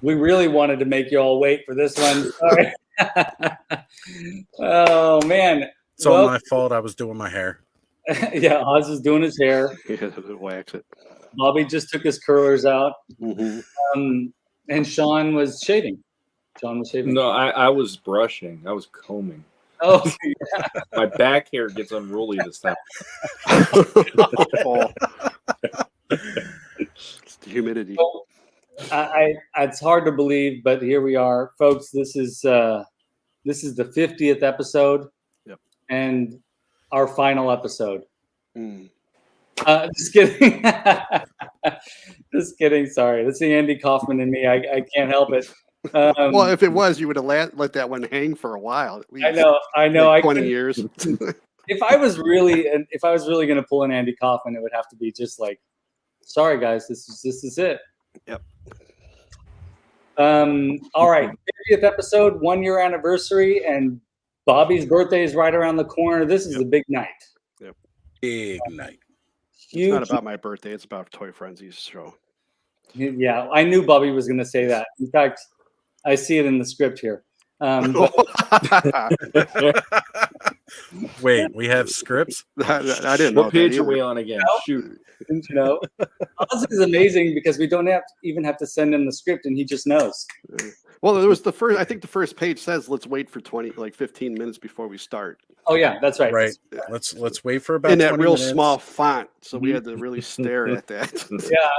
We really wanted to make you all wait for this one. Sorry. Oh, man. It's all my fault. I was doing my hair. Yeah, Oz is doing his hair. He has to wax it. Bobby just took his curlers out. Mm-hmm. And Shawn was shaving. Shawn was shaving. No, I was brushing. I was combing. Oh, yeah. My back hair gets unruly this time. It's the humidity. Well, it's hard to believe, but here we are, folks. This is the 50th episode, and our final episode. Just kidding. Just kidding. Sorry, that's the Andy Kaufman in me. I can't help it. Well, if it was, you would have let that one hang for a while. At least. I know. Like 20 years. If I was really going to pull an Andy Kaufman, it would have to be just like, sorry guys, this is it. Yep. All right, 50th episode, 1 year anniversary, and Bobby's birthday is right around the corner. This is a big night. Yep. Big night. Huge. It's not about my birthday. It's about Toy Frenzy's show. Yeah, I knew Bobby was going to say that. In fact, I see it in the script here. Wait, we have scripts? I didn't know. What page are we on again? No? Shoot. Didn't you know? Oz is amazing because we don't even have to send him the script, and he just knows. Well, there was the first. I think the first page says, "Let's wait for 15 minminutes before we start." Oh yeah, that's right. Right. Let's wait for about in that 20 real minutes. Small font, so we had to really stare at that. Yeah,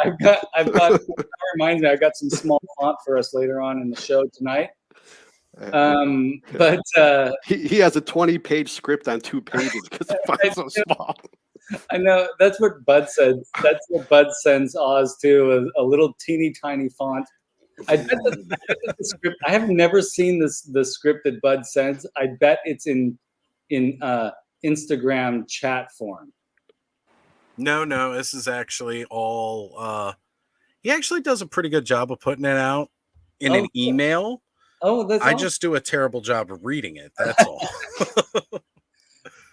I've got. That reminds me, I've got some small font for us later on in the show tonight. But he has a 20-page script on 2 pages because the font's so small. I know that's what Bud said. That's what Bud sends Oz to, a little teeny tiny font. I bet the script. I have never seen the script that Bud sends. I bet it's in Instagram chat form. No, this is actually all. He actually does a pretty good job of putting it out in an email. Oh, that's. I just do a terrible job of reading it. That's all.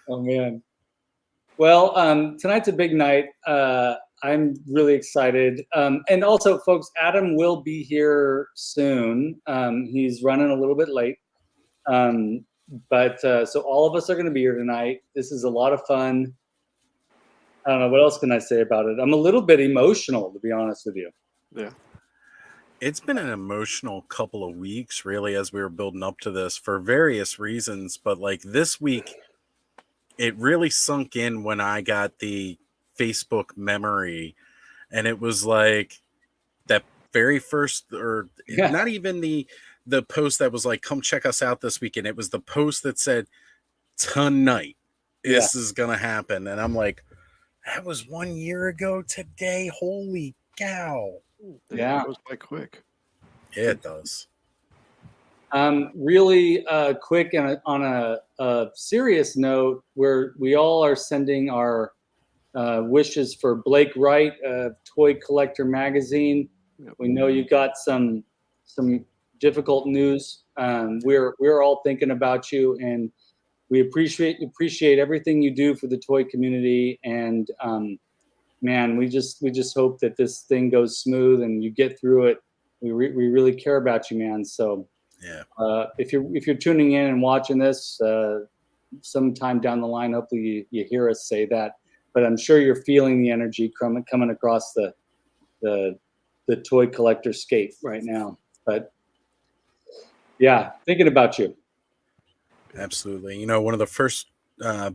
Oh man. Well, tonight's a big night. I'm really excited. And also, folks, Adam will be here soon. He's running a little bit late. But so all of us are going to be here tonight. This is a lot of fun. I don't know. What else can I say about it? I'm a little bit emotional, to be honest with you. Yeah. It's been an emotional couple of weeks, really, as we were building up to this for various reasons. But like this week, it really sunk in when I got the Facebook memory, and it was like that very first, or not even the post that was like, come check us out this weekend. It was the post that said, tonight, this is going to happen. And I'm like, that was 1 year ago today. Holy cow. Yeah. It goes by quick. Yeah, it does. Really quick and on a serious note, where we all are sending our wishes for Blake Wright of Toy Collector Magazine. Yep. We know you got some difficult news. We're all thinking about you, and we appreciate everything you do for the toy community. And man, we just hope that this thing goes smooth and you get through it. We really care about you, man. So yeah, if you're tuning in and watching this sometime down the line, hopefully you hear us say that. But I'm sure you're feeling the energy coming across the toy collector scape right now. But yeah, thinking about you. Absolutely. You know, one of the first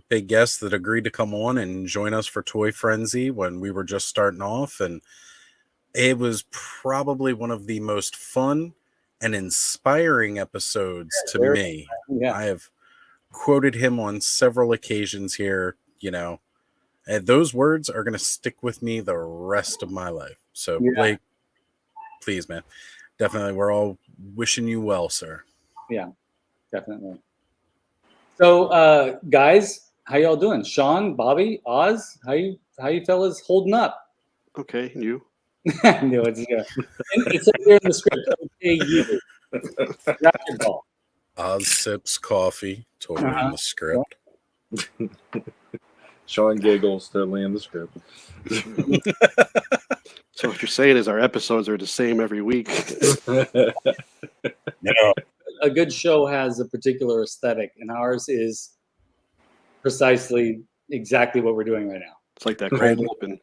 big guests that agreed to come on and join us for Toy Frenzy when we were just starting off, and it was probably one of the most fun and inspiring episodes to me. Yeah. I have quoted him on several occasions here, you know, and those words are going to stick with me the rest of my life. So, Blake, please, man, definitely, we're all wishing you well, sir. Yeah, definitely. So, guys, how y'all doing? Shawn, Bobby, Oz, how you fellas holding up? Okay, you. I knew it. Yeah. It's up there in the script. Okay, you. Racquetball. Oz sips coffee. Totally in the script. Shawn giggles, totally in the script. So what you're saying is our episodes are the same every week. No. A good show has a particular aesthetic, and ours is precisely exactly what we're doing right now. It's like that Right. cold open.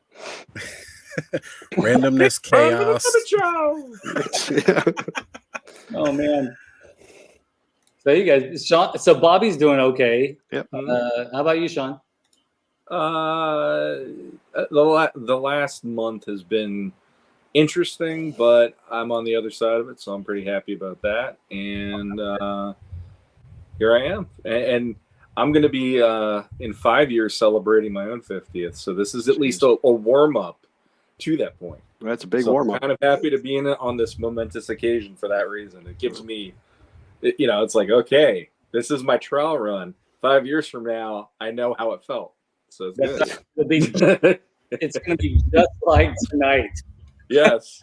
Randomness, chaos. Oh man. So you guys, Shawn. So Bobby's doing okay. Yep. How about you, Shawn? The last month has been interesting, but I'm on the other side of it, so I'm pretty happy about that. And here I am, and I'm going to be in 5 years celebrating my own 50th. So this is at least a warm up to that point. That's a big So warm I'm up. kind of happy to be on this momentous occasion for that reason. It gives me, it's like, okay, this is my trial run. 5 years from now, I know how it felt. So it's good. It's going to be just like tonight. Yes.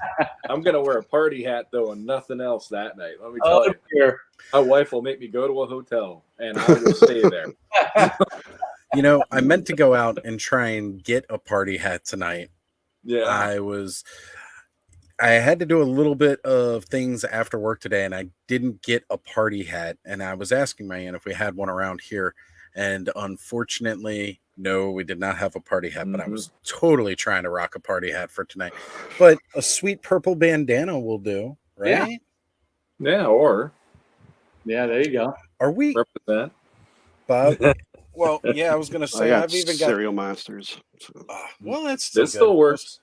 I'm going to wear a party hat, though, and nothing else that night. Let me tell you. Dear. My wife will make me go to a hotel, and I will stay there. I meant to go out and try and get a party hat tonight. Yeah. I had to do a little bit of things after work today, and I didn't get a party hat. And I was asking my aunt if we had one around here. And unfortunately, no, we did not have a party hat, but I was totally trying to rock a party hat for tonight. But a sweet purple bandana will do, right? Yeah, or Yeah, there you go. Are we, represent. Bob? Well, yeah, I was going to I say, got I've even got, cereal monsters. So. well, that's still This good. still works.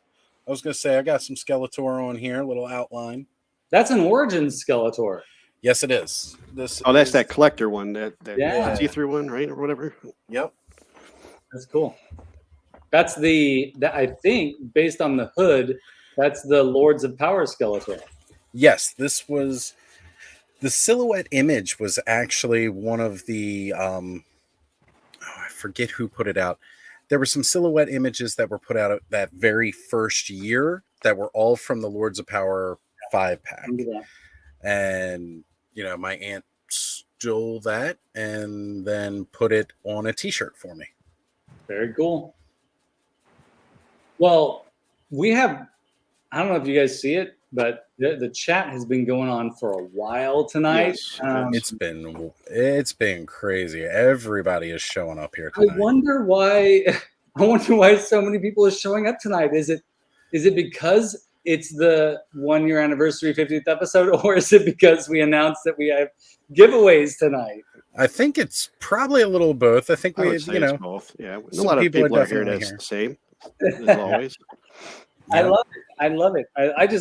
I was going to say, I got some Skeletor on here, a little outline. That's an Origins Skeletor. Yes, it is. This Oh, that's is, that collector one, that Yeah. see-through one, right, or whatever. Yep. That's cool. That's I think, based on the hood, that's the Lords of Power Skeletor. Yes, this was the silhouette image was actually one of the I forget who put it out. There were some silhouette images that were put out that very first year that were all from the Lords of Power 5-pack. And my aunt stole that and then put it on a t-shirt for me. Very cool. Well, we have, I don't know if you guys see it, but the chat has been going on for a while tonight. Yes, It's been crazy. Everybody is showing up here I tonight. wonder why so many people are showing up tonight. Is it because it's the 1 year anniversary 50th episode, or is it because we announced that we have giveaways tonight? I think it's probably a little of both. I think I we, would say it's both. Yeah, a some lot of people are people are here definitely that's here. the same, as always. I love it. I love it.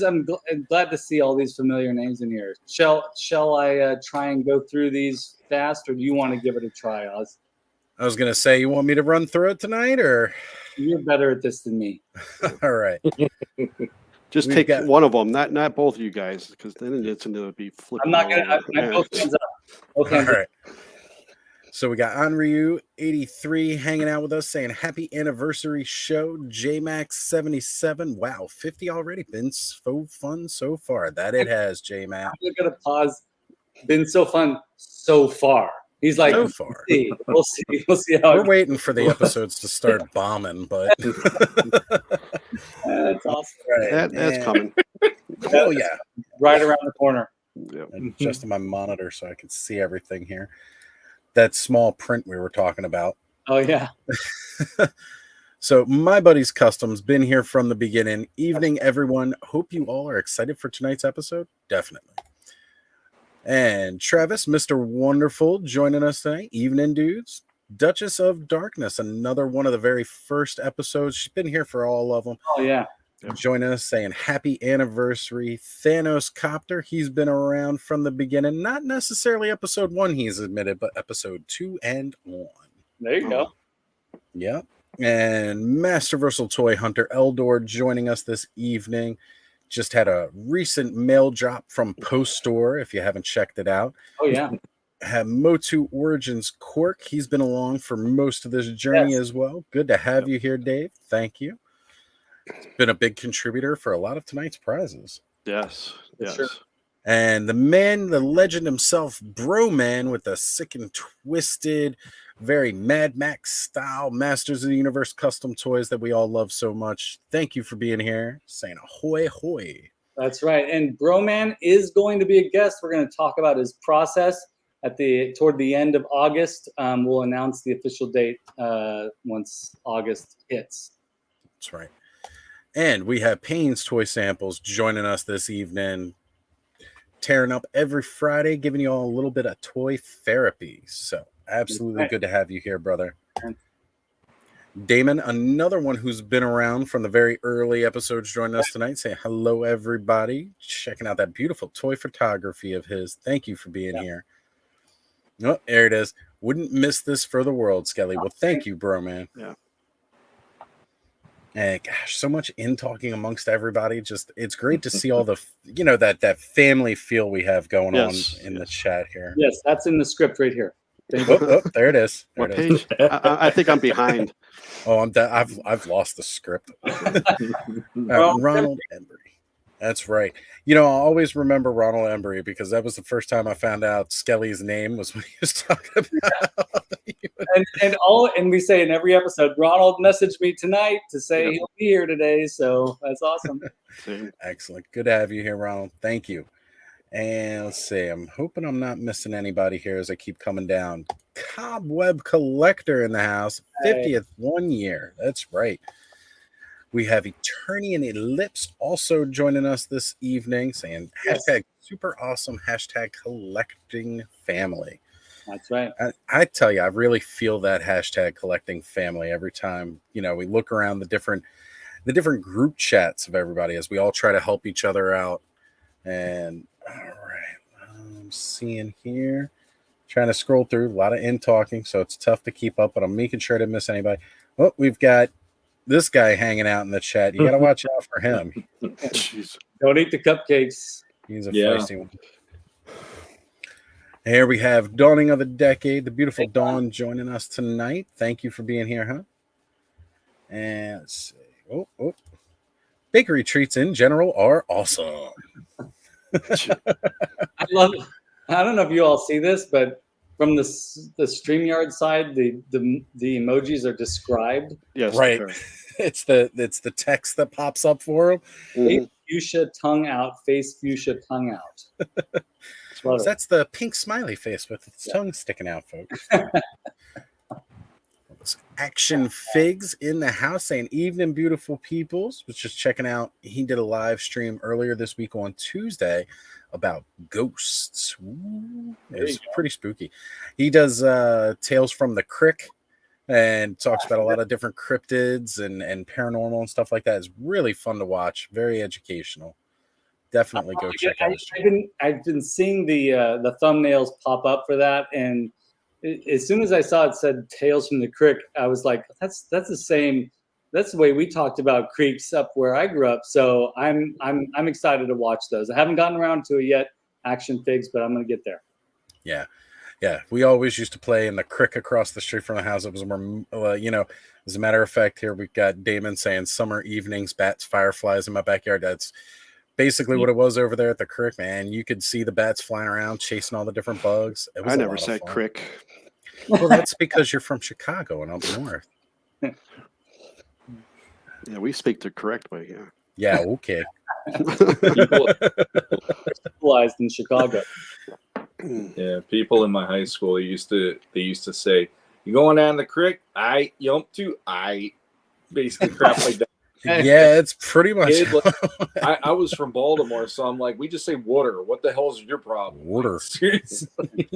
I'm glad to see all these familiar names in here. Shall I try and go through these fast, or do you want to give it a try, Oz? I was going to say, you want me to run through it tonight, or? You're better at this than me. All right. Just take one of them, not both of you guys, because then it's going to be flipping. I'm not going to. Yeah. Both hands up. Both hands All up. right. So we got Onryu83 hanging out with us saying happy anniversary show. JMax77. Wow, 50 already. Been so fun so far. That it has, JMax. I'm going to pause. Been so fun so far. He's like, So far. We'll see how We're waiting for the episodes to start bombing, but that's awesome. right. That's coming. Oh yeah. Right around the corner. Yeah. I adjusted my monitor so I can see everything here. That small print we were talking about. Oh yeah. So my buddy's Customs been here from the beginning. Evening, everyone. Hope you all are excited for tonight's episode. Definitely. And Travis, Mr. Wonderful, joining us tonight. Evening, dudes. Duchess of Darkness, another one of the very first episodes. She's been here for all of them. Oh yeah. Joining us saying happy anniversary. Thanos Copter, he's been around from the beginning. Not necessarily episode 1, he's admitted, but episode 2 and on. There you go. Yep. And Masterversal Toy Hunter Eldor joining us this evening. Just had a recent mail drop from Post Store, if you haven't checked it out. Oh yeah. Have Motu Origins Cork. He's been along for most of this journey as well. Good to have you here, Dave. Thank you. Been a big contributor for a lot of tonight's prizes. Yes. Sure. And the man, the legend himself, Bro Man, with the sick and twisted, very Mad Max style Masters of the Universe custom toys that we all love so much. Thank you for being here. Saying ahoy, hoy. That's right. And Broman is going to be a guest. We're going to talk about his process toward the end of August. We'll announce the official date once August hits. That's right. And we have Payne's Toy Samples joining us this evening, tearing up every Friday, giving you all a little bit of toy therapy. So absolutely good to have you here, brother. Damon, another one who's been around from the very early episodes, joining us tonight. Say hello, everybody. Checking out that beautiful toy photography of his. Thank you for being here. Oh, there it is. Wouldn't miss this for the world, Skelly. Well, thank you, bro, man. Yeah. And gosh, so much in talking amongst everybody. Just it's great to see all the that family feel we have going on in the chat here. Yes, that's in the script right here. There it is. What page? I think I'm behind. Oh, I've lost the script. Ronald Embry. That's right. I'll always remember Ronald Embry because that was the first time I found out Skelly's name was when he was talking about. and we say in every episode, Ronald messaged me tonight to say he'll be here today. So that's awesome. Excellent. Good to have you here, Ronald. Thank you. And let's see. I'm hoping I'm not missing anybody here as I keep coming down. Cobweb Collector in the house. 50th 1 year. That's right. We have Eternian Ellipse also joining us this evening, saying hashtag super awesome, hashtag collecting family. That's right. I tell you, I really feel that hashtag collecting family every time, we look around the different group chats of everybody as we all try to help each other out. And all right, I'm seeing here, trying to scroll through a lot of in talking, so it's tough to keep up, but I'm making sure to miss anybody. Oh, we've got this guy hanging out in the chat. You got to watch out for him. Don't eat the cupcakes. He's a feisty one. Here we have Dawning of the Decade, the beautiful Dawn joining us tonight. Thank you for being here, huh? And let's see. Oh. Bakery treats in general are awesome. I love it. I don't know if you all see this, but from the StreamYard side, the emojis are described. Yes, right. It's the text that pops up for them. Face fuchsia tongue out. Face fuchsia tongue out. So that's the pink smiley face with its tongue sticking out, folks. Action Figs in the house saying evening, beautiful peoples. Was just checking out. He did a live stream earlier this week on Tuesday about ghosts. Ooh, it was pretty spooky. He does Tales from the Crick and talks about a lot of different cryptids and paranormal and stuff like that. It's really fun to watch. Very educational. Definitely go check out his stream. I've been seeing the thumbnails pop up for that, and as soon as I saw it said Tales from the Crick, I was like, that's the same. That's the way we talked about creeks up where I grew up. So I'm excited to watch those. I haven't gotten around to it yet, Action Figs, but I'm gonna get there. Yeah. We always used to play in the crick across the street from the house. It was more, as a matter of fact, here we've got Damon saying summer evenings, bats, fireflies in my backyard. That's basically what it was over there at the crick, man. You could see the bats flying around, chasing all the different bugs. It was I never said crick. Well, that's because you're from Chicago and up north. Yeah, we speak the correct way. Yeah, okay. Civilized in Chicago. Yeah, people in my high school they used to say, "You going down the creek? I yump to I." Basically, crap like that. Yeah, it's pretty much. I was from Baltimore, so I'm like, we just say water. What the hell is your problem? Water. Seriously.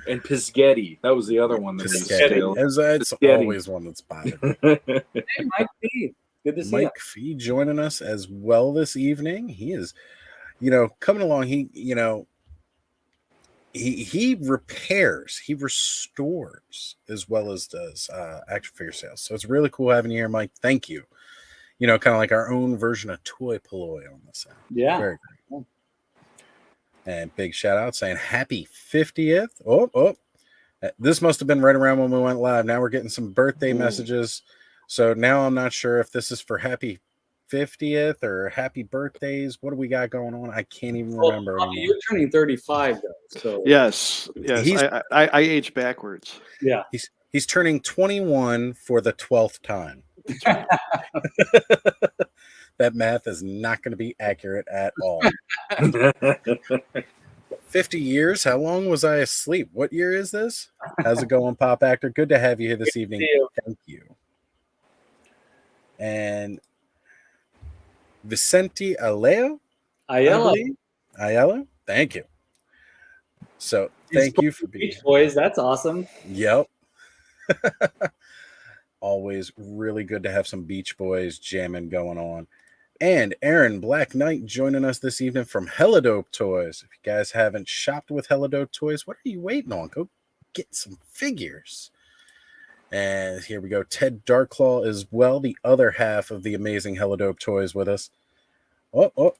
And Pisgetti. That was the other one that we used to steal. It's always one that's bothered. Hey, Mike Fee. Good to see you. Mike Fee joining us as well this evening. He is, coming along. He repairs, he restores as well as does action figure sales. So it's really cool having you here, Mike. Thank you. Kind of like our own version of Toy Polloi on this end. Yeah. Very great. And big shout out saying happy 50th. Oh, this must have been right around when we went live. Now we're getting some birthday messages. So now I'm not sure if this is for happy 50th or happy birthdays. What do we got going on? I can't even Well, remember Bobby, anymore. you're turning 35 though, so Yes. He's- I age backwards. yeah. He's turning 21 for the 12th time. That math is not going to be accurate at all. 50 years? How long was I asleep? What year is this? How's it going, Pop Actor? Good to have you here this evening. you. Thank you. And Vicente Aleo? Ayala. Ayala? Thank you. So He's thank you for being Beach here. Boys. That's awesome. Yep. Always really good to have some Beach Boys jamming going on. And Aaron Black Knight joining us this evening from Helidope Toys. If you guys haven't shopped with Helidope Toys, what are you waiting on? Go get some figures. And here we go. Ted Darklaw as well, the other half of the amazing Helidope Toys with us. Oh.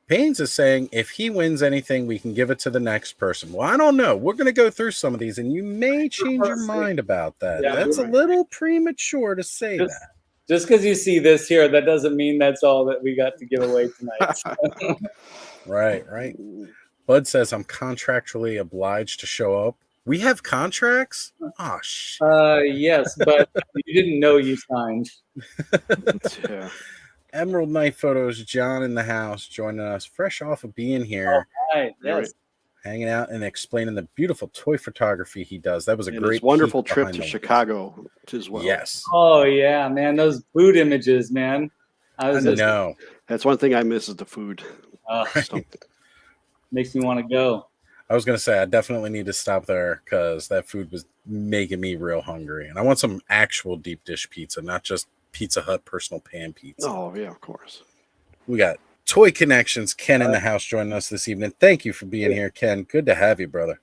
Pains is saying if he wins anything, we can give it to the next person. Well, I don't know. We're going to go through some of these, and you may change your mind about that. Yeah, That's a little premature to say that. Just because you see this here, that doesn't mean that's all that we got to give away tonight. Right. Bud says I'm contractually obliged to show up. We have contracts? Oh, shit. Yes, but you didn't know you signed. Yeah. Emerald Night Photos, John in the house, joining us fresh off of being here, Right, yes. hanging out and explaining the beautiful toy photography he does. That was a And great his wonderful peek trip behind to the- Chicago as well. Yes. Oh yeah, man, those boot images, man. I was just No. That's one thing I miss is the food. Something. makes me want to go. I was going to say, I definitely need to stop there because that food was making me real hungry. And I want some actual deep dish pizza, not just Pizza Hut personal pan pizza. Oh, yeah, of course. We got Toy Connections, Ken in the house joining us this evening. Thank you for being here, Ken. Good to have you, brother.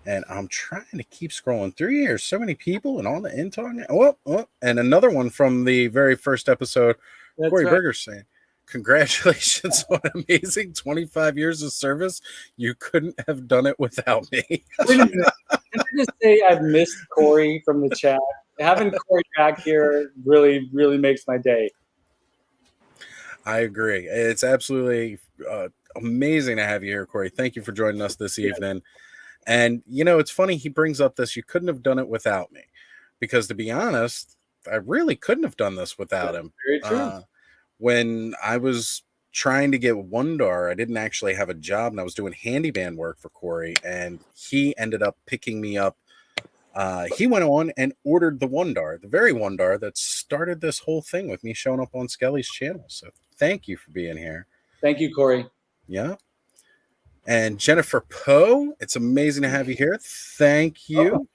And I'm trying to keep scrolling through here. So many people and all the internet. Oh, and another one from the very first episode. That's Corey right. Berger saying, congratulations on amazing 25 years of service. You couldn't have done it without me. Wait a minute. Can I just say I've missed Corey from the chat? Having Corey back here really, really makes my day. I agree. It's absolutely amazing to have you here, Corey. Thank you for joining us this evening. And, you know, it's funny he brings up this, you couldn't have done it without me. Because to be honest, I really couldn't have done this without him. Very true. When I was trying to get Wondar, I didn't actually have a job, and I was doing handyman work for Corey, and he ended up picking me up. He went on and ordered the Wondar, the very Wondar that started this whole thing with me showing up on Skelly's channel. So thank you for being here. Thank you, Corey. Yeah. And Jennifer Poe, it's amazing to have you here. Thank you.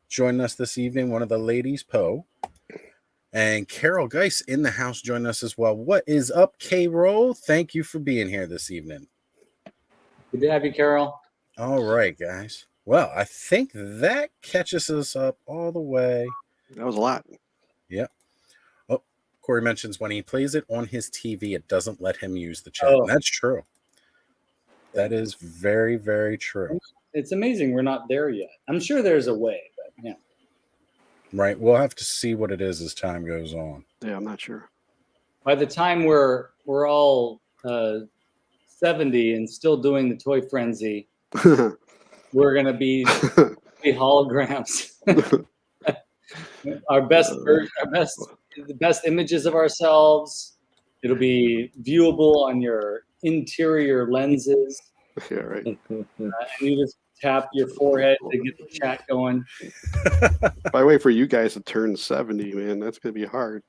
Joining us this evening, one of the ladies, Poe. And Carol Geis in the house joining us as well. What is up, K-Roll? Thank you for being here this evening. Good to have you, Carol. All right, guys. Well, I think that catches us up all the way. That was a lot. Yep. Oh, Corey mentions when he plays it on his TV, it doesn't let him use the chat. Oh. And that's true. That is very, very true. It's amazing we're not there yet. I'm sure there's a way, but yeah. Right. We'll have to see what it is as time goes on. Yeah, I'm not sure. By the time we're all 70 and still doing the toy frenzy, we're gonna be holograms. Our best version, the best images of ourselves. It'll be viewable on your interior lenses. Yeah, right. And you just tap your forehead to get the chat going. By the way, for you guys to turn 70, man, that's gonna be hard.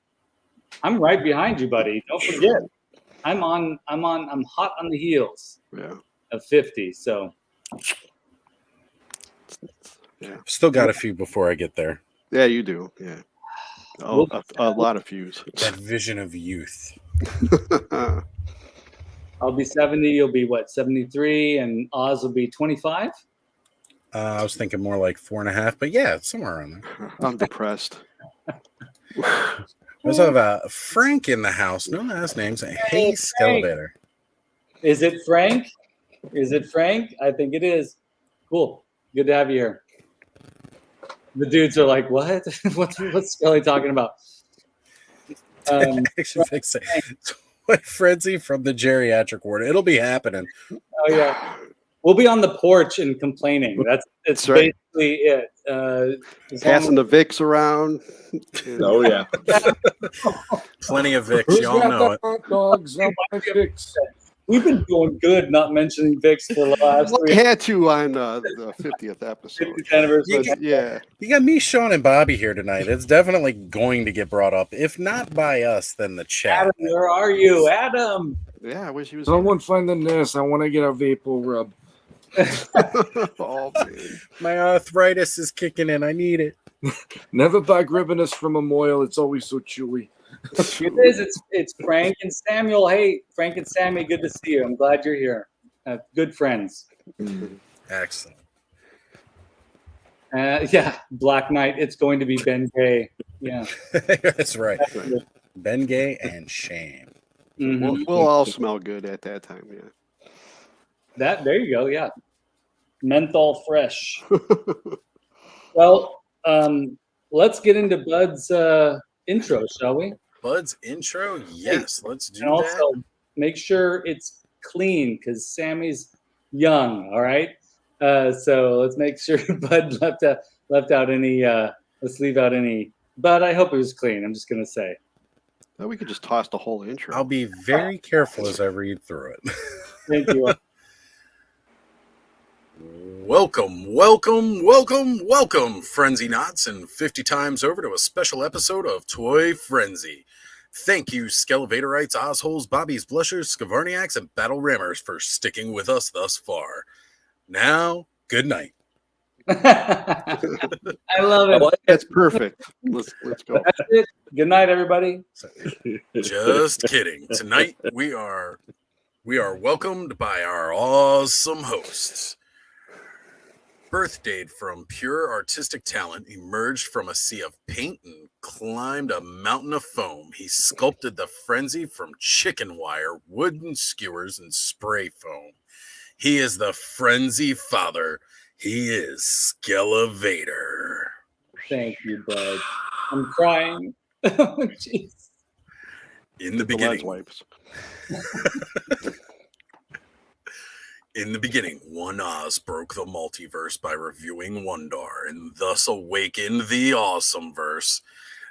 I'm right behind you, buddy. Don't forget. I'm hot on the heels Yeah. of 50. So Yeah. Still got a few before I get there. Yeah, you do. Yeah. Oh, a lot of views. That vision of youth. I'll be 70. You'll be what, 73, and Oz will be 25. I was thinking more like 4.5, but yeah, somewhere around there. I'm depressed. We also have Frank in the house. No last name. Saying, hey, Skele Vader. Is it Frank? Is it Frank? I think it is. Cool. Good to have you here. The dudes are like, what? What's Skelly talking about? Action fix it. Toy frenzy from the geriatric ward. It'll be happening. Oh yeah, we'll be on the porch and complaining. It's right. basically it. Passing the Vicks around. Oh yeah. Plenty of Vicks. Y'all know it. hot dogs on my fix? We've been doing good not mentioning Vicks for the last We had to on the 50th episode. 50th anniversary. Yeah. You got me, Shawn, and Bobby here tonight. It's definitely going to get brought up. If not by us, then the chat. Adam, where are you, Adam? Yeah, I wish he was. Someone find the nest. I want to get a vapor rub. Oh, man. My arthritis is kicking in. I need it. Never buy Gribbinus from a moil. It's always so chewy. It is. It's Frank and Samuel. Hey, Frank and Sammy, good to see you. I'm glad you're here. Good friends. Excellent. Yeah, Black Knight. It's going to be Ben Gay. Yeah, That's right. Ben Gay and Shame. Mhm. We'll all smell good at that time. Yeah. There you go. Yeah, menthol fresh. Well, let's get into Bud's intro, shall we? Bud's intro? Yes, let's do And also make sure it's clean because Sammy's young. All right. So let's make sure Bud left out any. Let's leave out any. But I hope it was clean. I'm just gonna say. Well, we could just toss the whole intro. I'll be very careful as I read through it. Thank you. Welcome, Frenzynauts, and 50 times over to a special episode of Toy Frenzy. Thank you, Skele Vaderites, Ozholes, Bobbies, Blushers, Skavarniaks, and Battle Rammers for sticking with us thus far. Now, good night. I love it. That's perfect. Let's go. That's it. Good night, everybody. Just kidding. Tonight we are welcomed by our awesome hosts. Birthdayed from pure artistic talent, emerged from a sea of paint and climbed a mountain of foam. He sculpted the frenzy from chicken wire, wooden skewers, and spray foam. He is the frenzy father. He is Skele Vader. Thank you, Bud. I'm crying. Oh, jeez. In the The lens beginning, wipes. In the beginning, one Oz broke the multiverse by reviewing Wondar and thus awakened the Awesomeverse.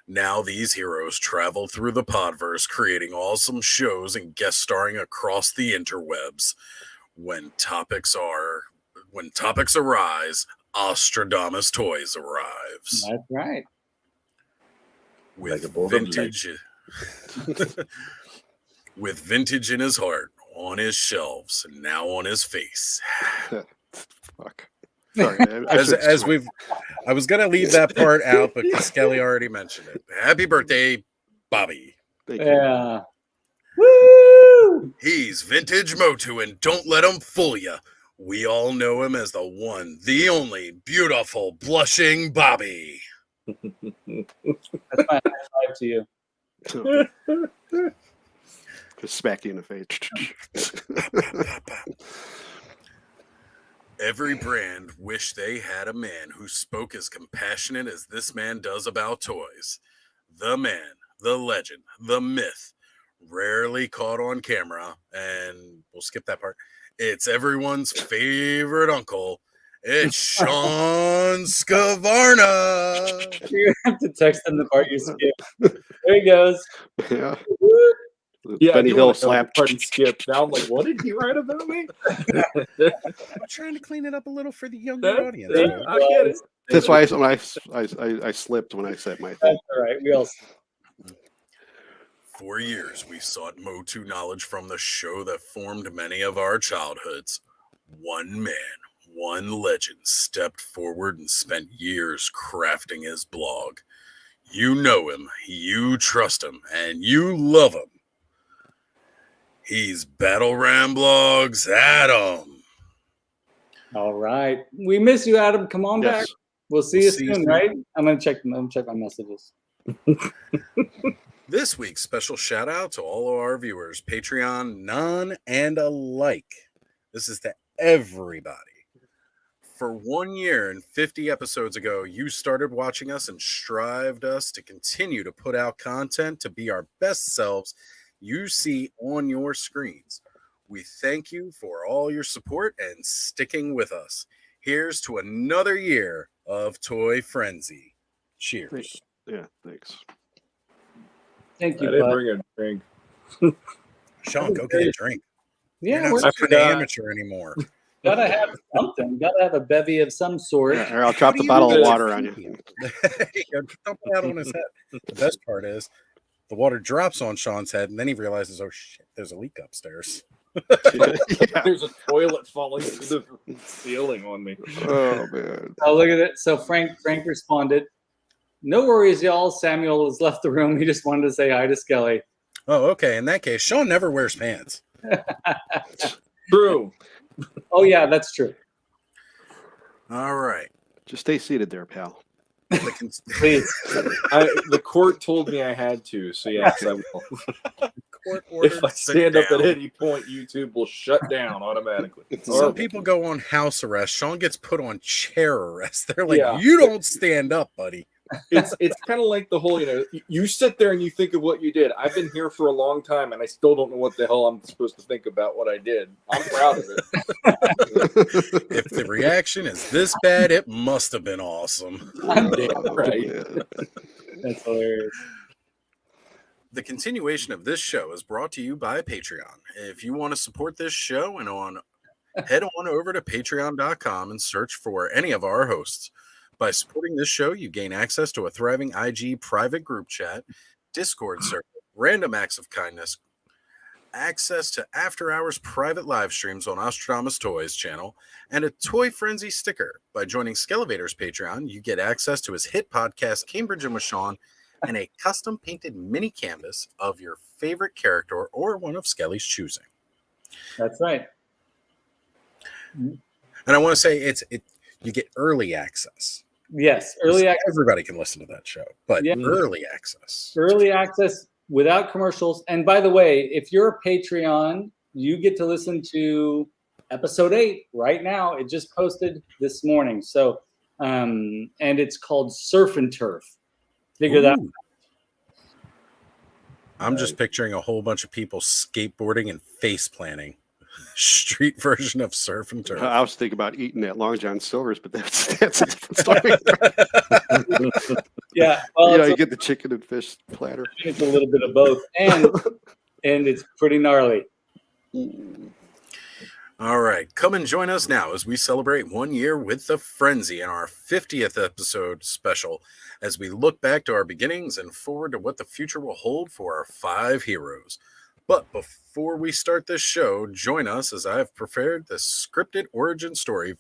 Now these heroes travel through the Podverse, creating awesome shows and guest starring across the interwebs. When topics arise, Ostradamus Toys arrives. That's right. With Like a bolt of vintage with vintage in his heart, on his shelves, and now on his face. Fuck. Sorry. I was gonna leave that part out, but Skele already mentioned it. Happy birthday, Bobby. Thank you. Yeah. Woo! He's vintage Motu, and don't let him fool you. We all know him as the one, the only, beautiful, blushing Bobby. That's my high five to you. Just smack you in the face. Every brand wished they had a man who spoke as compassionate as this man does about toys. The man, the legend, the myth, rarely caught on camera, and we'll skip that part. It's everyone's favorite uncle. It's Shawn Skavarna. You have to text them the part you skipped. There he goes. Yeah. Woo! Yeah, Benny Hill slap. Party skip. Now I'm like, what did he write about me? I'm trying to clean it up a little for the younger audience. I get it. That's why I slipped when I said my thing. That's all right. We all. For years, we sought Motu knowledge from the show that formed many of our childhoods. One man, one legend stepped forward and spent years crafting his blog. You know him, you trust him, and you love him. He's Battle Ram Blogs Adam. All right. We miss you, Adam. Come on back. Yes. We'll see you soon, right? I'm gonna check my messages. This week's special shout out to all of our viewers, Patreon, none and alike. This is to everybody. For 1 year and 50 episodes ago, you started watching us and strived us to continue to put out content to be our best selves you see on your screens. We thank you for all your support and sticking with us. Here's to another year of Toy Frenzy. Cheers. Yeah, thanks. Thank I you, didn't bud. bring a drink. Sean, go get a drink. Yeah, You're we're not such an forgot. amateur anymore. gotta have something. Gotta have a bevy of some sort. Yeah, or I'll drop What the do bottle of do? water on you. Dump that on his head. The best part is the water drops on Sean's head, and then he realizes, oh shit, there's a leak upstairs. Yeah. There's a toilet falling through the ceiling on me. Oh man. Oh, look at it. So Frank responded, "No worries, y'all. Samuel has left the room. He just wanted to say hi to Skelly." Oh, okay. In that case, Sean never wears pants. True. Oh yeah, that's true. All right. Just stay seated there, pal. Please. The court told me I had to, so yes, I will. Court ordered If I sit stand up at down. any point, YouTube will shut down automatically. Some people go on house arrest. Sean gets put on chair arrest. They're like, Yeah. you don't stand up, buddy. It's kind of like the whole, you sit there and you think of what you did. I've been here for a long time and I still don't know what the hell I'm supposed to think about what I did. I'm proud of it. If the reaction is this bad, it must have been awesome. I'm damn right. That's hilarious. The continuation of this show is brought to you by Patreon. If you want to support this show, head on over to patreon.com and search for any of our hosts. By supporting this show, you gain access to a thriving IG private group chat, Discord server, random acts of kindness, access to after-hours private live streams on Ostradamus Toys channel, and a Toy Frenzy sticker. By joining Skelevator's Patreon, you get access to his hit podcast, Cambridge and with Shawn, and a custom-painted mini canvas of your favorite character or one of Skelly's choosing. That's right. And I want to say you get early access. Yes, early access. Everybody can listen to that show, but Yeah. early access. Early access without commercials. And by the way, if you're a Patreon, you get to listen to episode 8 right now. It just posted this morning. So, and it's called Surf and Turf. Figure that out. Ooh. I'm just picturing a whole bunch of people skateboarding and face planning. Street version of Surf and Turf. I was thinking about eating at Long John Silver's, but that's a different story. Yeah, well, You get the chicken and fish platter. it's a little bit of both, and it's pretty gnarly. All right, come and join us now as we celebrate 1 year with the Frenzy in our 50th episode special, as we look back to our beginnings and forward to what the future will hold for our 5 heroes. But before we start this show, join us as I have prepared the scripted origin story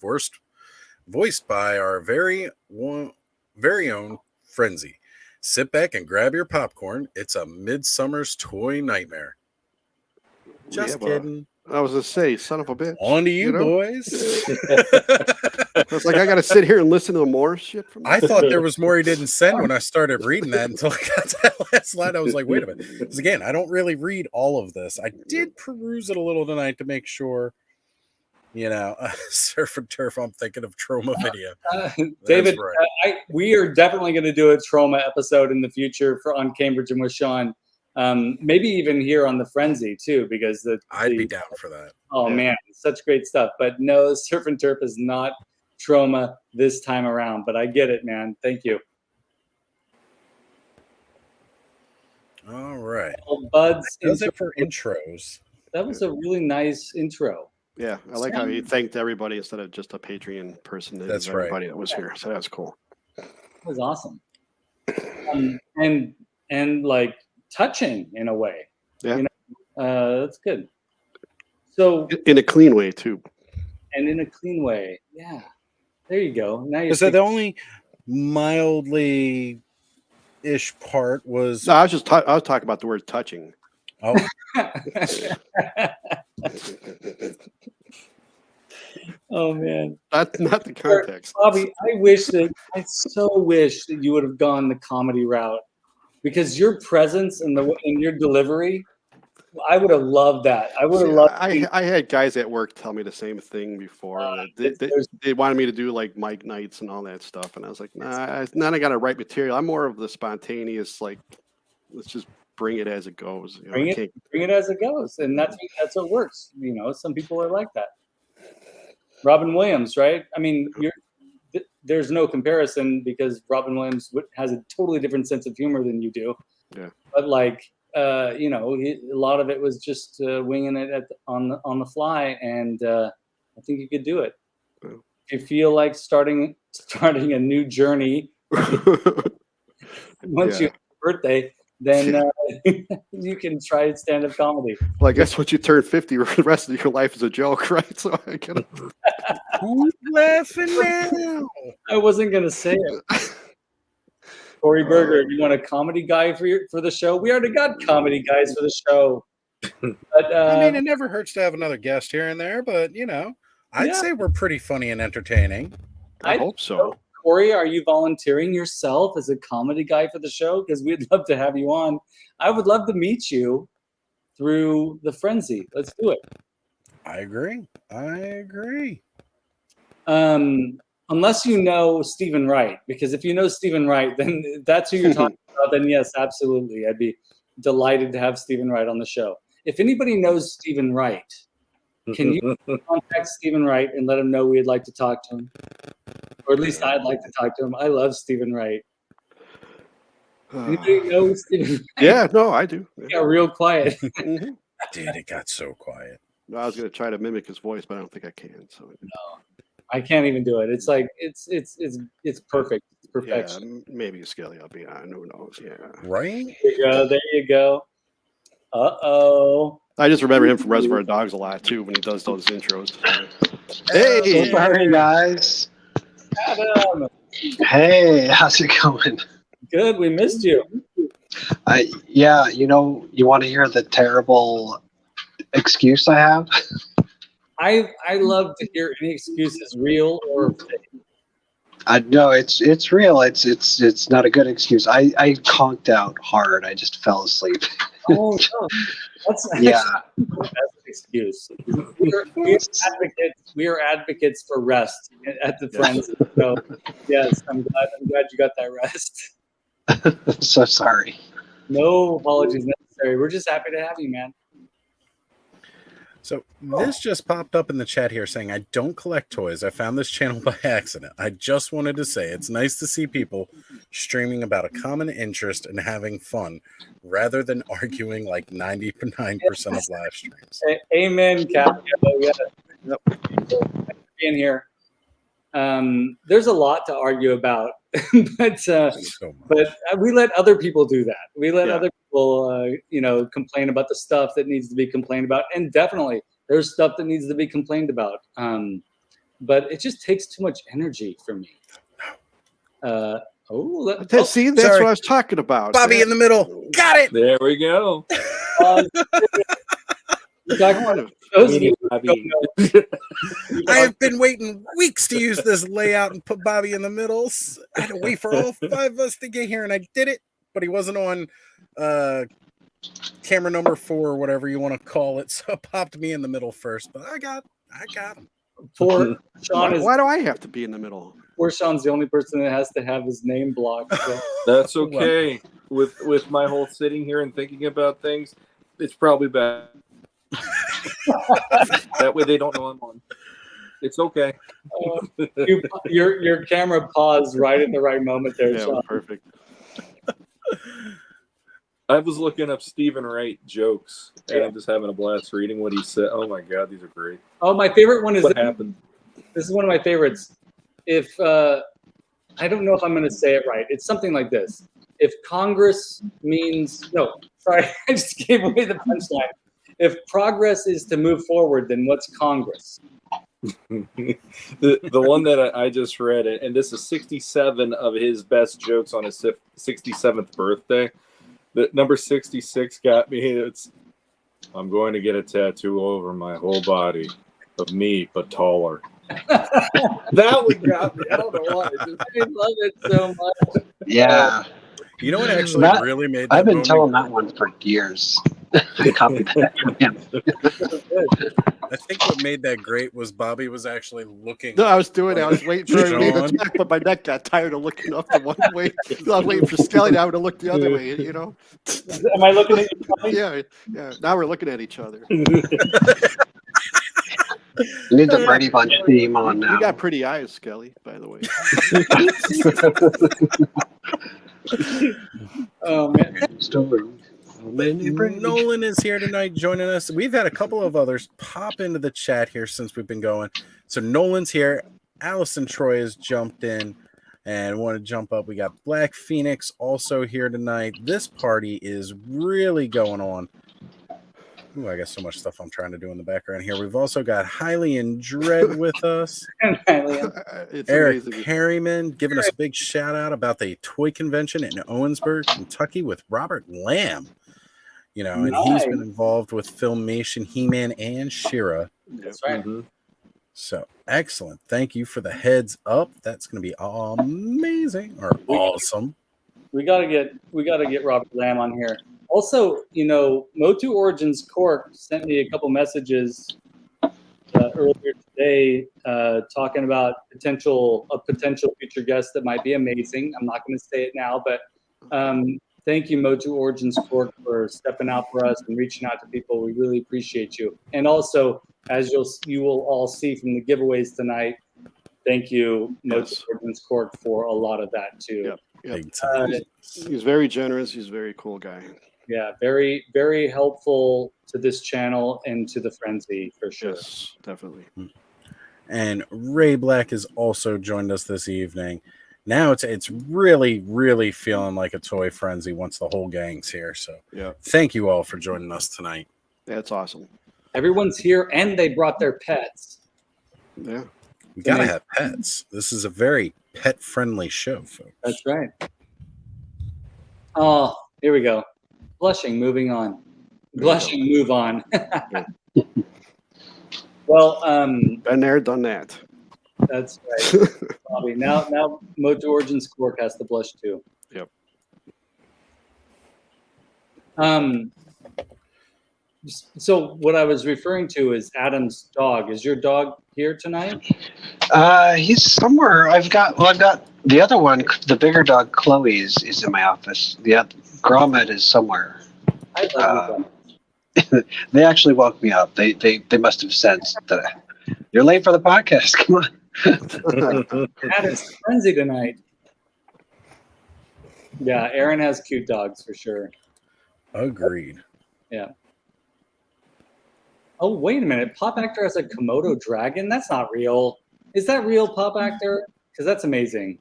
voiced by our very own Frenzy. Sit back and grab your popcorn. It's a midsummer's toy nightmare. Just kidding. I was going to say, son of a bitch. On to you, boys. It's like I got to sit here and listen to more shit from I thought there was more he didn't send when I started reading that until I got to that last line. I was like, wait a minute. Because again, I don't really read all of this. I did peruse it a little tonight to make sure, Surf and Turf, I'm thinking of Trauma Video. David, right. We are definitely going to do a trauma episode in the future on Cambridge and with Shawn. Maybe even here on the Frenzy too, because I'd be down for that. Oh man, such great stuff. But no, Surf and Turf is not trauma this time around. But I get it, man. Thank you. All right. Well, Bud's That's it for intros. That was a really nice intro. Yeah, I like how he thanked everybody instead of just a Patreon person. That's right. Everybody that was here, so that's cool. That was awesome. And like touching in a way. Yeah. That's good. So In a clean way too. And in a clean way. Yeah. There you go. Now you're Is that the only mildly ish part was No, I was talking about the word touching. oh oh man. That's not the context. Bobby, I so wish that you would have gone the comedy route, because your presence and your delivery I would have loved that. I would have See, loved. I had guys at work tell me the same thing before. That they wanted me to do like Mike nights and all that stuff, and I was like, nah. Now I got to write material. I'm more of the spontaneous, like, let's just bring it as it goes. You know, Bring it as it goes, and that's what works. You know, some people are like that. Robin Williams, right? I mean, there's no comparison because Robin Williams has a totally different sense of humor than you do. Yeah. But like, you know, a lot of it was just winging it on the fly, and I think you could do it. Yeah. If you feel like starting a new journey once you have a birthday, then you can try stand-up comedy. Well, I guess once you turn 50, the rest of your life is a joke, right? So I gotta. Who's laughing now? I wasn't gonna say it. Corey Berger, you want a comedy guy for the show? We already got comedy guys for the show. But, I mean, it never hurts to have another guest here and there, but you know, I'd say we're pretty funny and entertaining. I hope so. Corey, are you volunteering yourself as a comedy guy for the show? Because we'd love to have you on. I would love to meet you through the frenzy. Let's do it. I agree. Unless you know Stephen Wright, because if you know Stephen Wright, then that's who you're talking about. Then yes, absolutely. I'd be delighted to have Stephen Wright on the show. If anybody knows Stephen Wright, can you contact Stephen Wright and let him know we'd like to talk to him? Or at least I'd like to talk to him. I love Stephen Wright. Anybody know Stephen Wright? Yeah, no, I do. He got real quiet. Mhm. Dude, it got so quiet. I was going to try to mimic his voice, but I don't think I can. So No, I can't even do it. It's like it's perfect. It's perfection. yeah, maybe a Skele I'll be on. Who knows? Yeah. Right? There you go. Uh-oh. I just remember him from Reservoir Dogs a lot too when he does those intros. Hey, Hey guys. Adam. Hey, how's it going? Good. We missed you. Yeah, you know, you want to hear the terrible excuse I have? I love to hear any excuses, real or fake. No, it's real. It's not a good excuse. I conked out hard. I just fell asleep. Oh no, that's Yeah. the best excuse. We are advocates for rest at the Friends. So yes, I'm glad you got that rest. I'm so sorry. No apologies necessary. We're just happy to have you, man. So this just popped up in the chat here saying, I don't collect toys. I found this channel by accident. I just wanted to say it's nice to see people streaming about a common interest and having fun rather than arguing like 99% of live streams. Amen, Cap. Yep. Being here. There's a lot to argue about, but we let other people do that. We let other people, complain about the stuff that needs to be complained about, and definitely there's stuff that needs to be complained about. But it just takes too much energy for me. See, that's what I was talking about. Bobby in the middle, got it. There we go. I have been waiting weeks to use this layout and put Bobby in the middle. I had to wait for all 5 of us to get here, and I did it. But he wasn't on camera number 4 or whatever you want to call it, so it popped me in the middle first. But I got him. Poor Shawn why do I have to be in the middle? Poor Shawn's the only person that has to have his name blocked. So. That's okay. With my whole sitting here and thinking about things, it's probably bad. That way they don't know I'm on. It's okay. Your camera paused right at the right moment there, Yeah, Shawn. perfect. I was looking up Stephen Wright jokes, and I'm just having a blast reading what he said. Oh my God, these are great. Oh, my favorite one is What happened? This is one of my favorites. If I don't know if I'm going to say it right, it's something like this. If Congress means I just gave away the punchline. If progress is to move forward, then what's Congress? the one that I just read, and this is 67 of his best jokes on his 67th birthday. The number 66 got me. It's, I'm going to get a tattoo over my whole body of me, but taller. That one got me. I don't know why. I love it so much. Yeah. You know what actually really made that I've been moment? telling that one for years. I copied that from him. I think what made that great was Bobby was actually looking. No, I was doing it. I was waiting for me to Shawn. check, but my neck got tired of looking up the one way. So I was waiting for Skelly now to look the other way, you know? Am I looking at you? Bobby? Yeah. Now we're looking at each other. You need the Brady Bunch theme on now. You got pretty eyes, Skelly, by the way. Oh man. Nolan is here tonight joining us. We've had a couple of others pop into the chat here since we've been going. So Nolan's here. Allison Troy has jumped in and want to jump up. We got Black Phoenix also here tonight. This party is really going on. Ooh, I got so much stuff I'm trying to do in the background here. We've also got Hylian Dread with us. It's Eric amazing. Perryman giving us a big shout out about the toy convention in Owensburg, Kentucky with Robert Lamb. You know, and he's been involved with Filmation, He-Man, and She-Ra. That's right. So excellent. Thank you for the heads up. That's going to be amazing or awesome. We gotta get Robert Lamb on here. Also, you know, Motu Origins Cork sent me a couple messages earlier today talking about a potential future guest that might be amazing. I'm not going to say it now, but thank you, Motu Origins Cork, for stepping out for us and reaching out to people. We really appreciate you. And also, as you will all see from the giveaways tonight, thank you, Motu Origins Cork, for a lot of that too. Yep. He's very generous. He's a very cool guy. Yeah, very, very helpful to this channel and to the Frenzy for sure. Yes, definitely. And Ray Black has also joined us this evening. Now it's really, really feeling like a toy frenzy once the whole gang's here. So thank you all for joining us tonight. That's awesome. Everyone's here and they brought their pets. Yeah. We gotta have pets. This is a very pet-friendly show, folks. That's right. Oh, here we go. Blushing, moving on. Blushing, move on. Well, been there, done that. That's right. Bobby. Now Motu Origins Cork has to blush too. Yep. So what I was referring to is Adam's dog. Is your dog here tonight? He's somewhere. I've got the other one, the bigger dog, Chloe, is in my office. The Grommet is somewhere. I love They actually woke me up. They must have sensed that you're late for the podcast. Come on. Adam's frenzy tonight. Yeah, Aaron has cute dogs for sure. Agreed. Yeah. Oh, wait a minute. Pop Actor has a Komodo dragon? That's not real. Is that real, Pop Actor? Because that's amazing.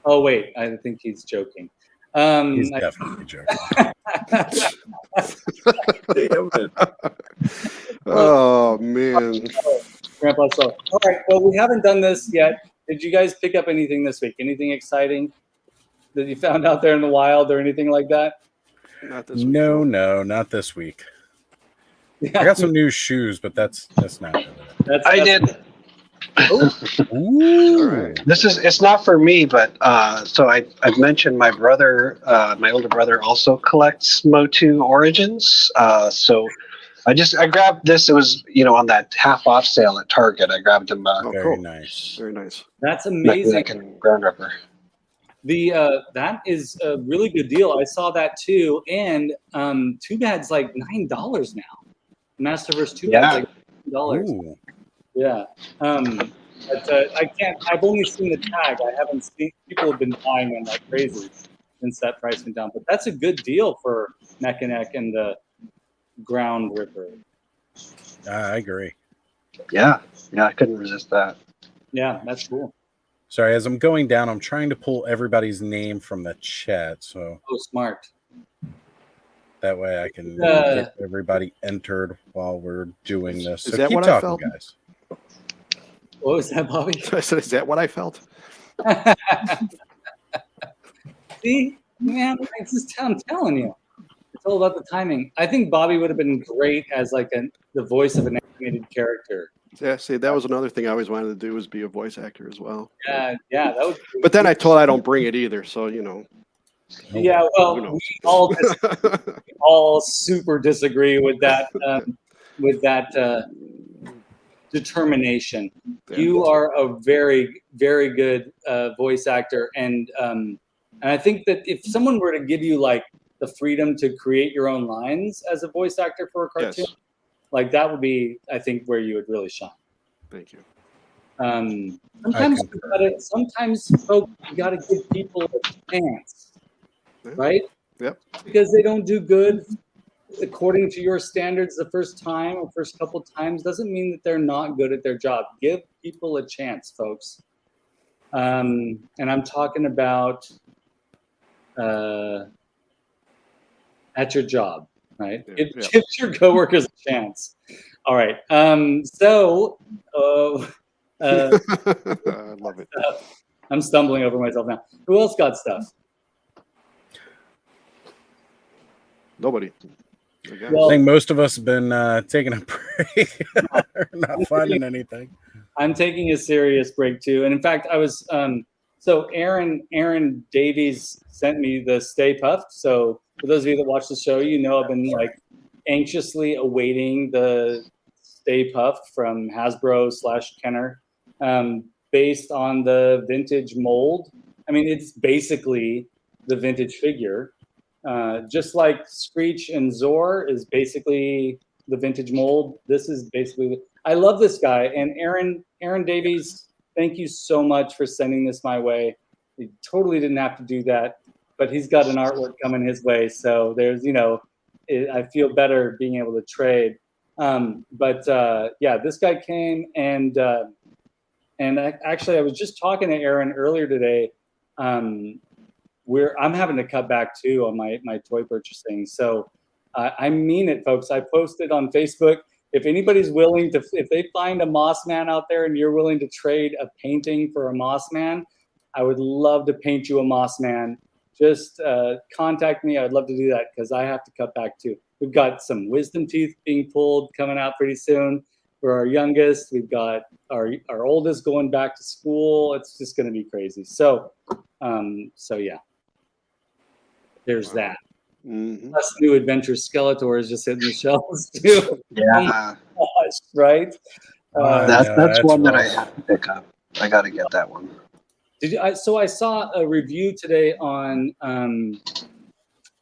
Oh, wait. I think he's joking. He's definitely joking. Oh, man. Grandpa Soul. All right. Well, we haven't done this yet. Did you guys pick up anything this week? Anything exciting that you found out there in the wild or anything like that? Not this week. No, not this week. I got some new shoes, but that's not it. I did. Ooh. All right. It's not for me, but so I've mentioned my brother, my older brother also collects Motu Origins. So I grabbed this. It was on that half off sale at Target. I grabbed him. Very nice. Very nice. That's amazing. Ground rubber. That is a really good deal. I saw that too, and Two Bad's like $9 now. Masterverse 2 Bad's like $9. Ooh. Yeah. But I can't. I've only seen the tag. I haven't seen. People have been buying them like crazy since that price went down. But that's a good deal for Neck and Neck and the Ground Ripper. I agree. Yeah, I couldn't resist that. Yeah, that's cool. Sorry, as I'm going down, I'm trying to pull everybody's name from the chat, so Oh, smart. that way I can get everybody entered while we're doing this. Is So that keep what I talking, felt? guys. What was that, Bobby? I said, is that what I felt? See, man, I'm telling you, it's all about the timing. I think Bobby would have been great as like the voice of an animated character. Yeah, see, that was another thing I always wanted to do, was be a voice actor as well. Yeah, that would. But then I told I don't bring it either, so Yeah, well, Who knows? we all super disagree with that determination. Yeah. You are a very, very good voice actor, and I think that if someone were to give you like the freedom to create your own lines as a voice actor for a cartoon, Yes. like that would be, I think, where you would really shine. Thank you. Sometimes folks, you gotta give people a chance, Yeah. right? Yep. Because they don't do good according to your standards the first time or first couple times doesn't mean that they're not good at their job. Give people a chance, folks. And I'm talking about at your job, right? Yeah, Give your coworkers a chance. All right. I love it. I'm stumbling over myself now. Who else got stuff? Nobody. I guess. Well, I think most of us have been taking a break, not finding anything. I'm taking a serious break too. And in fact, I was so Aaron Davies sent me the Stay Puft. So for those of you that watch the show, you know I've been like anxiously awaiting the Stay Puft from Hasbro/Kenner, based on the vintage mold. I mean, it's basically the vintage figure. Just like Screech and Zor is basically the vintage mold. This is basically. I love this guy, and Aaron Davies. Thank you so much for sending this my way. He totally didn't have to do that, but he's got an artwork coming his way. So there's, I feel better being able to trade. Yeah, this guy came and actually I was just talking to Aaron earlier today. I'm having to cut back too on my toy purchasing. So I mean it, folks. I posted on Facebook. If anybody's willing to, if they find a Moss Man out there and you're willing to trade a painting for a Moss Man, I would love to paint you a Moss Man. Just contact me. I'd love to do that because I have to cut back too. We've got some wisdom teeth being pulled coming out pretty soon for our youngest. We've got our oldest going back to school. It's just going to be crazy. So yeah. There's that. Mm-hmm. Plus, New Adventures Skeletor is just hitting the shelves too. Yeah, Oh my gosh, right? that's one that I rough. have to pick up. I got to get that one. So I saw a review today on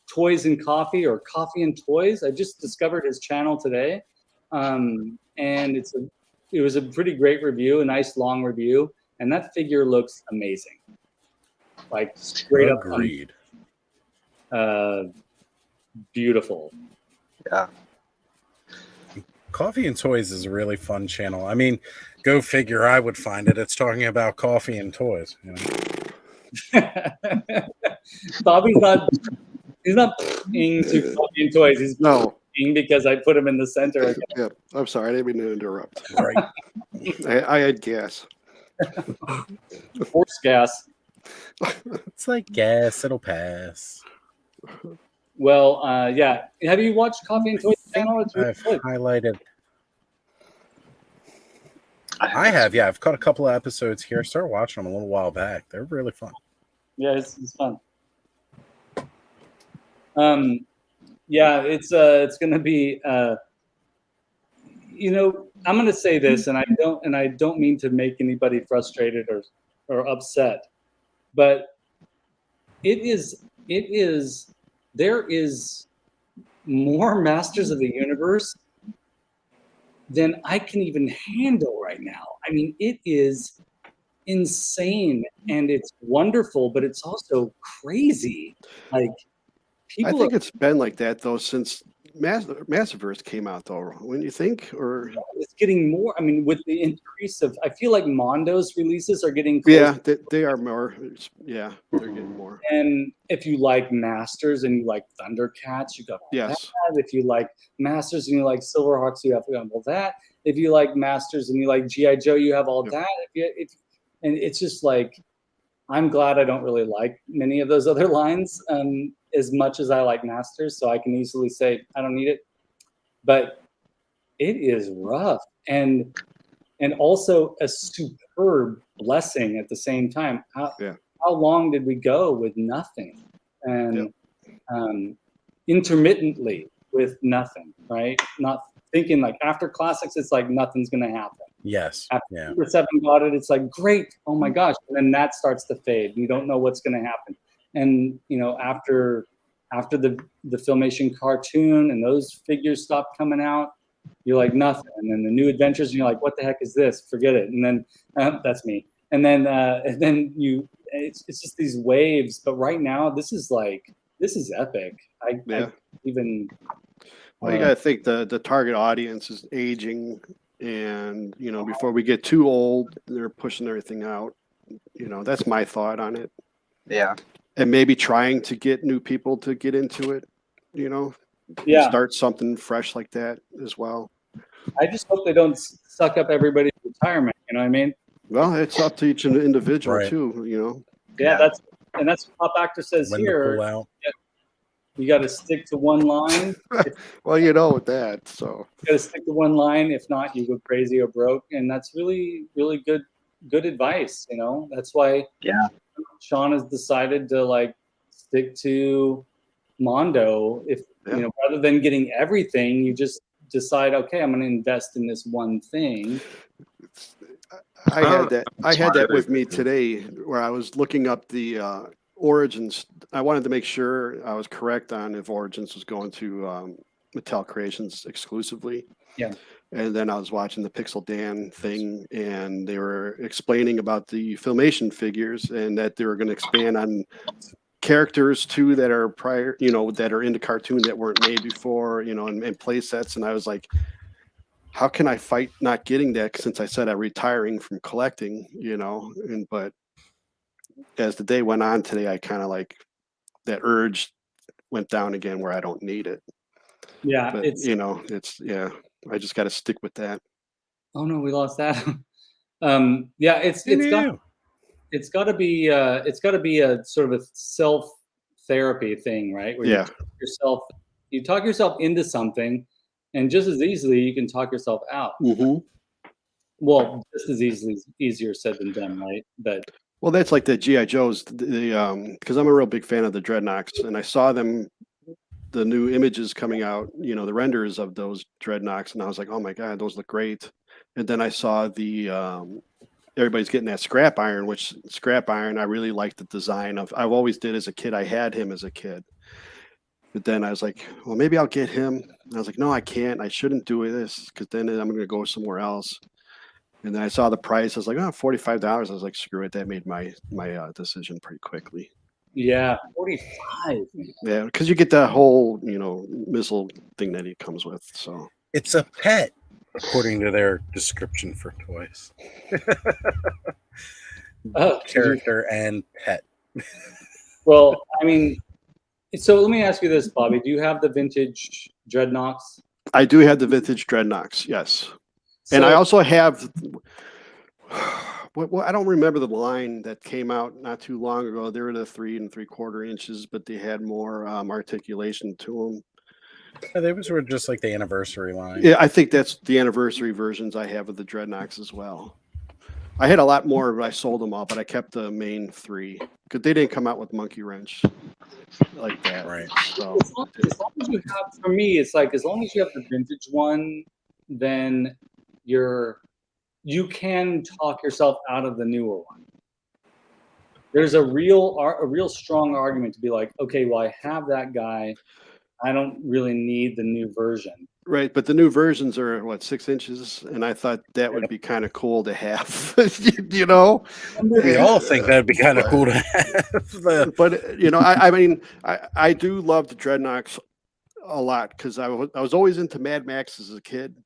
Toys and Coffee or Coffee and Toys. I just discovered his channel today, and it was a pretty great review, a nice long review, and that figure looks amazing. Like straight up. Agreed. Beautiful. Yeah. Coffee and Toys is a really fun channel. I mean, go figure. I would find it. It's talking about coffee and toys. Bobby's not. He's not into Coffee and Toys. He's No. because I put him in the center. Yeah. I'm sorry. I didn't mean to interrupt. Right. I had gas. Horse gas. It's like gas. It'll pass. Well, yeah. Have you watched Coffee and Toys channel? It's really I've good. highlighted. I have, yeah. I've caught a couple of episodes here. I started watching them a little while back. They're really fun. Yeah, it's fun. Yeah, it's going to be. I'm going to say this, and I don't mean to make anybody frustrated or upset, but there is more Masters of the Universe than I can even handle right now. I mean, it is insane and it's wonderful, but it's also crazy. Like I think it's been like that though since Massiverse came out, though. When you think, or it's getting more. I mean, with the increase of, I feel like Mondo's releases are getting closer. Yeah, they are more. Yeah, they're getting more. And if you like Masters and you like Thundercats, you got yes. That. If you like Masters and you like Silverhawks, you have all that. If you like Masters and you like GI Joe, you have all that. And it's just like, I'm glad I don't really like many of those other lines as much as I like Masters, so I can easily say I don't need it. But it is rough and also a superb blessing at the same time. How long did we go with nothing? and intermittently with nothing, right? Not thinking like after classics, it's like nothing's going to happen. Yes. After Yeah. Super 7 got it, it's like, great, oh my gosh. And then that starts to fade. You don't know what's going to happen. And, you know, after the Filmation cartoon and those figures stop coming out, you're like, nothing. And then the New Adventures, and you're like, what the heck is this? Forget it. And then, that's me. And then it's just these waves. But right now, this is epic. I even... Well, you got to think the target audience is aging, and you know, before we get too old, they're pushing everything out. You know, that's my thought on it. Yeah, and maybe trying to get new people to get into it. You know, start something fresh like that as well. I just hope they don't suck up everybody's retirement. You know what I mean? Well, it's up to each individual too. You know. Yeah, that's what Pop Actor says when here. You got to stick to one line. Well, you know that. So you got to stick to one line. If not, you go crazy or broke. And that's really, really good advice. You know, that's why Shawn has decided to like stick to Mondo. If you know, rather than getting everything, you just decide, okay, I'm going to invest in this one thing. I had that with me today, where I was looking up the Origins. I wanted to make sure I was correct on if Origins was going to Mattel Creations exclusively. Yeah. And then I was watching the Pixel Dan thing, and they were explaining about the Filmation figures, and that they were going to expand on characters too that are prior, you know, that are into cartoon that weren't made before, you know, and play sets. And I was like, how can I fight not getting that, since I said I'm retiring from collecting, you know? But as the day went on today, I kind of like that urge went down again, where I don't need it. Yeah, but, you know, I just got to stick with that. Oh no, we lost that. It's got to be a sort of a self therapy thing, right? Where you talk yourself into something, and just as easily you can talk yourself out. Mm-hmm. Well, just as easier said than done, right? But well, that's like the GI Joes, because I'm a real big fan of the Dreadnoks, and I saw them, the new images coming out, you know, the renders of those Dreadnoks, and I was like, oh my god, those look great. And then I saw the everybody's getting that Scrap Iron, which Scrap Iron, I really like the design of. I've always did as a kid. I had him as a kid. But then I was like, well, maybe I'll get him. And I was like, no, I can't. I shouldn't do this, because then I'm going to go somewhere else. And then I saw the price. I was like, oh, $45. I was like, screw it. That made my decision pretty quickly. Yeah, 45. Yeah, because you get that whole, you know, missile thing that he comes with. So it's a pet, according to their description for toys. Character and pet. Well, I mean, so let me ask you this, Bobby. Do you have the vintage Dreadnoks? I do have the vintage Dreadnoks, yes. So, and I also have, well, I don't remember the line that came out not too long ago. They were the 3 3/4 inches, but they had more articulation to them. Yeah, those were just like the anniversary line. Yeah, I think that's the anniversary versions I have of the Dreadnoks as well. I had a lot more, but I sold them all, but I kept the main 3 because they didn't come out with Monkey Wrench like that. Right. So as long as you have, for me, it's like as long as you have the vintage one, then you can talk yourself out of the newer one. There's a real strong argument to be like, okay, well, I have that guy. I don't really need the new version. Right, but the new versions are what, 6 inches, and I thought that would be kind of cool to have. You know, we all think that'd be kind of cool to have. But you know, I mean, I do love the Dreadnoks a lot, because I was always into Mad Max as a kid,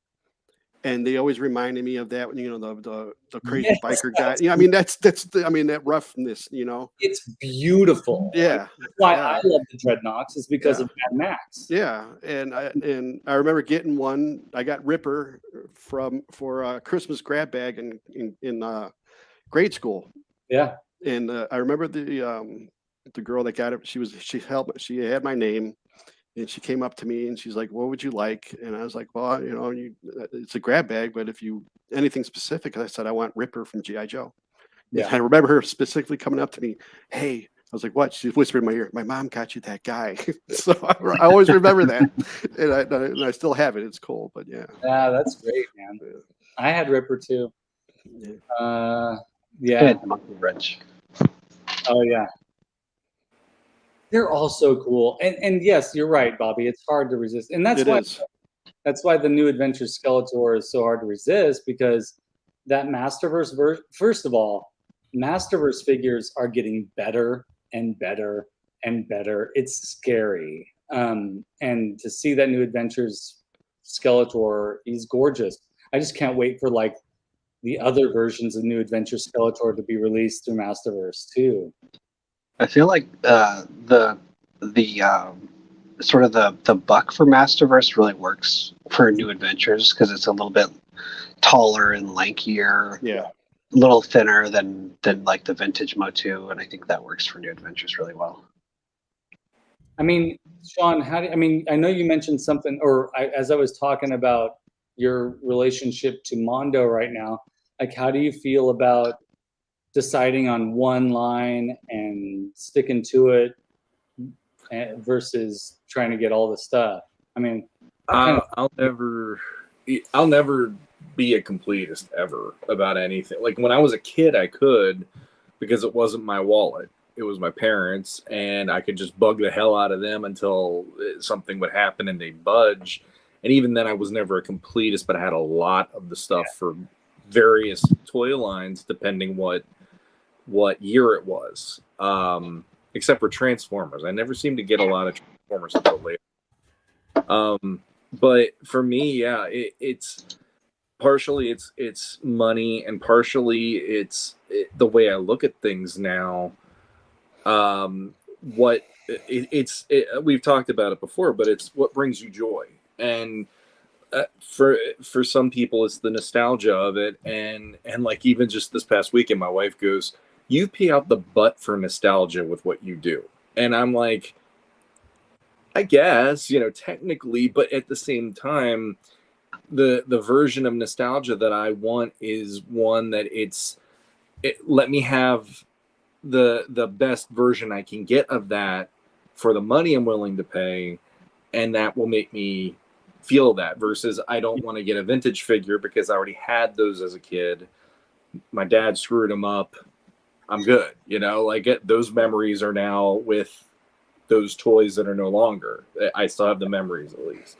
and they always reminded me of that. You know, the crazy biker guy. You know, I mean, that roughness. You know, it's beautiful. Yeah, that's why I love the Dreadnoks, is because of Mad Max. Yeah, and I remember getting one. I got Ripper for a Christmas grab bag in grade school. Yeah, and I remember the girl that got it. She had my name. And she came up to me and she's like, what would you like? And I was like, well, you know, it's a grab bag, but if you anything specific, I said, I want Ripper from G.I. Joe. Yeah. And I remember her specifically coming up to me, hey, was like, what? She whispered in my ear, my mom got you that guy. So I always remember that. And I still have it. It's cool, but yeah. Yeah, that's great, man. Yeah. I had Ripper too. Yeah. Yeah. And Monkey Wrench. Oh yeah. They're all so cool. And yes, you're right, Bobby. It's hard to resist. And that's why the New Adventures Skeletor is so hard to resist, because that Masterverse first of all, Masterverse figures are getting better and better and better. It's scary. And to see that New Adventures Skeletor, he's gorgeous. I just can't wait for like the other versions of New Adventures Skeletor to be released through Masterverse too. I feel like the sort of the buck for Masterverse really works for New Adventures because it's a little bit taller and lankier, Yeah. a little thinner than like the vintage Motu, and I think that works for New Adventures really well. I mean, Shawn, I know you mentioned something, as I was talking about your relationship to Mondo right now, like how do you feel about deciding on one line and sticking to it versus trying to get all the stuff? I mean, I'll never be a completist ever about anything. Like when I was a kid, I could, because it wasn't my wallet. It was my parents, and I could just bug the hell out of them until something would happen and they'd budge. And even then, I was never a completist, but I had a lot of the stuff for various toy lines, depending what year it was. Except for Transformers. I never seemed to get a lot of Transformers until later. But for me, yeah, it's partially it's money, and partially it's the way I look at things now. We've talked about it before, but it's what brings you joy, and for some people, it's the nostalgia of it, and like even just this past weekend, my wife goes, "You pee out the butt for nostalgia with what you do," and I'm like, I guess, technically, but at the same time, the version of nostalgia that I want is one that let me have the best version I can get of that for the money I'm willing to pay, and that will make me feel that, versus I don't want to get a vintage figure because I already had those as a kid. My dad screwed them up. I'm good. Those memories are now with those toys that are no longer. I still have the memories at least.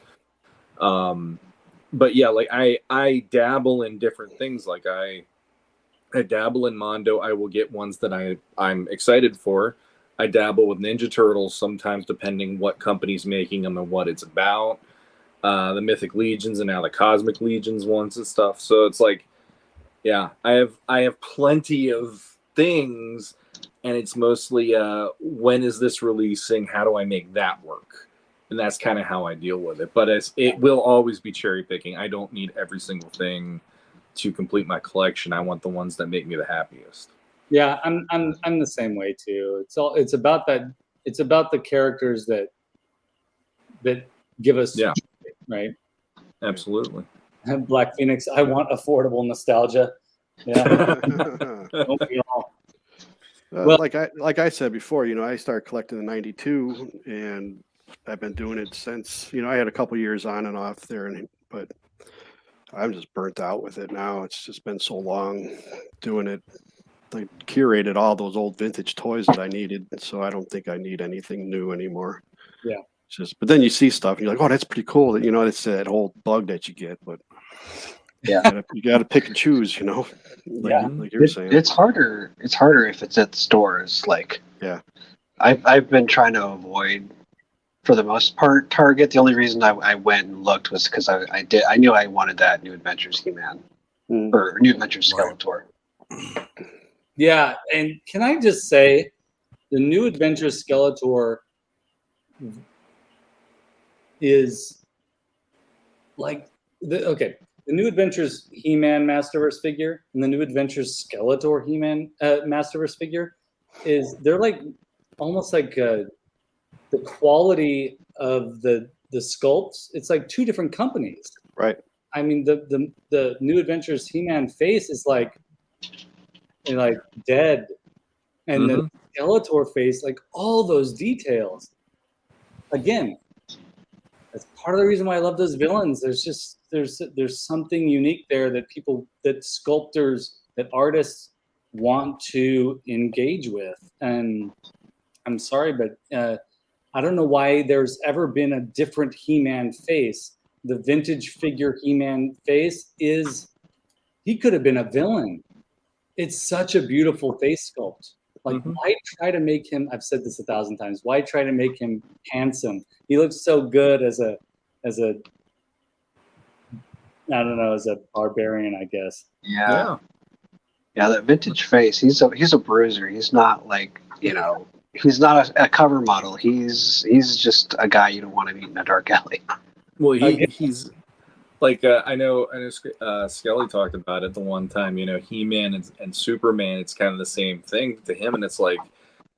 But yeah, like I dabble in different things. Like I dabble in Mondo. I will get ones that I'm excited for. I dabble with Ninja Turtles sometimes, depending what company's making them and what it's about. The Mythic Legions and now the Cosmic Legions ones and stuff. So it's like, yeah, I have plenty of things, and it's mostly when is this releasing? How do I make that work? And that's kind of how I deal with it. But it will always be cherry picking. I don't need every single thing to complete my collection. I want the ones that make me the happiest. Yeah, I'm the same way too. It's about that. It's about the characters that give us joy, right? Absolutely. Black Phoenix. I want affordable nostalgia. Yeah. Don't we all? Well, like I said before, I started collecting in '92, and I've been doing it since. I had a couple years on and off there, but I'm just burnt out with it now. It's just been so long doing it. I curated all those old vintage toys that I needed, so I don't think I need anything new anymore. Yeah. But then you see stuff and you're like, oh, that's pretty cool. It's that whole bug that you get, but yeah, you got to pick and choose. Like you're saying, it's harder. It's harder if it's at stores. Like, yeah, I've been trying to avoid, for the most part, Target. The only reason I went and looked was because I knew I wanted that New Adventures He-Man or New Adventures Skeletor. Yeah, and can I just say, the New Adventures Skeletor is like the New Adventures He-Man Masterverse figure and the New Adventures Skeletor He-Man Masterverse figure they're like almost like the quality of the sculpts. It's like two different companies, right? I mean, the New Adventures He-Man face is like dead, and the Skeletor face, like all those details. Again, that's part of the reason why I love those villains. There's something unique there that sculptors, that artists want to engage with. And I'm sorry, but I don't know why there's ever been a different He-Man face. The vintage figure He-Man face he could have been a villain. It's such a beautiful face sculpt. Like, why try to make him, I've said this 1,000 times, why try to make him handsome? He looks so good as a I don't know, as a barbarian, I guess. Yeah, that vintage face. He's a bruiser. He's not like, he's not a cover model. He's just a guy you don't want to meet in a dark alley. Well, he's like I know Skelly talked about it the one time. He-Man and Superman. It's kind of the same thing to him, and it's like,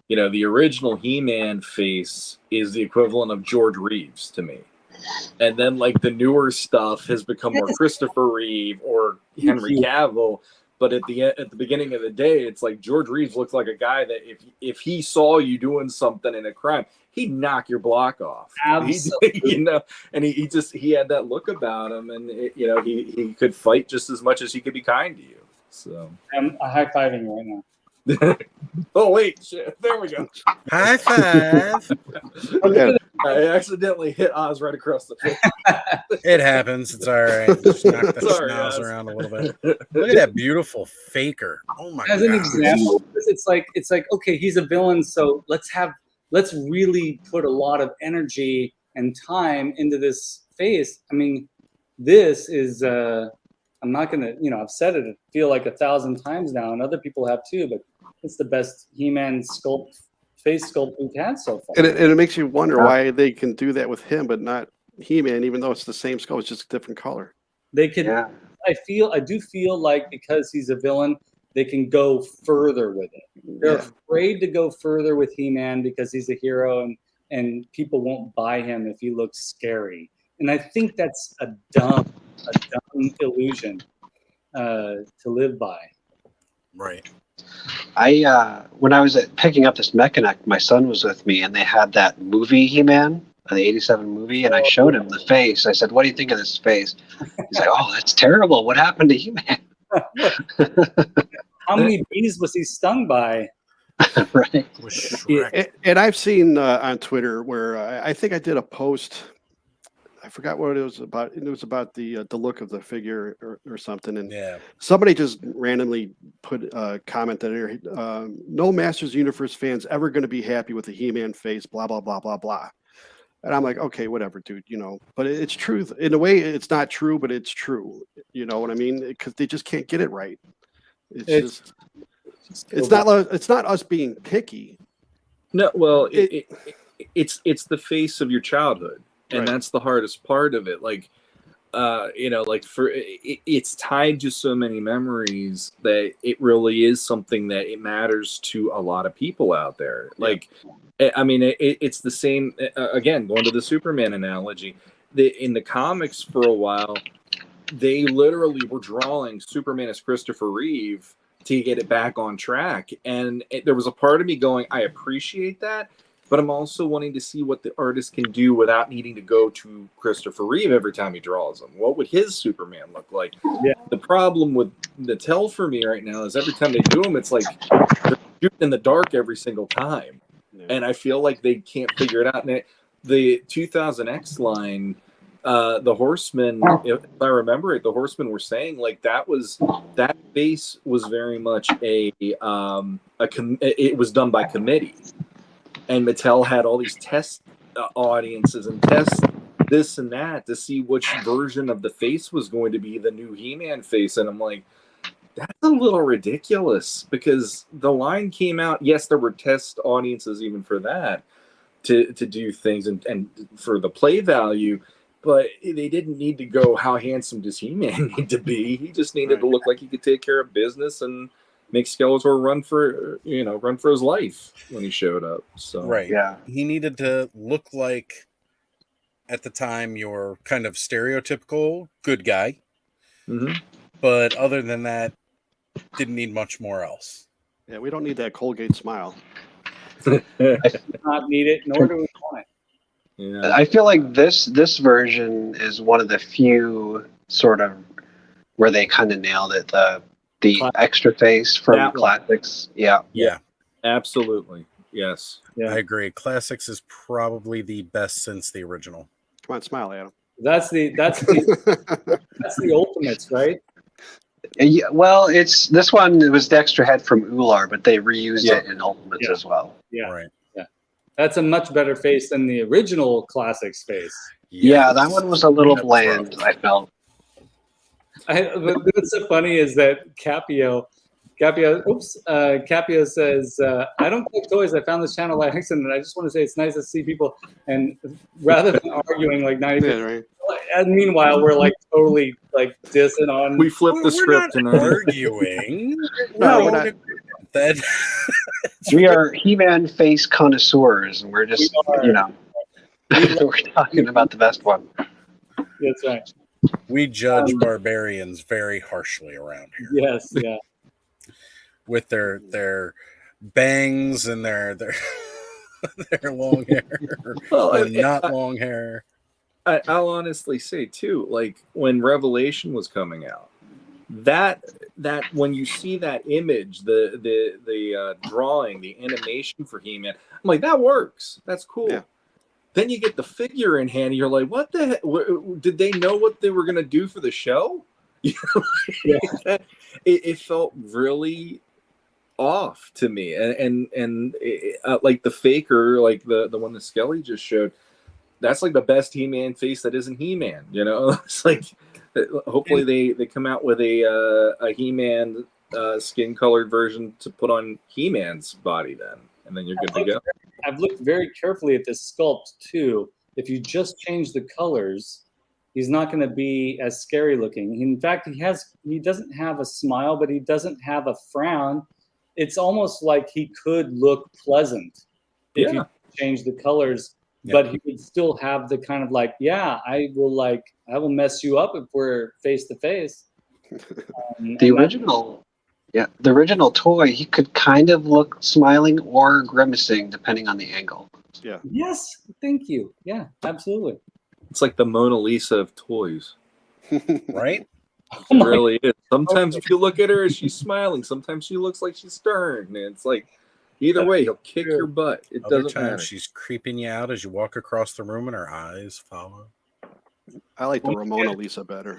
the original He-Man face is the equivalent of George Reeves to me. And then, like, the newer stuff has become more Christopher Reeve or Henry Cavill. But at the beginning of the day, it's like George Reeves looks like a guy that if he saw you doing something in a crime, he'd knock your block off. Absolutely. And he had that look about him, and he could fight just as much as he could be kind to you. So I'm high-fiving you right now. Oh wait, shit. There we go. High five. Yeah. I accidentally hit Oz right across the face. It happens. It's all right. Just knock the Sorry, schnoz Oz. around a little bit. Look at that beautiful faker. Oh my god. As an example, it's like okay, he's a villain, so let's really put a lot of energy and time into this face. I mean, this is I'm not gonna, I've said it, I feel like 1,000 times now, and other people have too, but it's the best He-Man face sculpt we've had so far. And it makes you wonder why they can do that with him, but not He-Man, even though it's the same sculpt, it's just a different color. They can. Yeah. I do feel like because he's a villain, they can go further with it. They're afraid to go further with He-Man because he's a hero, and people won't buy him if he looks scary. And I think that's a dumb illusion to live by. Right. When I was picking up this Mechanic, my son was with me, and they had that movie He-Man, the '87 movie, and I showed him the face. I said, "What do you think of this face?" He's like, "Oh, that's terrible. What happened to He-Man?" How many bees was he stung by? Right. And I've seen on Twitter where I think I did a post. I forgot what it was about. It was about the look of the figure or something. And somebody just randomly put a comment in there. No Masters Universe fans ever going to be happy with the He-Man face, blah, blah, blah, blah, blah. And I'm like, okay, whatever, dude, but it's true. In a way, it's not true, but it's true. You know what I mean? Because they just can't get it right. It's not us being picky. No, well, it's the face of your childhood. And that's the hardest part of it. Like, it's tied to so many memories that it really is something that it matters to a lot of people out there. Like, I mean, it's the same, again, going to the Superman analogy. In the comics for a while, they literally were drawing Superman as Christopher Reeve to get it back on track. And there was a part of me going, I appreciate that. But I'm also wanting to see what the artist can do without needing to go to Christopher Reeve every time he draws them. What would his Superman look like? Yeah. The problem with Mattel for me right now is every time they do them, it's like they're shooting in the dark every single time. Yeah. And I feel like they can't figure it out. And the 2000X line, the Horsemen, if I remember it, the Horsemen were saying like that face was very much it was done by committee. And Mattel had all these test audiences and test this and that to see which version of the face was going to be the new He-Man face. And I'm like, that's a little ridiculous because the line came out. Yes, there were test audiences even for that to do things and for the play value. But they didn't need to go, how handsome does He-Man need to be? He just needed to look like he could take care of business and make Skeletor run for his life when he showed up. So he needed to look like, at the time, your kind of stereotypical good guy. Mm-hmm. But other than that, didn't need much more else. Yeah, we don't need that Colgate smile. We do not need it, nor do we want it. Yeah. I feel like this version is one of the few sort of where they kind of nailed it. The extra face from That one. Classics. Yeah. Yeah, Absolutely. Yes. Yeah. I agree. Classics is probably the best since the original. Come on, smile, Adam. That's the Ultimates, right? Yeah, well, it's this one. It was the extra head from Ular, but they reused it in Ultimates as well. Yeah. Right. That's a much better face than the original Classics face. Yeah, that one was a little That's bland. rough. I felt. What's so funny is that Capio says, I don't collect toys. I found this channel by accident, and I just want to say it's nice to see people. And rather than arguing like 90 Yeah, right. and meanwhile, we're like totally like dissing on. We flipped the We're script not tonight. arguing. No, We we're don't not. agree with that. We are He-Man face connoisseurs, and we're just, We are. we're talking about the best one. That's right. We judge barbarians very harshly around here Yes. Yeah. with their bangs and their their long hair Well, or not long hair. I'll honestly say too, like when Revelation was coming out, that when you see that image, the drawing, the animation for He-Man, I'm like, that works. That's cool. Yeah. Then you get the figure in hand, and you're like, what the heck? Did they know what they were gonna do for the show? It felt really off to me, and like the faker, like the one that Skelly just showed. That's like the best He-Man face that isn't He-Man, you know. It's like hopefully they come out with a He-Man skin colored version to put on He-Man's body then, and then you're good to go. I've looked very carefully at this sculpt too. If you just change the colors, he's not going to be as scary looking. In fact, he doesn't have a smile, but he doesn't have a frown. It's almost like he could look pleasant if you change the colors. Yeah. But he would still have the kind of like, yeah, I will mess you up if we're face to face. The original toy, he could kind of look smiling or grimacing depending on the angle. Yeah. Yes, thank you. Yeah, absolutely. It's like the Mona Lisa of toys. Right? It really is. Sometimes if you look at her, she's smiling. Sometimes she looks like she's stern. And it's like, either way, he'll kick your butt. It Other doesn't times matter. she's creeping you out as you walk across the room and her eyes follow. I like the Ramona Lisa better.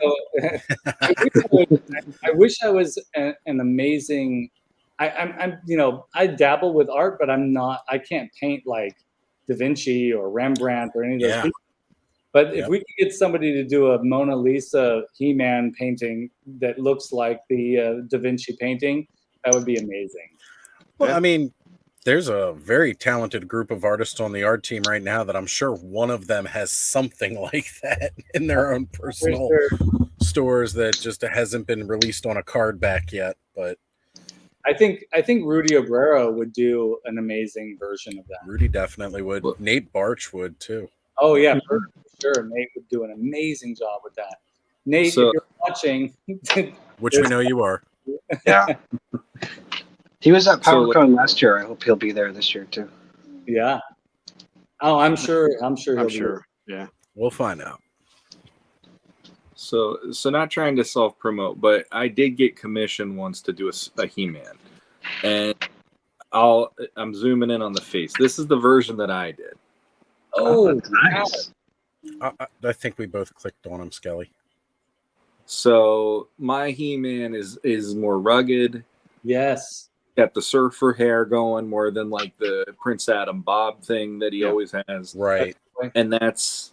I wish I was an amazing. I'm I dabble with art, but I'm not. I can't paint like Da Vinci or Rembrandt or any of those people. But if we could get somebody to do a Mona Lisa He-Man painting that looks like the Da Vinci painting, that would be amazing. Well, I mean, there's a very talented group of artists on the art team right now that I'm sure one of them has something like that in their own personal stores that just hasn't been released on a card back yet. But I think Rudy Obrero would do an amazing version of that. Rudy definitely would. Nate Barch would too. Oh yeah, for sure. Nate would do an amazing job with that. Nate, if you're watching, which we know you are. Yeah. He was at PowerCon last year. I hope he'll be there this year too. Yeah. Oh, I'm sure. I'm sure. Yeah. We'll find out. So not trying to self-promote, but I did get commissioned once to do a He-Man, and I'm zooming in on the face. This is the version that I did. Oh, nice. I think we both clicked on him, Skelly. So my He-Man is more rugged. Yes. Got the surfer hair going more than like the Prince Adam Bob thing that he always has. Right. And that's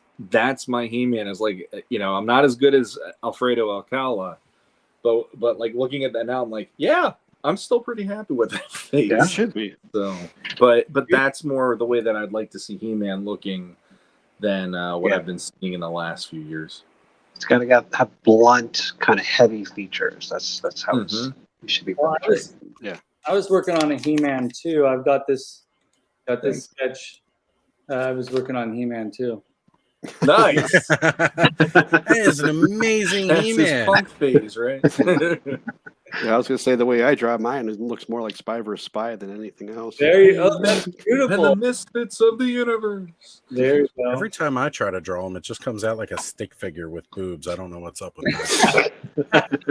my He-Man. Is like, I'm not as good as Alfredo Alcala, but like looking at that now, I'm like, yeah, I'm still pretty happy with that face. Yeah, it should be. So, but that's more the way that I'd like to see He-Man looking than what I've been seeing in the last few years. It's got to have blunt, kind of heavy features. That's how it should be. Well, I was working on a He-Man too. I've got this sketch. I was working on He-Man too. Nice. That is an amazing That's his He-Man. punk phase, right? Yeah, I was gonna say the way I draw mine, it looks more like Spy vs. Spy than anything else. There you go. That's And the beautiful. misfits of the universe. There you go. Every time I try to draw them, it just comes out like a stick figure with boobs. I don't know what's up with that.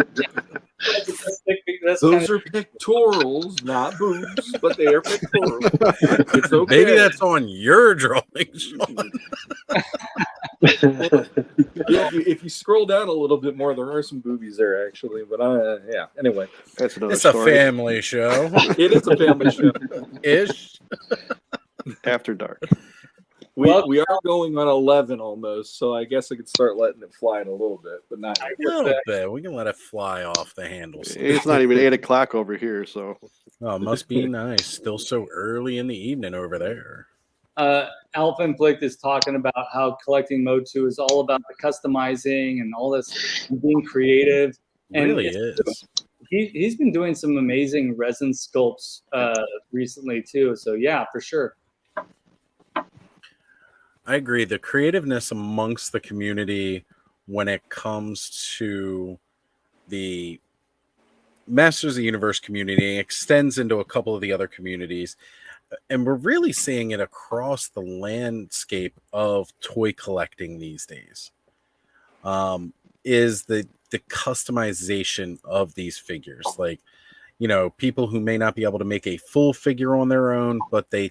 Those are pectorals, not boobs, but they are pectorals. It's okay. Maybe that's on your drawing, Shawn. If you scroll down a little bit more, there are some boobies there actually. But yeah. Anyway, That's another It's a story. family show. it is a family show. Ish. After dark. We Well- are going on 11 almost, so I guess I could start letting it fly in a little bit, but not A little bit. We can let it fly off the handles. It's not even 8 o'clock over here, so Oh, it must be nice. Still so early in the evening over there. Alpha Inflict is talking about how collecting Motu is all about the customizing and all this being creative. It And really it's- is. He's been doing some amazing resin sculpts recently too. So yeah, for sure. I agree. The creativeness amongst the community when it comes to the Masters of the Universe community extends into a couple of the other communities. And we're really seeing it across the landscape of toy collecting these days. Is the customization of these figures. Like, you know, people who may not be able to make a full figure on their own, but they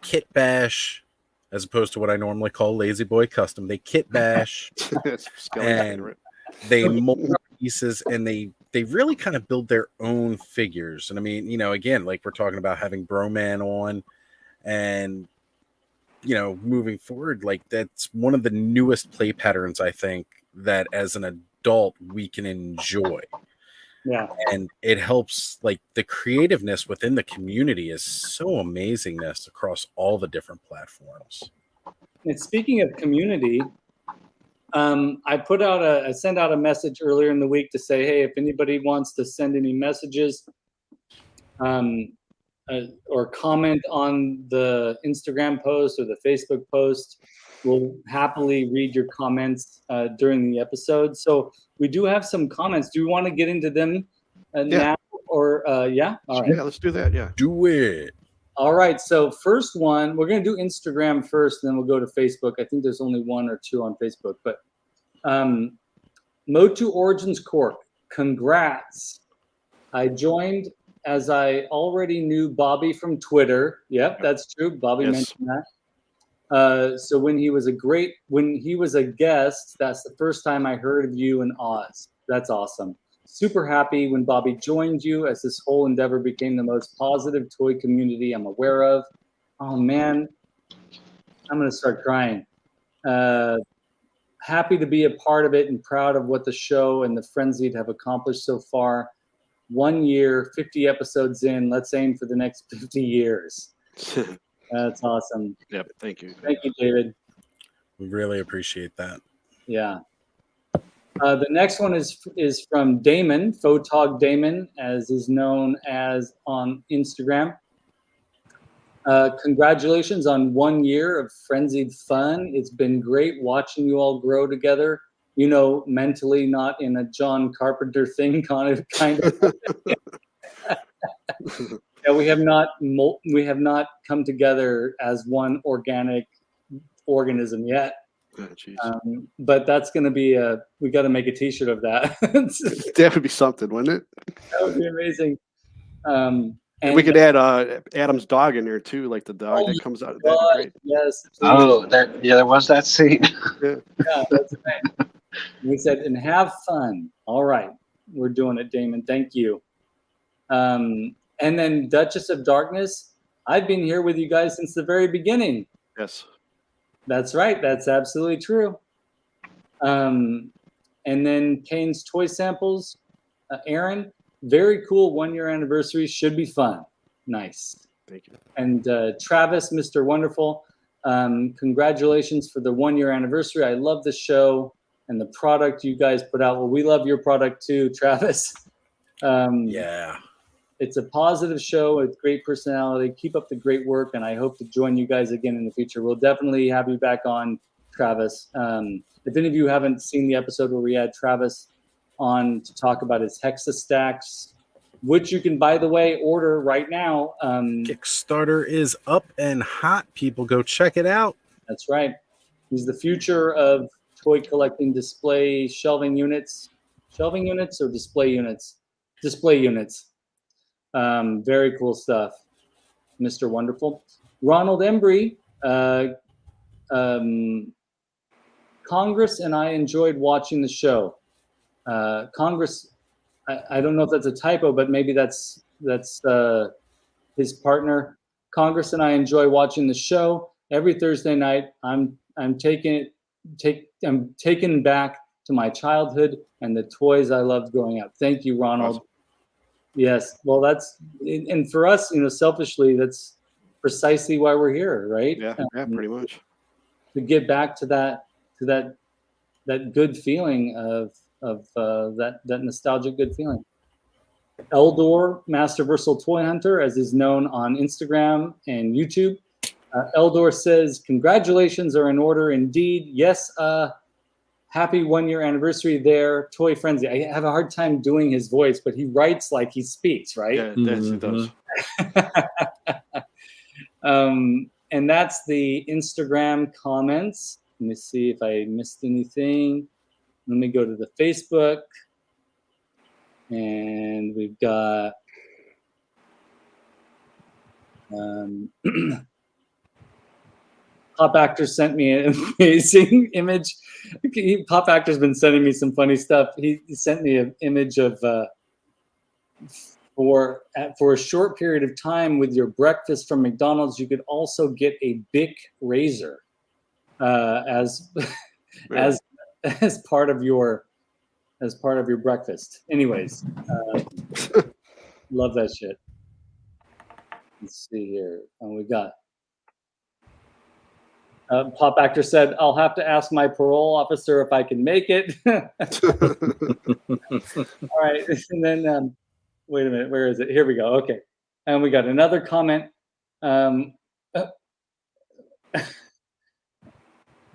kit bash, as opposed to what I normally call lazy boy custom. They kit bash, it's Skele And- favorite. they mold pieces, and they really kind of build their own figures. And I mean, you know, again, like we're talking about having Broman on, and you know, moving forward, like that's one of the newest play patterns I think that as an adult we can enjoy. Yeah. And it helps, like the creativeness within the community is so amazingness across all the different platforms. And speaking of community, I sent out a message earlier in the week to say, hey, if anybody wants to send any messages or comment on the Instagram post or the Facebook post, we'll happily read your comments during the episode. So we do have some comments. Do you want to get into them now? Or yeah? All right. Yeah, let's do that. Yeah. Do it. All right. So first one, we're going to do Instagram first, and then we'll go to Facebook. I think there's only one or two on Facebook. But Motu Origins Cork, congrats. I joined as I already knew Bobby from Twitter. Yep, that's true. Bobby Yes. mentioned that. So when he was a guest, that's the first time I heard of you in Oz. That's awesome. Super happy when Bobby joined you, as this whole endeavor became the most positive toy community I'm aware of. Oh man, I'm gonna start crying. Happy to be a part of it and proud of what the show and the Frenzied have accomplished so far. 1 year, 50 episodes in. Let's aim for the next 50 years. That's awesome. Yep. Thank you. Thank you, David. We really appreciate that. Yeah. The next one is from Damon, Photog Damon, as is known as on Instagram. Congratulations on 1 year of frenzied fun. It's been great watching you all grow together. You know, mentally, not in a John Carpenter thing kind of. Yeah, we have not come together as one organic organism yet. Oh, jeez. But that's going to be we got to make a T-shirt of that. That would be something, wouldn't it? That would be amazing. And we could add Adam's dog in there too, like the dog that comes out. That'd be God, great. yes. please. Oh, there was that scene. Yeah, that's right. We said, and have fun. All right, we're doing it, Damon. Thank you. And then Duchess of Darkness. I've been here with you guys since the very beginning. Yes. That's right. That's absolutely true. And then Kane's Toy Samples. Aaron, very cool 1 year anniversary. Should be fun. Nice. Thank you. And Travis, Mr. Wonderful, congratulations for the 1 year anniversary. I love the show and the product you guys put out. Well, we love your product too, Travis. Yeah. It's a positive show with great personality. Keep up the great work, and I hope to join you guys again in the future. We'll definitely have you back on, Travis. If any of you haven't seen the episode where we had Travis on to talk about his Hexa stacks, which you can, by the way, order right now. Kickstarter is up and hot. People go check it out. That's right. He's the future of toy collecting display shelving units. Shelving units or display units? Display units. Very cool stuff. Mr. Wonderful. Ronald Embry, Congress and I enjoyed watching the show. Congress, I don't know if that's a typo, but maybe that's his partner. Congress and I enjoy watching the show every Thursday night. I'm taken back to my childhood and the toys I loved growing up. Thank you, Ronald. Awesome. Yes, well, and for us, selfishly, that's precisely why we're here, right? Yeah, pretty much. To get back to that good feeling of that nostalgic good feeling. Eldor, Master Versal Toy Hunter, as is known on Instagram and YouTube. Eldor says, congratulations are in order indeed. Yes, happy 1-year anniversary there, Toy Frenzy. I have a hard time doing his voice, but he writes like he speaks, right? Yeah, it does. And that's the Instagram comments. Let me see if I missed anything. Let me go to the Facebook. And we've got Pop Actor sent me an amazing image. Pop Actor's been sending me some funny stuff. He sent me an image of for a short period of time with your breakfast from McDonald's, you could also get a Bic razor as part of your breakfast. Anyways, love that shit. Let's see here. We got Pop Actor said, I'll have to ask my parole officer if I can make it. All right. And then, wait a minute. Where is it? Here we go. Okay. And we got another comment. I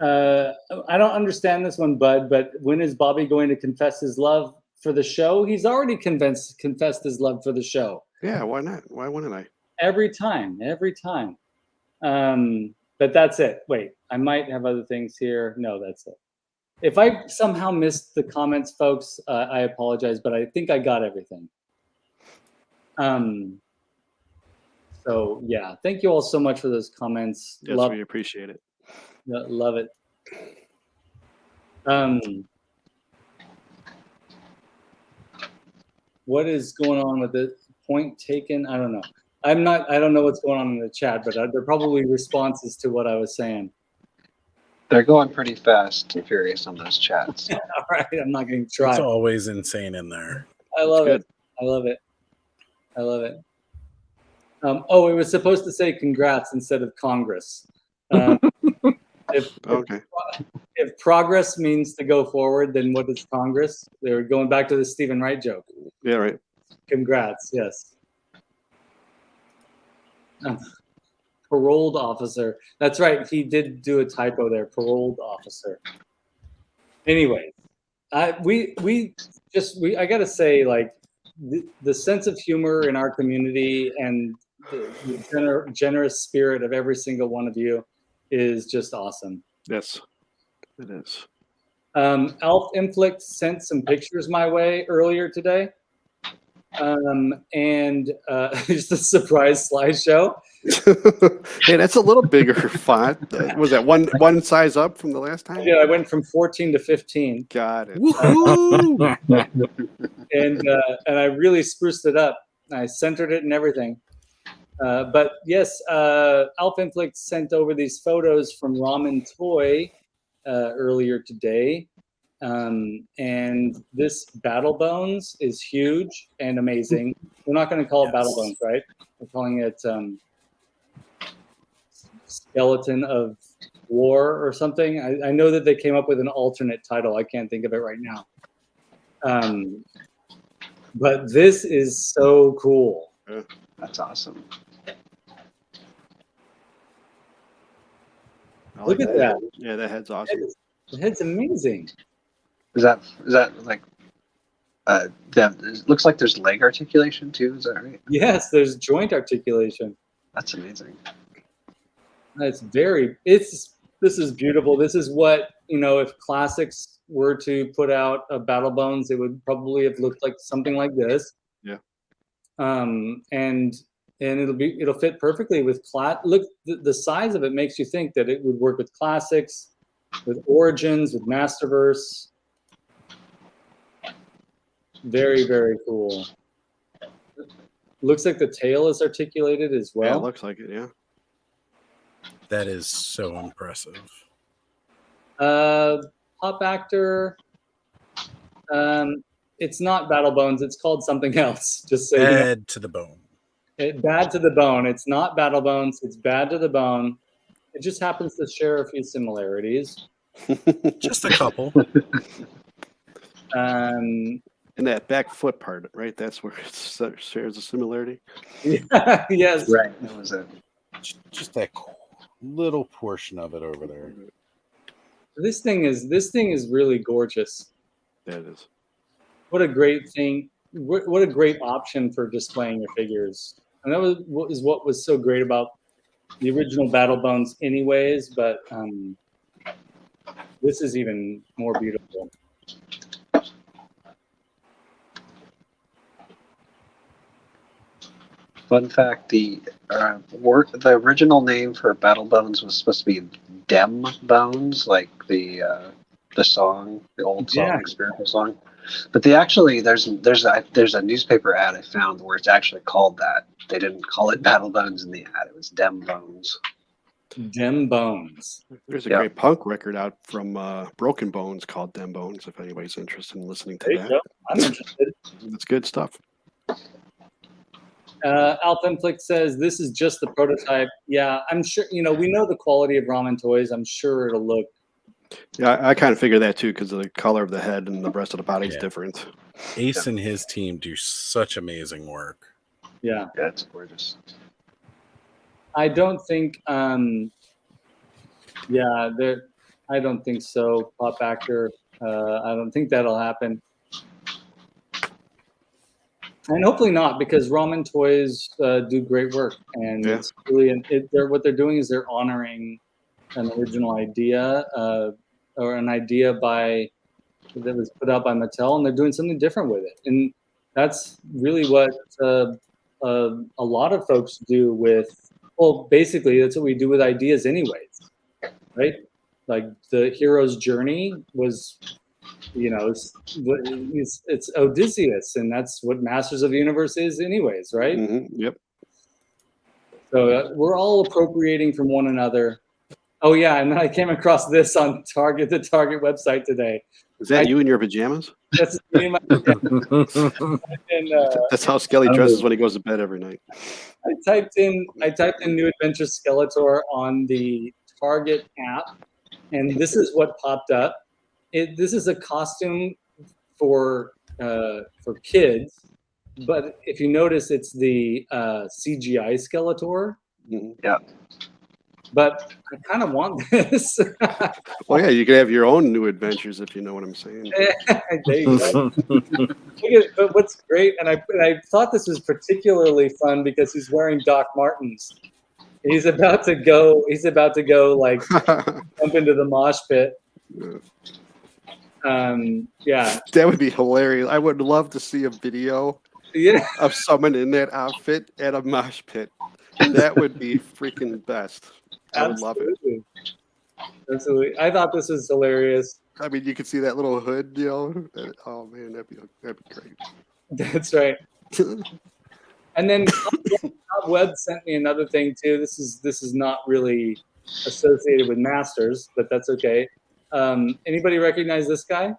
don't understand this one, Bud, but when is Bobby going to confess his love for the show? He's already confessed his love for the show. Yeah, why not? Why wouldn't I? Every time. But that's it. Wait, I might have other things here. No, that's it. If I somehow missed the comments, folks, I apologize, but I think I got everything. So yeah, thank you all so much for those comments. Yes, we appreciate it. Love it. What is going on with the point taken? I don't know. I don't know what's going on in the chat, but they're probably responses to what I was saying. They're going pretty fast and furious on those chats. All right, I'm not going to try. It's always insane in there. I love it. Oh, it was supposed to say congrats instead of Congress. If progress means to go forward, then what is Congress? They're going back to the Stephen Wright joke. Yeah, right. Congrats, yes. Paroled officer. That's right. He did do a typo there. Paroled officer. Anyway, I gotta say, like, the sense of humor in our community and the generous spirit of every single one of you is just awesome. Yes, it is. Alf Inflict sent some pictures my way earlier today. And just a surprise slideshow. Hey, that's a little bigger font. Was that one size up from the last time? Yeah, I went from 14 to 15. Got it. Woohoo! And I really spruced it up. I centered it and everything. But yes, Alf Inflict sent over these photos from Ramen Toy earlier today. And this Battle Bones is huge and amazing. We're not going to call it Battle Bones, right? We're calling it Skeleton of War or something. I know that they came up with an alternate title. I can't think of it right now. But this is so cool. Yeah. That's awesome. I Look like at the that. head. Yeah, that head's awesome. The head's amazing. Is that like it looks like there's leg articulation too, is that right? Yes, there's joint articulation. That's amazing. This is beautiful. This is what, if Classics were to put out a Battle Bones, it would probably have looked like something like this. Yeah. And it'll fit perfectly with look, the size of it makes you think that it would work with Classics, with Origins, with Masterverse. Very, very cool. Looks like the tail is articulated as well. Yeah, it looks like it. Yeah. That is so impressive. Pop actor. It's not Battle Bones. It's called something else. Just so you know. Bad to the bone. Bad to the Bone. It's not Battle Bones. It's Bad to the Bone. It just happens to share a few similarities. Just a couple. And that back foot part, right? That's where it shares a similarity. Yeah, yes. Right. That was it. Just that little portion of it over there. This thing is really gorgeous. That is. What a great thing. What a great option for displaying your figures. And that was what was so great about the original Battle Bones anyways, but this is even more beautiful. Fun fact: the original name for Battle Bones was supposed to be Dem Bones, like the song, the old song, Yeah. spiritual song. But there's a newspaper ad I found where it's actually called that. They didn't call it Battle Bones in the ad; it was Dem Bones. Dem Bones. There's a Yeah. great punk record out from Broken Bones called Dem Bones, if anybody's interested in listening to There you that. go. I'm interested. It's good stuff. Alphenflick says this is just the prototype. Yeah, I'm sure. We know the quality of ramen toys. I'm sure it'll look. Yeah, I kind of figure that too because of the color of the head and the rest of the body is Yeah. different. Ace and his team do such amazing work. Yeah, Yeah, it's gorgeous. I don't think. I don't think so. Pop actor. I don't think that'll happen. And hopefully not, because ramen toys do great work, and Yeah. it's really what they're doing is they're honoring an original idea or an idea that was put out by Mattel, and they're doing something different with it. And that's really what a lot of folks do with. Well, basically, that's what we do with ideas, anyways, right? Like the hero's journey was. It's Odysseus, and that's what Masters of the Universe is, anyways, right? Yep. So we're all appropriating from one another. Oh yeah, and then I came across this on the Target website today. Is that you in your pajamas? That's me and my and That's how Skelly dresses when he goes to bed every night. I typed in New Adventure Skeletor on the Target app, and this is what popped up. This is a costume for kids, but if you notice, it's the CGI Skeletor. Yeah. But I kind of want this. Well, yeah, you could have your own new adventures if you know what I'm saying. There you go. But what's great, and I thought this was particularly fun because he's wearing Doc Martens. He's about to go like jump into the mosh pit. Yeah. That would be hilarious. I would love to see a video of someone in that outfit at a mosh pit. That would be freaking best. I would love it. Absolutely. I thought this was hilarious. I mean, you could see that little hood, Oh man, that'd be great. That's right. And then Bob Webb sent me another thing too. This is not really associated with Masters, but that's okay. Anybody recognize this guy?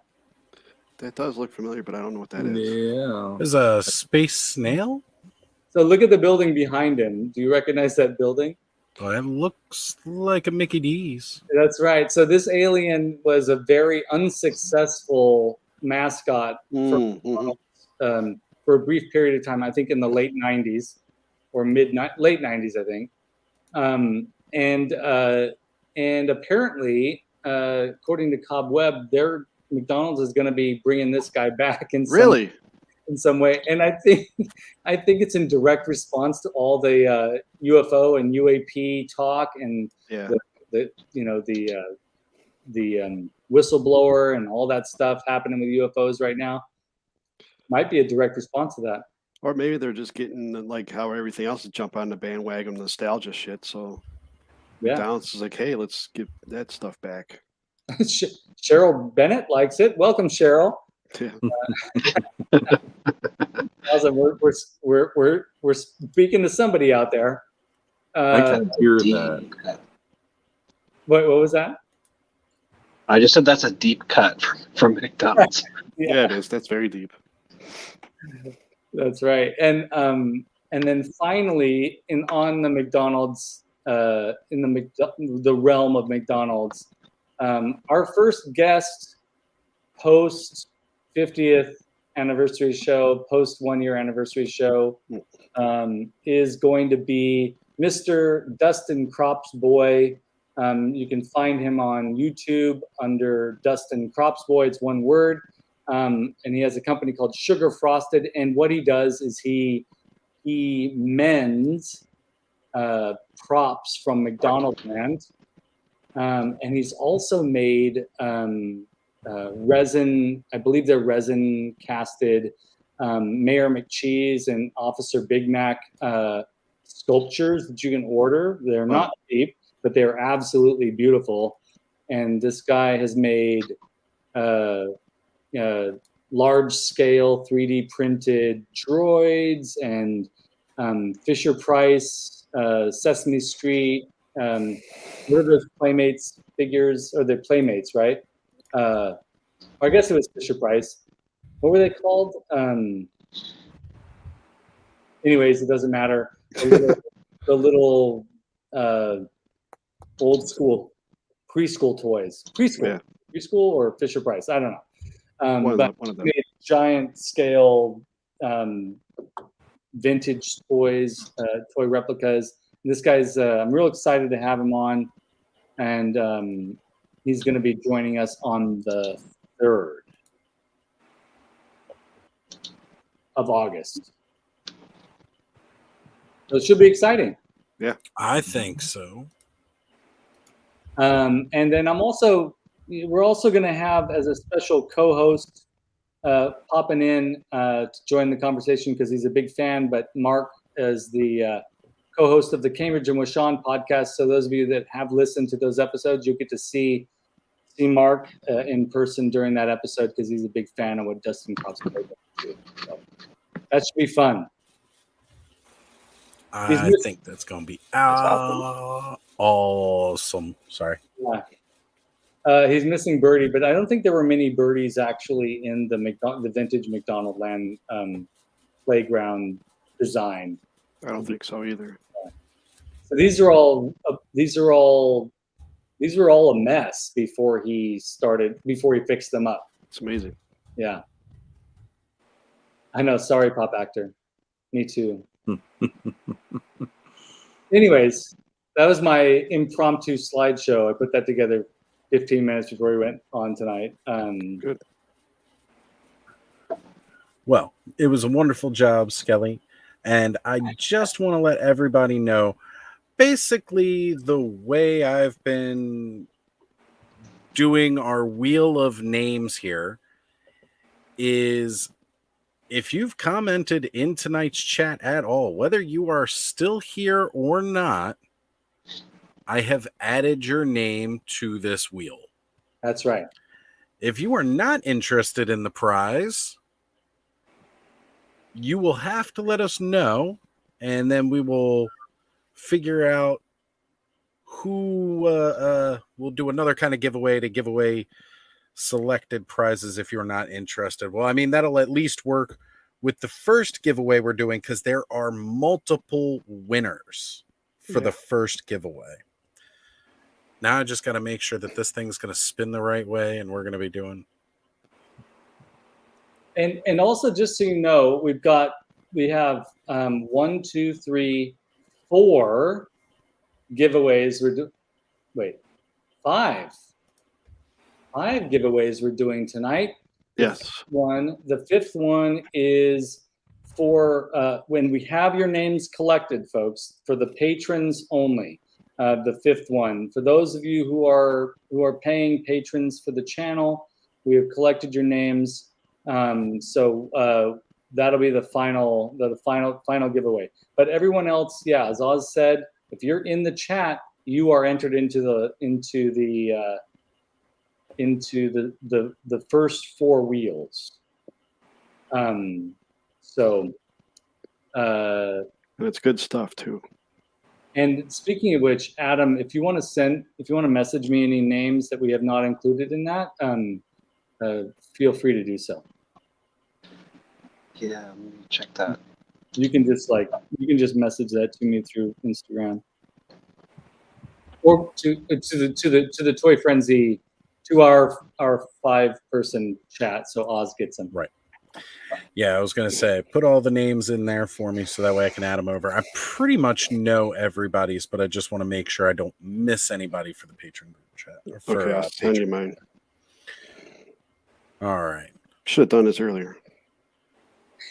That does look familiar, but I don't know what that is. Yeah. There's a space snail. So look at the building behind him. Do you recognize that building? Oh, that looks like a Mickey D's. That's right. So this alien was a very unsuccessful mascot for for a brief period of time, I think in the late 90s or late 90s, I think. And apparently, according to Cobweb, their McDonald's is going to be bringing this guy back in some way. And I think it's in direct response to all the UFO and UAP talk and the whistleblower and all that stuff happening with UFOs right now. Might be a direct response to that. Or maybe they're just getting like how everything else is jump on the bandwagon nostalgia shit. So McDonald's is like, hey, let's get that stuff back. Cheryl Bennett likes it. Welcome, Cheryl. Yeah. We're speaking to somebody out there. I can hear that. What was that? I just said that's a deep cut from McDonald's. Yeah, it is. That's very deep. That's right. And then finally, on the McDonald's, in the realm of McDonald's, our first guest post 50th anniversary show, post 1 year anniversary show, is going to be Mr. Dustin Cropsboy. You can find him on YouTube under Dustin Cropsboy. It's one word. And he has a company called Sugar Frosted. And what he does is he mends props from McDonald's land. And he's also made resin, I believe they're resin casted Mayor McCheese and Officer Big Mac sculptures that you can order. They're not cheap, but they're absolutely beautiful. And this guy has made large scale 3D printed droids and Fisher Price, Sesame Street, what are those Playmates figures? Or they're Playmates, right? I guess it was Fisher Price. What were they called? Anyways, it doesn't matter. The little old school preschool toys. Preschool or Fisher Price. I don't know. One of them. Giant scale vintage toys, toy replicas. And this guy's, I'm real excited to have him on. And he's going to be joining us on the 3rd of August. So it should be exciting. Yeah, I think so. And then we're also going to have as a special co-host popping in to join the conversation because he's a big fan, but Mark is the co-host of the Cambridge and with Shawn podcast. So those of you that have listened to those episodes, you'll get to see Mark in person during that episode because he's a big fan of what Dustin Cropsboy does. So that should be fun. I think that's going to be awesome. Sorry. Yeah. He's missing Birdie, but I don't think there were many birdies actually in the vintage McDonald land playground design. I don't think so either. So these are all a mess before he fixed them up. It's amazing. Yeah. I know. Sorry, Pop Actor. Me too. Anyways, that was my impromptu slideshow. I put that together 15 minutes before we went on tonight. Good. Well, it was a wonderful job, Skelly. And I just want to let everybody know, basically the way I've been doing our wheel of names here is if you've commented in tonight's chat at all, whether you are still here or not, I have added your name to this wheel. That's right. If you are not interested in the prize, you will have to let us know, and then we will figure out who will do another kind of giveaway to give away selected prizes if you're not interested. Well, I mean, that'll at least work with the first giveaway we're doing because there are multiple winners for the first giveaway. Now I just got to make sure that this thing's going to spin the right way and we're going to be doing. And also, just so you know, we have 1, 2, 3, 4 giveaways. Five giveaways we're doing tonight. Yes. The fifth one is for when we have your names collected, folks, for the patrons only. The fifth one, for those of you who are paying patrons for the channel, we have collected your names. So that'll be the final giveaway. But everyone else, yeah, as Oz said, if you're in the chat, you are entered into the first 4 wheels. It's good stuff too. And speaking of which, Adam, if you want to message me any names that we have not included in that, feel free to do so. Yeah, let me check that. You can just message that to me through Instagram, or to the Toy Frenzy, to our 5-person chat, so Oz gets them. Right. Yeah, I was going to say, put all the names in there for me so that way I can add them over. I pretty much know everybody's, but I just want to make sure I don't miss anybody for the patron group chat. Okay, I'll send you mine. All right. Should have done this earlier.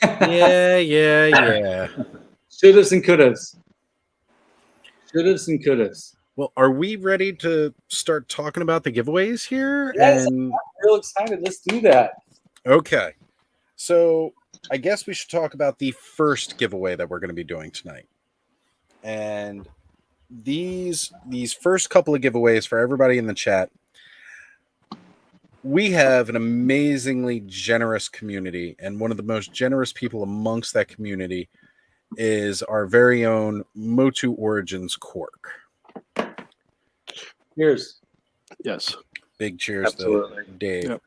Yeah. Should'ves and could'ves. Should'ves and could'ves. Well, are we ready to start talking about the giveaways here? Yes, And I'm real excited. Let's do that. okay. So I guess we should talk about the first giveaway that we're going to be doing tonight. And these first couple of giveaways for everybody in the chat, we have an amazingly generous community, and one of the most generous people amongst that community is our very own Motu Origins Cork. Cheers. Yes. Big cheers, Absolutely. to Dave. Yep.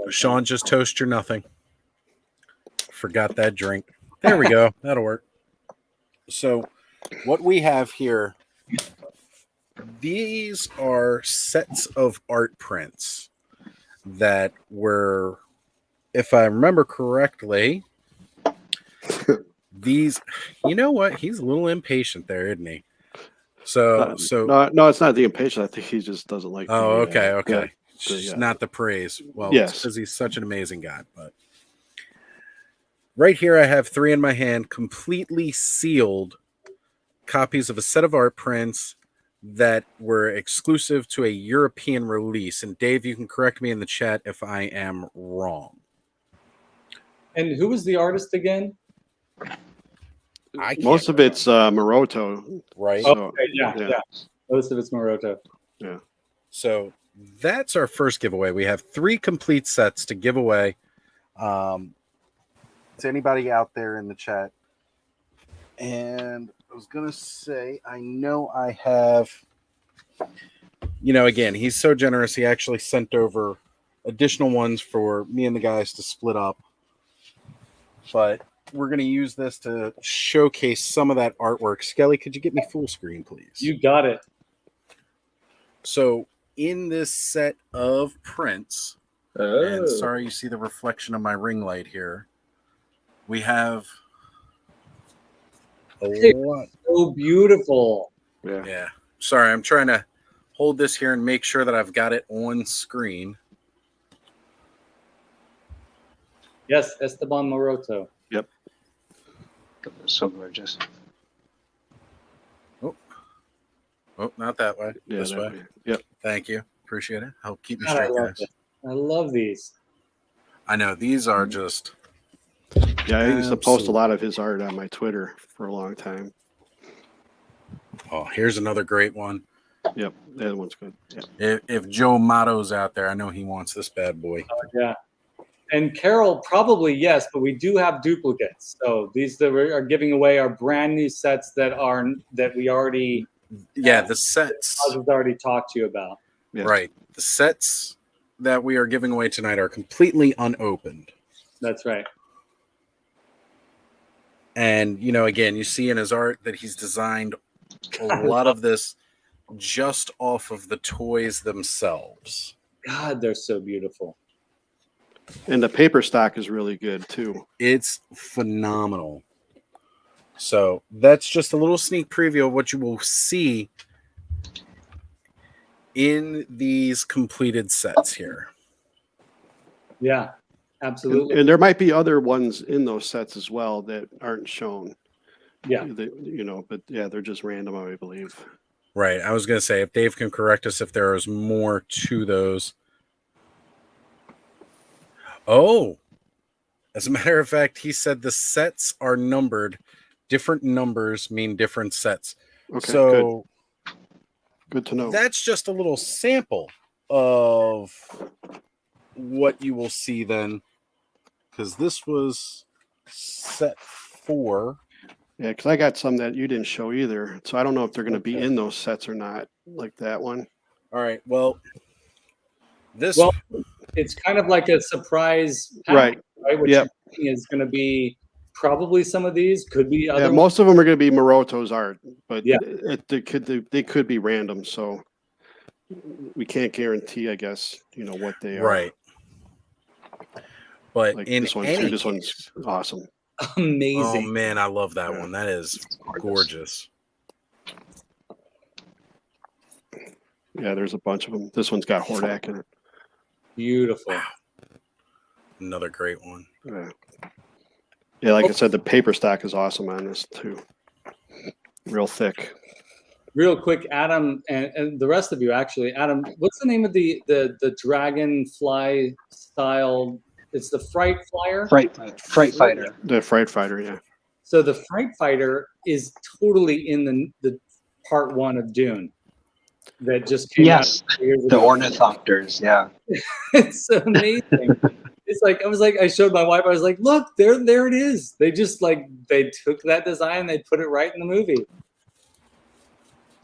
Shawn, just toast your nothing. Forgot that drink. There we go. That'll work. So what we have here, these are sets of art prints that were, if I remember correctly, these, you know what? He's a little impatient there, isn't he? So no, it's not the impatient. I think he just doesn't like. Oh, okay. Yeah. Not the praise. Well, yes, because he's such an amazing guy. But right here, I have 3 in my hand, completely sealed copies of a set of art prints that were exclusive to a European release. And Dave, you can correct me in the chat if I am wrong. And who was the artist again? Most of it's Maroto, right? So, okay, yeah. Most of it's Maroto. Yeah. So that's our first giveaway. We have 3 complete sets to give away to anybody out there in the chat. And I was going to say, I know I have, again, he's so generous. He actually sent over additional ones for me and the guys to split up. But we're going to use this to showcase some of that artwork. Skelly, could you get me full screen, please? You got it. So in this set of prints, and sorry you see the reflection of my ring light here, we have a lot. So beautiful. Yeah. Sorry, I'm trying to hold this here and make sure that I've got it on screen. Yes, Esteban Maroto. Yep. So gorgeous. Oh, not that way. Yeah, this way. Yep. Thank you. Appreciate it. Help keep me God, straight, guys. I love these. I know these are just. Yeah, I used to post a lot of his art on my Twitter for a long time. Oh, here's another great one. Yep, that one's good. Yeah. If Joe Motto's out there, I know he wants this bad boy. Yeah. And Carol, probably yes, but we do have duplicates. So these that we are giving away are brand new sets that we already. Yeah, the sets. I've already talked to you about. Yes. Right. The sets that we are giving away tonight are completely unopened. That's right. And, again, you see in his art that he's designed a lot of this just off of the toys themselves. God, they're so beautiful. And the paper stock is really good too. It's phenomenal. So that's just a little sneak preview of what you will see in these completed sets here. Yeah, absolutely. And there might be other ones in those sets as well that aren't shown. Yeah. But yeah, they're just random, I believe. Right. I was going to say, if Dave can correct us if there is more to those. Oh, as a matter of fact, he said the sets are numbered. Different numbers mean different sets. Okay, so good to know. That's just a little sample of what you will see then, because this was set 4. Yeah, because I got some that you didn't show either. So I don't know if they're going to be in those sets or not, like that one. All right. Well, it's kind of like a surprise pack, right? What you're thinking is going to be probably some of these, could be other. Yeah, most of them are going to be Moroto's art, but yeah, they could be random. So we can't guarantee, I guess, what they are. Right. But like in this one any too. This case, one's awesome. Amazing. Oh man, I love that one. That is gorgeous. Yeah, there's a bunch of them. This one's got Hordak in it. Beautiful. Wow. Another great one. Yeah, like I said, the paper stock is awesome on this too. Real thick. Real quick, Adam, and the rest of you actually. Adam, what's the name of the dragonfly style? It's the Fright Flyer? Fright Fighter. The Fright Fighter, yeah. So the Fright Fighter is totally in the part 1 of Dune that just came out. The ornithopters, yeah. It's amazing. It's like I showed my wife. I was like, "Look, there it is." They just they took that design, and they put it right in the movie.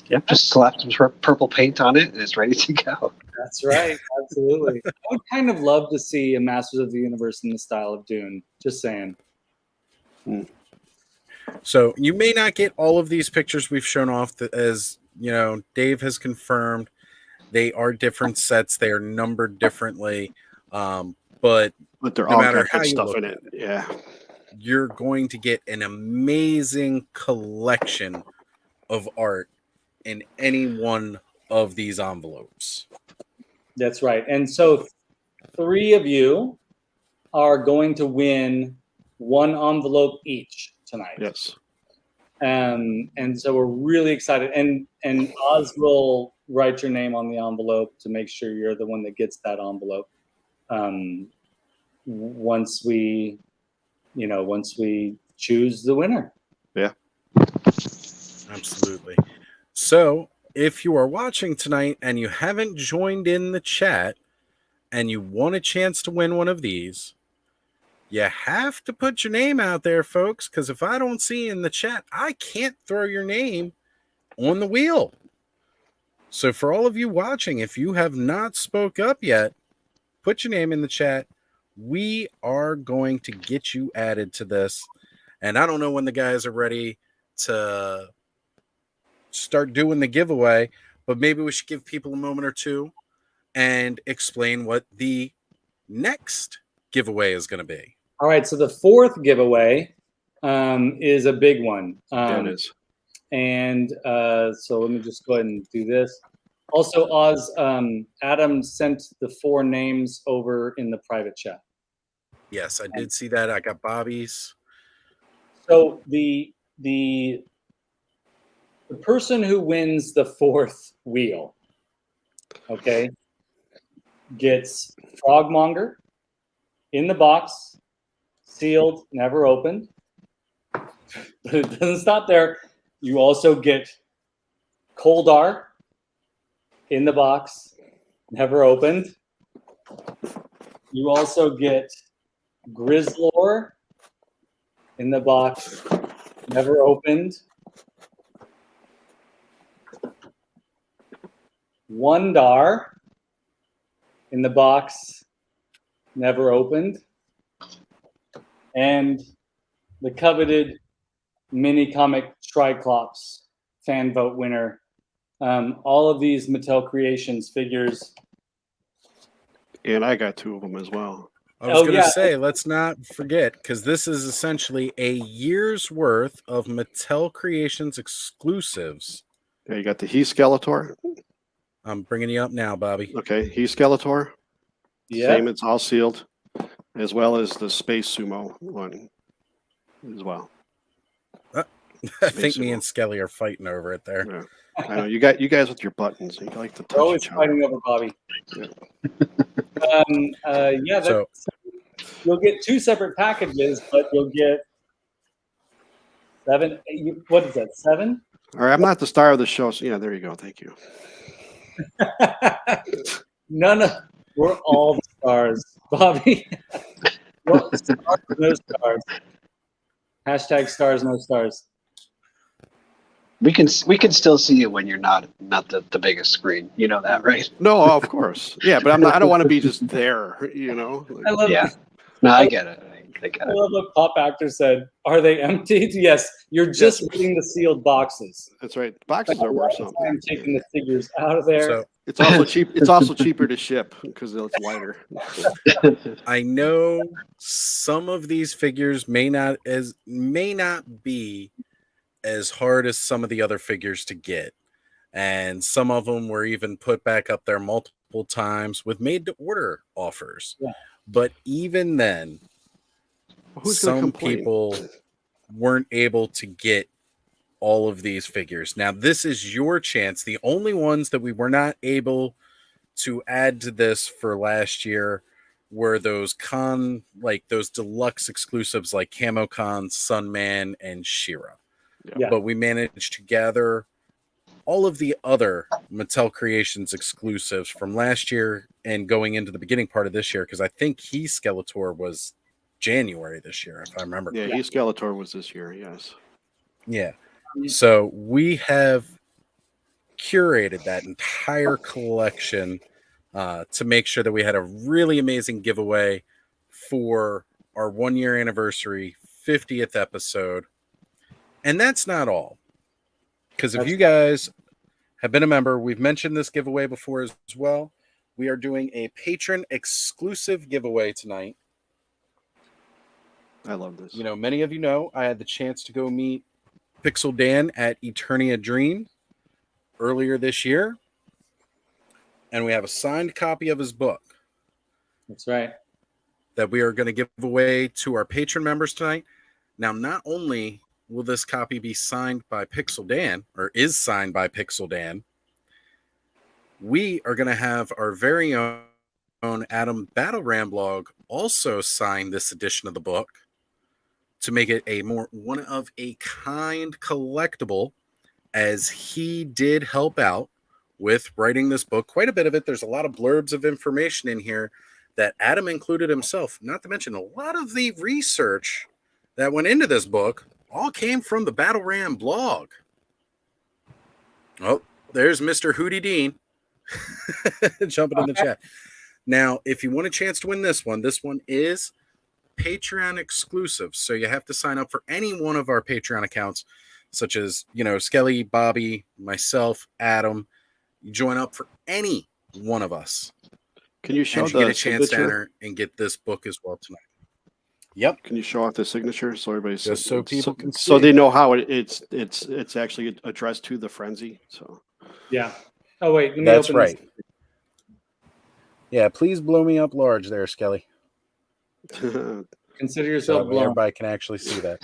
Yep, just slap some purple paint on it, and it's ready to go. That's right, absolutely. I would kind of love to see a Masters of the Universe in the style of Dune. Just saying. So you may not get all of these pictures we've shown off, as Dave has confirmed. They are different sets. They are numbered differently. But they're no all matter got how good you stuff look in it. Yeah. You're going to get an amazing collection of art in any one of these envelopes. That's right. And so 3 of you are going to win 1 envelope each tonight. Yes. And so we're really excited. And Oz will write your name on the envelope to make sure you're the one that gets that envelope. Once we choose the winner. Yeah. Absolutely. So if you are watching tonight and you haven't joined in the chat and you want a chance to win one of these, you have to put your name out there, folks, because if I don't see in the chat, I can't throw your name on the wheel. So for all of you watching, if you have not spoke up yet, put your name in the chat. We are going to get you added to this. And I don't know when the guys are ready to start doing the giveaway, but maybe we should give people a moment or two and explain what the next giveaway is going to be. All right, so the 4th giveaway is a big one. It is. And so let me just go ahead and do this. Also, Oz, Adam sent the 4 names over in the private chat. Yes, I did see that. I got Bobby's. So the person who wins the 4th wheel, okay, gets Frogmonger in the box, sealed, never opened. But it doesn't stop there. You also get Koldar in the box, never opened. You also get Grizzlor in the box, never opened. Wondar in the box, never opened. And the coveted mini comic Triclops fan vote winner. All of these Mattel Creations figures And I got 2 of them as well. I was Oh, going to yeah. say, let's not forget, because this is essentially a year's worth of Mattel Creations exclusives. Yeah, you got the He Skeletor. I'm bringing you up now, Bobby. Okay, He Skeletor. Yeah. Same, it's all sealed, as well as the Space Sumo one as well. I think me and Skelly are fighting over it there. Yeah. I know you guys with your buttons. You like to touch We're always each other. fighting over Bobby. Yeah. So You'll get 2 separate packages, but you'll get 7. What is that? 7? All right, I'm not the star of the show, so yeah, there you go. Thank you. We're all the stars, Bobby. Well, stars, no stars. Hashtag stars, no stars. We can still see you when you're not the biggest screen. You know that, right? No, of course. Yeah, but I'm not. I don't want to be just there. You know. I love Yeah. No, I get it. I get I it. love what Pop Actor said. Are they emptied? Yes. You're just reading the sealed boxes. That's right. Boxes are worth something. I'm taking the figures out of there. So It's also cheap. It's also cheaper to ship because it's lighter. I know some of these figures may not be as hard as some of the other figures to get, and some of them were even put back up there multiple times with made-to-order offers. Yeah. But even then, Who's gonna some complain? people weren't able to get all of these figures. Now, this is your chance. The only ones that we were not able to add to this for last year were those those deluxe exclusives like CamoCon, Sunman, and She-Ra. Yeah. But we managed to gather all of the other Mattel Creations exclusives from last year and going into the beginning part of this year, because I think He Skeletor was January this year, if I remember. Yeah, He Skeletor was this year. Yes. Yeah. So we have curated that entire collection to make sure that we had a really amazing giveaway for our 1-year anniversary 50th episode. And that's not all. Because if you guys have been a member, we've mentioned this giveaway before as well. We are doing a patron exclusive giveaway tonight. I love this. You know, many of you know I had the chance to go meet Pixel Dan at Eternia Dream earlier this year. And we have a signed copy of his book. That's right. That we are going to give away to our patron members tonight. Now, not only will this copy be signed by Pixel Dan, or is signed by Pixel Dan, we are going to have our very own Adam Battle Ramblog also sign this edition of the book to make it a more one-of-a-kind collectible, as he did help out with writing this book. Quite a bit of it. There's a lot of blurbs of information in here that Adam included himself, not to mention a lot of the research that went into this book all came from the Battle Ram blog. Oh, there's Mr. Hootie Dean jumping in the chat. Now, if you want a chance to win this one is Patreon exclusive. So you have to sign up for any one of our Patreon accounts, such as, you know, Skelly, Bobby, myself, Adam. You join up for any one of us. Can you show and you the get a chance to signature? enter and get this book as well tonight. Yep. Can you show off the signature so everybody Just so people can so see. they know how it's actually addressed to the frenzy. So Yeah. Oh wait, let me That's open right. Yeah, please blow me up large there, Skelly. this. Consider So yourself blown. everybody can actually see that.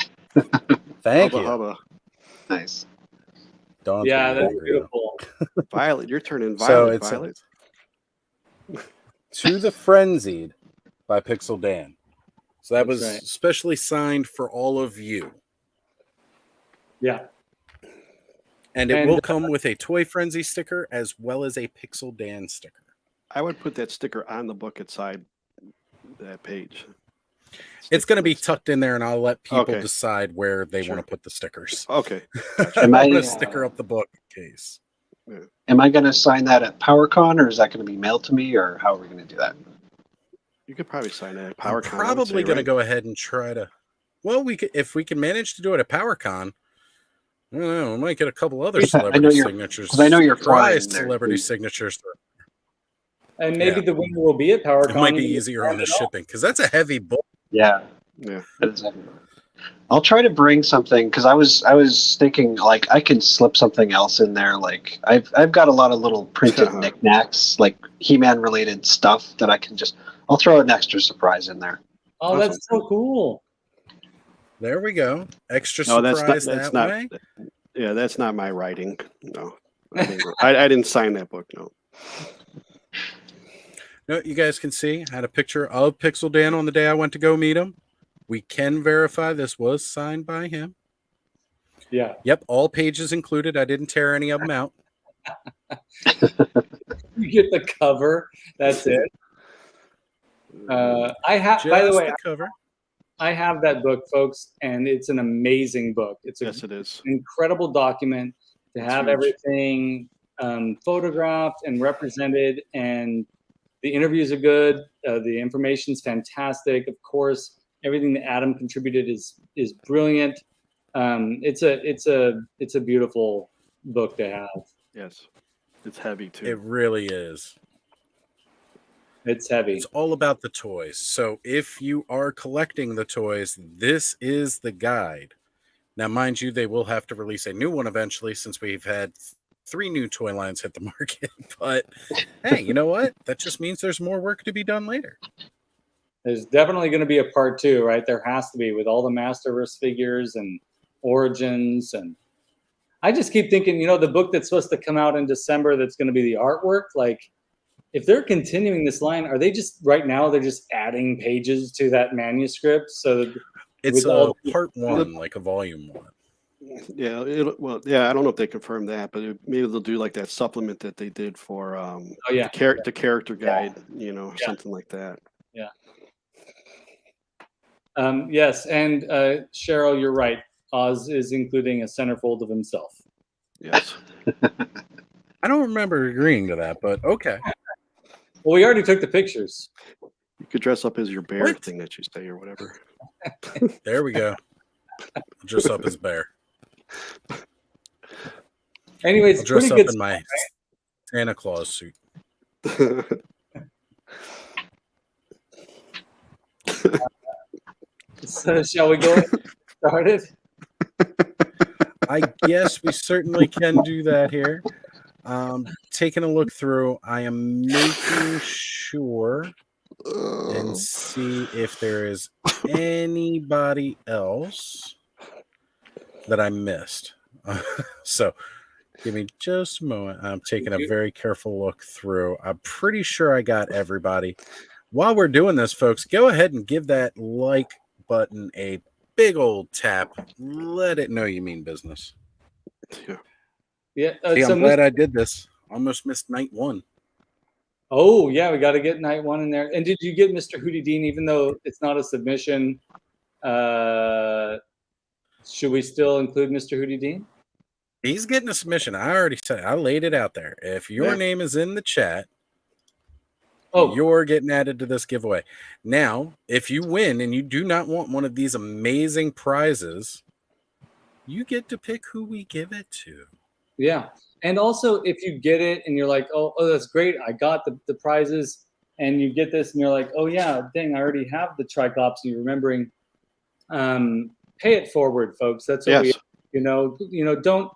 Thank hubba, you. hubba. Nice. Dawn's Yeah, gonna be that's angry now. beautiful. Violet, you're turning So violet. it's Violet. To the Frenzied by Pixel Dan. So that That's was right. specially signed for all of you. Yeah. And it And- will come with a Toy Frenzy sticker as well as a Pixel Dan sticker. I would put that sticker on the book inside that page. It's going to be tucked in there, and I'll let people Okay. decide where they Sure. want to put the stickers. Okay. Am I'm going I to sticker up the book case. going to sign that at PowerCon, or is that going to be mailed to me, or how are we going to do that? You could probably sign that at I'm PowerCon. probably going to go ahead and try to. Well, we could, if we can manage to do it at PowerCon. I don't know. We might get a couple other I celebrity know you're- signatures. 'cause I know you're Prize flying there. celebrity signatures. And maybe the winner will be at PowerCon. It might be easier on the shipping because that's a heavy book. Yeah. Yeah. I'll try to bring something because I was thinking like I can slip something else in there. Like I've got a lot of little printed knickknacks, like He-Man related stuff that I can I'll throw an extra surprise in there. Oh, Awesome. that's so cool. There we go. Extra No, surprise that's that not. way. Yeah, that's not my writing. No, I didn't sign that book. No. No, you guys can see I had a picture of Pixel Dan on the day I went to go meet him. We can verify this was signed by him. Yeah. Yep, all pages included. I didn't tear any of them out. You get the cover. That's it. I have. Just By the way, the cover. I have that book, folks, and it's an amazing book. It's Yes, it is. an incredible document to It's have huge. everything photographed and represented, and the interviews are good. The information's fantastic. Of course, everything that Adam contributed is brilliant. It's a beautiful book to have. Yes, it's heavy too. It really is. It's heavy. It's all about the toys. So if you are collecting the toys, this is the guide. Now, mind you, they will have to release a new one eventually since we've had 3 new toy lines hit the market. But hey, you know what? That just means there's more work to be done later. There's definitely going to be a part 2, right? There has to be, with all the Masterverse figures and Origins. And I just keep thinking, the book that's supposed to come out in December that's going to be the artwork, like, if they're continuing this line, are they just right now? They're just adding pages to that manuscript, so it's part 1, like a volume 1. Yeah, I don't know if they confirmed that, but maybe they'll do like that supplement that they did for the character guide, something like that. Yeah. Yes, and Cheryl, you're right. Oz is including a centerfold of himself. Yes. I don't remember agreeing to that, but okay. Well, we already took the pictures. You could dress up as your bear What? thing that you say or whatever. There we go. Dress up as bear. Anyways, I'll dress pretty up good in my Santa Claus suit. So shall we go started? I guess we certainly can do that here. Taking a look through, I am making sure and see if there is anybody else that I missed. So give me just a moment. I'm taking a very careful look through. I'm pretty sure I got everybody. While we're doing this, folks, go ahead and give that like button a big old tap. Let it know you mean business. Yeah. See, I'm glad I did this. Almost missed night 1. Oh, yeah, we got to get night 1 in there. And did you get Mr. Hootie Dean, even though it's not a submission? Should we still include Mr. Hootie Dean? He's getting a submission. I already said I laid it out there. If your name is in the chat, you're getting added to this giveaway. Now, if you win and you do not want one of these amazing prizes, you get to pick who we give it to. Yeah. And also, if you get it and you're like, oh, that's great, I got the prizes, and you get this and you're like, oh, yeah, dang, I already have the Triclops, and you're remembering, pay it forward, folks. That's what we, don't,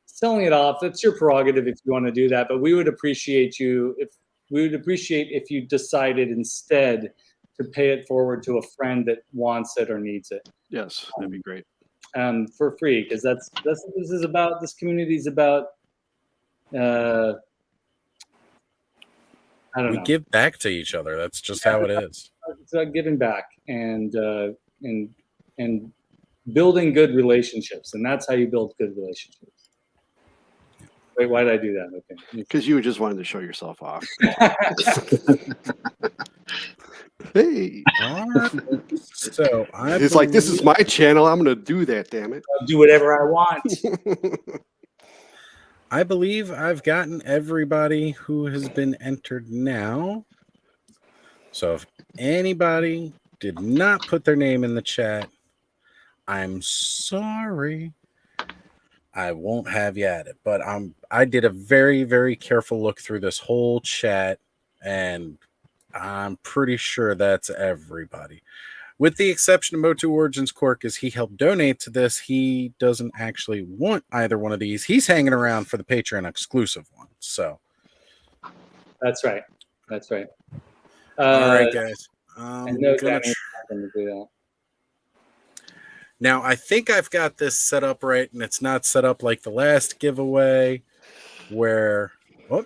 selling it off. That's your prerogative if you want to do that. But we would appreciate if you decided instead to pay it forward to a friend that wants it or needs it. Yes, that'd be great. For free, because that's what this is about. This community is about. I don't know. We give back to each other. That's just how it is. It's about giving back and building good relationships, and that's how you build good relationships. Wait, why did I do that? Okay, because you just wanted to show yourself off. Hey, so it's like, this is my channel. I'm going to do that. Damn it! I'll do whatever I want. I believe I've gotten everybody who has been entered now. So if anybody did not put their name in the chat, I'm sorry. I won't have you at it. But I did a very, very careful look through this whole chat, and I'm pretty sure that's everybody. With the exception of Motu Origins Cork, as he helped donate to this, he doesn't actually want either one of these. He's hanging around for the Patreon exclusive one. So That's right. That's right. all right, guys. I know Danny's not going to do that. Now, I think I've got this set up right, and it's not set up like the last giveaway where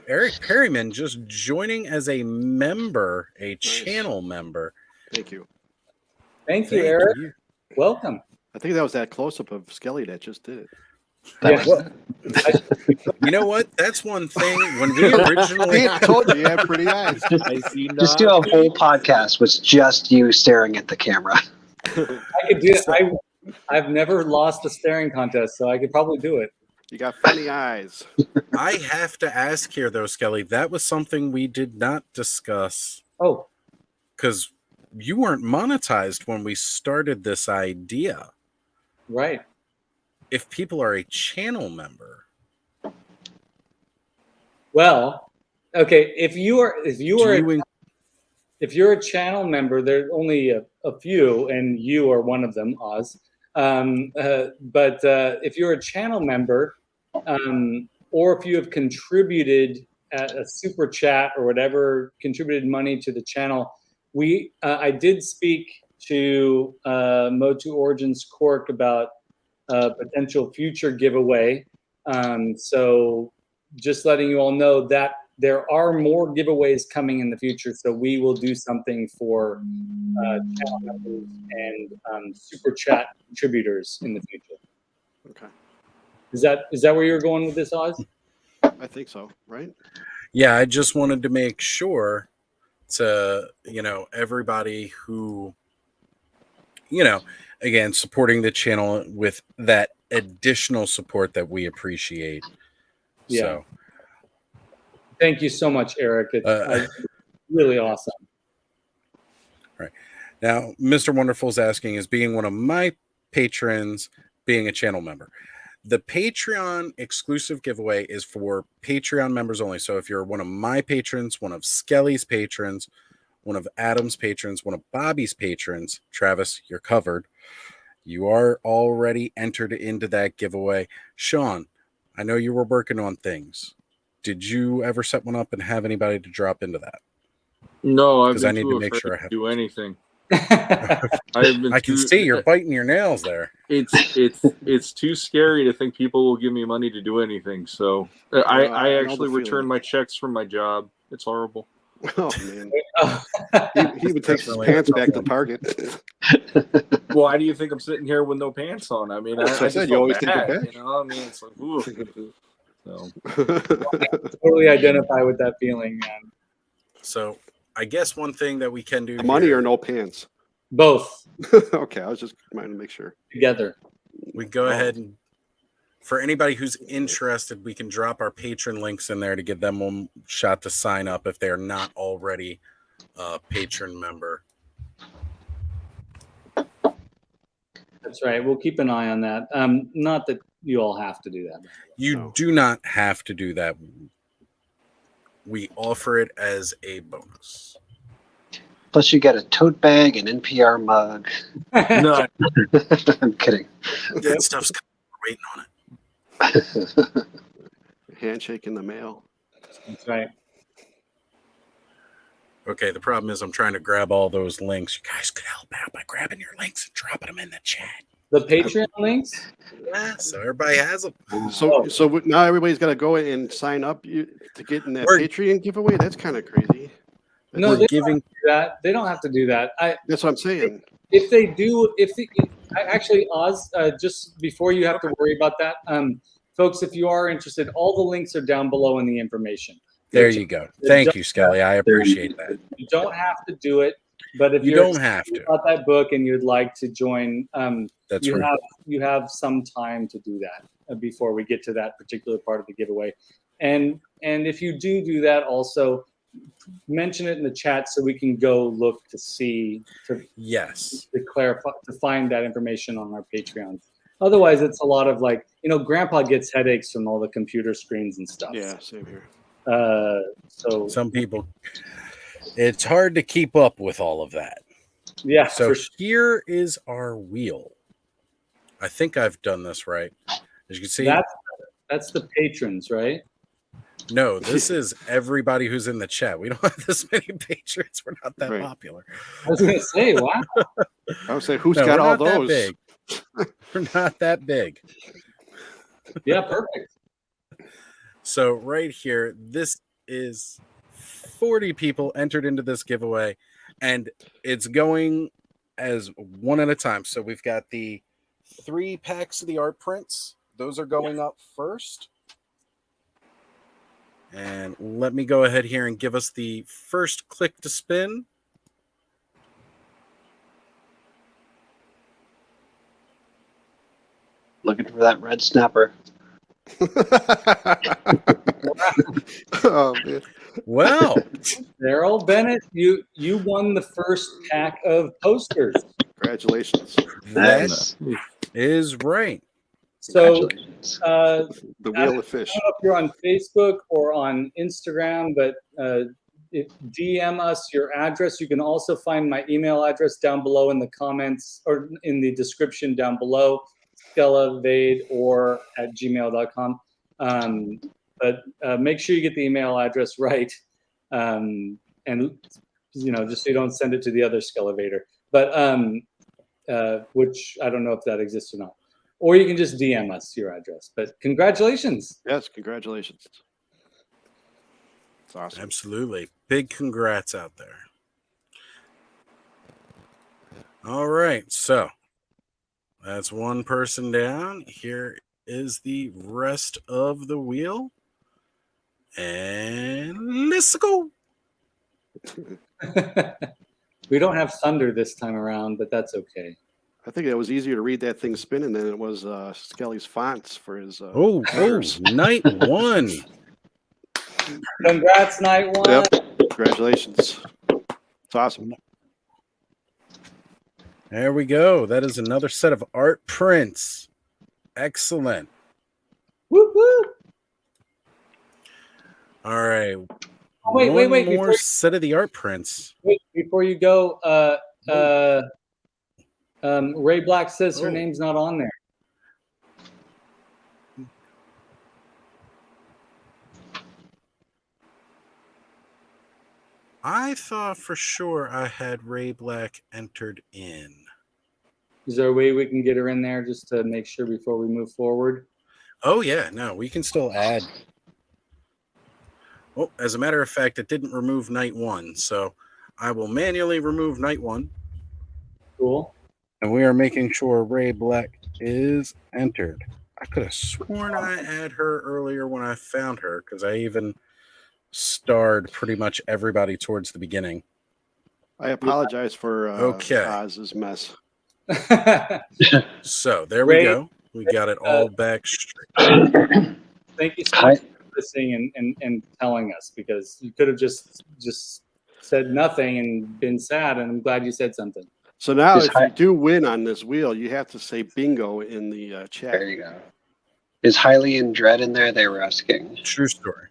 Eric Perryman just joining as a member, a channel member. Thank you. Thank you, Eric. Welcome. I think that was that close-up of Skelly that just did it. Well, you know what? That's one thing. When we originally I told you, you have pretty eyes. Just do a whole podcast with just you staring at the camera. I could do it. I've never lost a staring contest, so I could probably do it. You got funny eyes. I have to ask here, though, Skelly, that was something we did not discuss. Oh. Because you weren't monetized when we started this idea. Right. If people are a channel member. Well, okay, if you're a channel member, there's only a few, and you are one of them, Oz. But if you're a channel member, or if you have contributed at a super chat or whatever, contributed money to the channel, I did speak to Motu Origins Cork about potential future giveaway. So just letting you all know that there are more giveaways coming in the future. So we will do something for channel members and super chat contributors in the future. Okay. Is that where you're going with this, Oz? I think so, right? Yeah, I just wanted to make sure to, everybody who, again, supporting the channel with that additional support that we appreciate. Yeah. So. Thank you so much, Eric. It's really awesome. Right. Now, Mr. Wonderful is asking, is being one of my patrons being a channel member? The Patreon exclusive giveaway is for Patreon members only. So if you're one of my patrons, one of Skelly's patrons, one of Adam's patrons, one of Bobby's patrons, Travis, you're covered. You are already entered into that giveaway. Shawn, I know you were working on things. Did you ever set one up and have anybody to drop into that? No, I've been I need too to make afraid sure I to have do anything. I can see you're biting your nails there. It's too scary to think people will give me money to do anything. So I actually return my checks from my job. It's horrible. Oh man, he would take his pants back to Target. Why do you think I'm sitting here with no pants on? I mean, I said you always take it back. I mean, it's like, ooh. So. Totally identify with that feeling, man. So I guess one thing that we can do money or no pants? Both. Okay, I was just trying to make sure. Together. We go ahead and for anybody who's interested, we can drop our patron links in there to give them one shot to sign up if they're not already a patron member. That's right. We'll keep an eye on that. Not that you all have to do that. You do not have to do that. We offer it as a bonus. Plus, you get a tote bag, an NPR mug. No. I'm kidding. That stuff's waiting on it. Handshake in the mail. That's right. Okay, the problem is I'm trying to grab all those links. You guys could help out by grabbing your links and dropping them in the chat. The Patreon links? Yeah, so everybody has them. So now everybody's got to go and sign up to get in that Patreon giveaway? That's kind of crazy. No, they don't have to do that. They don't have to do that. That's what I'm saying. If they do, actually, Oz, just before you have to worry about that, folks, if you are interested, all the links are down below in the information. There you go. Thank you, Skelly. I appreciate that. You don't have to do it, but if you you're don't have to about that book and you'd like to join, that's you right. You have some time to do that before we get to that particular part of the giveaway. And if you do that, also mention it in the chat so we can go look to see to clarify, to find that information on our Patreon. Otherwise, it's a lot of like, Grandpa gets headaches from all the computer screens and stuff. Yeah, same here. So Some people, it's hard to keep up with all of that. yeah. So For sure. here is our wheel. I think I've done this right. As you can see, That's the patrons, right? no, this is everybody who's in the chat. We don't have this many patrons. We're not that Right. popular. I was gonna say, wow. I would say, who's No, got we're all not that those? big. We're not that big. Yeah, perfect. So right here, this is 40 people entered into this giveaway, and it's going as one at a time. So we've got the 3 packs of the art prints. Those are going up first. And let me go ahead here and give us the first click to spin. Looking for that red snapper. Oh man. Well, Daryl Bennett, you won the first pack of posters. Congratulations. Nice. that is right. So Congratulations. The wheel of fish. I don't know if you're on Facebook or on Instagram, but DM us your address. You can also find my email address down below in the comments or in the description down below, skele.vad.or @gmail.com. But make sure you get the email address right, and just so you don't send it to the other Skelevator. But which I don't know if that exists or not. Or you can just DM us your address. But congratulations. Yes, congratulations. It's awesome. Absolutely. Big congrats out there. All right. So that's one person down. Here is the rest of the wheel. And let's go. We don't have thunder this time around, but that's okay. I think it was easier to read that thing spinning than it was Skelly's fonts for his. Night 1. Congrats, night 1. Yep. Congratulations. It's awesome. There we go. That is another set of art prints. Excellent. Whoop, whoop. All right. Wait. One more set of the art prints. Wait, before you go, Ray Black says her name's not on there. I thought for sure I had Ray Black entered in. Is there a way we can get her in there just to make sure before we move forward? Oh, yeah. No, we can still add. Oh, as a matter of fact, it didn't remove night 1. So I will manually remove night 1. Cool. And we are making sure Ray Black is entered. I could have sworn I had her earlier when I found her because I even starred pretty much everybody towards the beginning. I apologize for Oz's mess. So there we go. We got it all back straight. Thank you so much for listening and telling us, because you could have just said nothing and been sad, and I'm glad you said something. So now, if you do win on this wheel, you have to say bingo in the chat. There you go. Is Hylian Dread in there? They were asking. True story.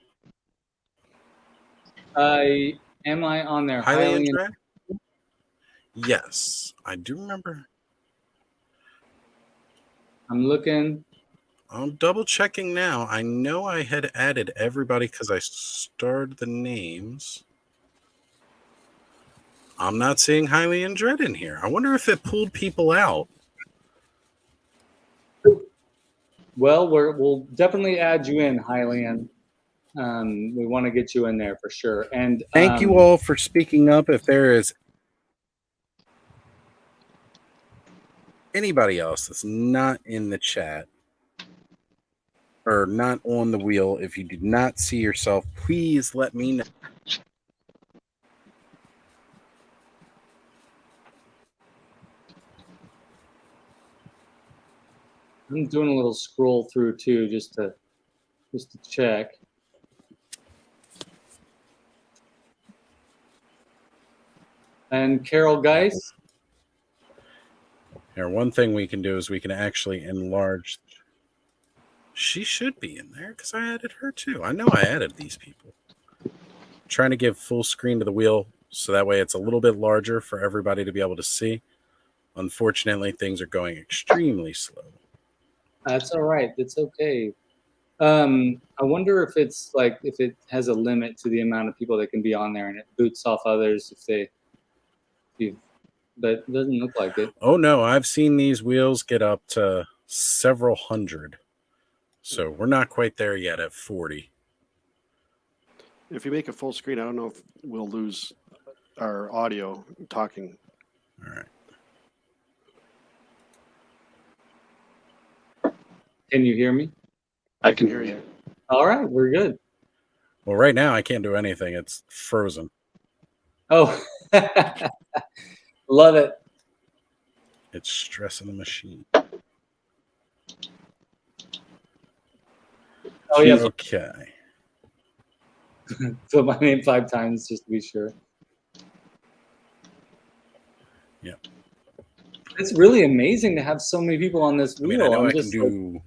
Am I on there? Hylian Dread? Yes, I do remember. I'm looking. I'm double checking now. I know I had added everybody because I starred the names. I'm not seeing Hylian Dread in here. I wonder if it pulled people out. Well, we'll definitely add you in, Hylian. We want to get you in there for sure. And thank you all for speaking up. If there is anybody else that's not in the chat or not on the wheel, if you did not see yourself, please let me know. I'm doing a little scroll through too, just to check. And Carol Geis. Here, one thing we can do is we can actually enlarge. She should be in there because I added her too. I know I added these people. Trying to give full screen to the wheel so that way it's a little bit larger for everybody to be able to see. Unfortunately, things are going extremely slow. That's all right. It's okay. I wonder if it's like if it has a limit to the amount of people that can be on there, and it boots off others but it doesn't look like it. Oh no, I've seen these wheels get up to several hundred. So we're not quite there yet at 40. If you make it full screen, I don't know if we'll lose our audio talking. All right. Can you hear me? I can hear you. All right, we're good. Well, right now I can't do anything. It's frozen. Oh, love it. It's stressing the machine. Oh, yeah. Okay. Put my name 5 times just to be sure. Yep. It's really amazing to have so many people on this wheel. I know I'm I can just do.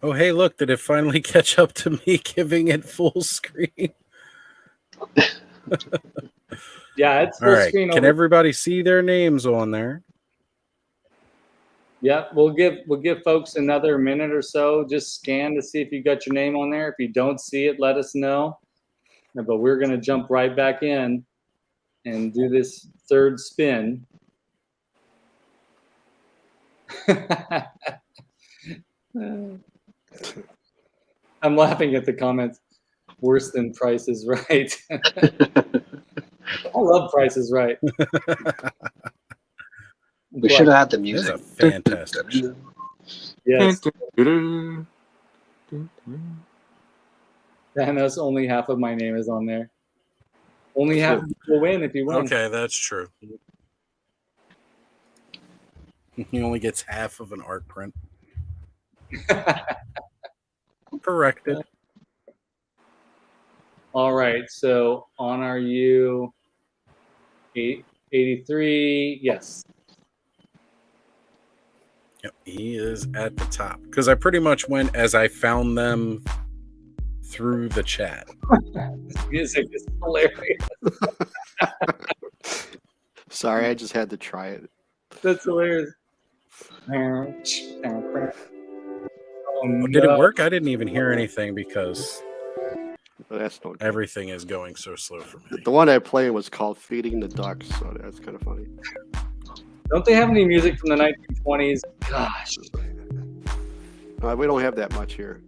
Oh, hey, look, did it finally catch up to me giving it full screen? yeah, it's full All right. screen. Can everybody see their names on there? Yeah, we'll give folks another minute or so. Just scan to see if you got your name on there. If you don't see it, let us know. But we're going to jump right back in and do this third spin. I'm laughing at the comments. Worse than Price is Right. I love Price is Right. We should have had the This is music. a fantastic show. Yes. Thanos, only half of my name is on there. Only half will win if you win. Okay, that's true. He only gets half of an art print. Corrected. All right, so on our U 83, yes. Yep, he is at the top because I pretty much went as I found them through the chat. This music is hilarious. Sorry, I just had to try it. That's hilarious. Oh, Did it work? I didn't even hear anything because But that's no. everything is going so slow for me. The one I played was called "Feeding the Ducks," so that's kind of funny. Don't they have any music from the 1920s? Gosh. We don't have that much here.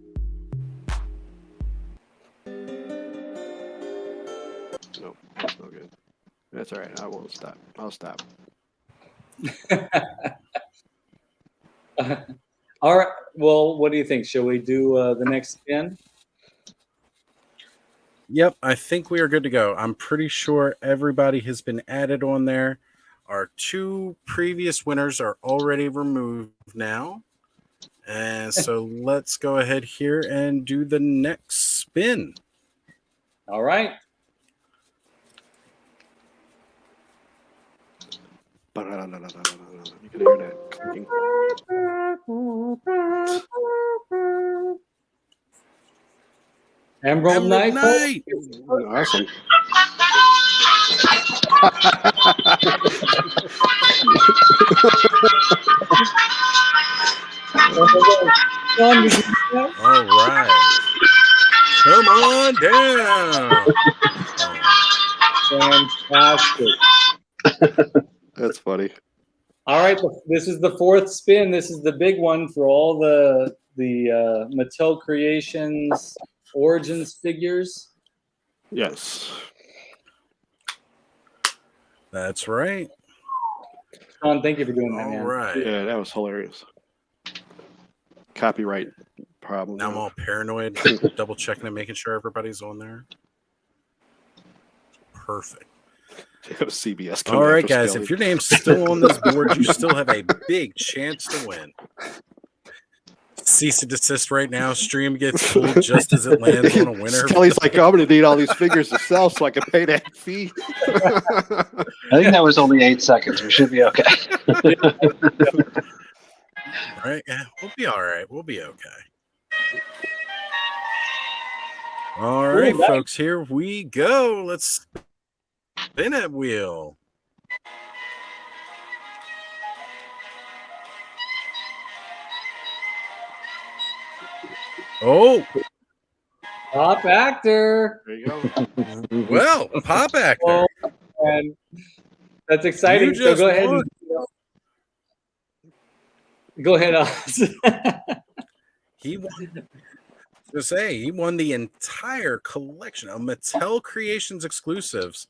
Nope, that's no good. That's all right. I won't stop. I'll stop. All right. Well, what do you think? Shall we do the next spin? Yep, I think we are good to go. I'm pretty sure everybody has been added on there. Our 2 previous winners are already removed now. And so let's go ahead here and do the next spin. All right. You can hear that clicking. Emerald Knight. Awesome. Shawn, did you do that? All right. Come on down. Fantastic. That's funny. All right, this is the 4th spin. This is the big one for all the Mattel Creations Origins figures. Yes. That's right. Shawn, thank you for doing that, All man. right. Yeah, that was hilarious. Copyright problem. Now I'm all paranoid, double checking and making sure everybody's on there. Perfect. CBS. All right, guys. If your name's still on this board, you still have a big chance to win. cease and desist right now. Stream gets pulled just as it lands on a winner. Skelly's like, I'm going to need all these figures to sell so I can pay that fee. I think that was only 8 seconds. We should be okay. Right? Yeah, we'll be all right. We'll be okay. All right, folks, here we go. Let's spin that wheel. Oh, Pop actor. There you go. well, pop actor. Oh, and that's exciting. You So just go ahead. won. Go ahead, Oz. He won. To say he won the entire collection of Mattel Creations exclusives.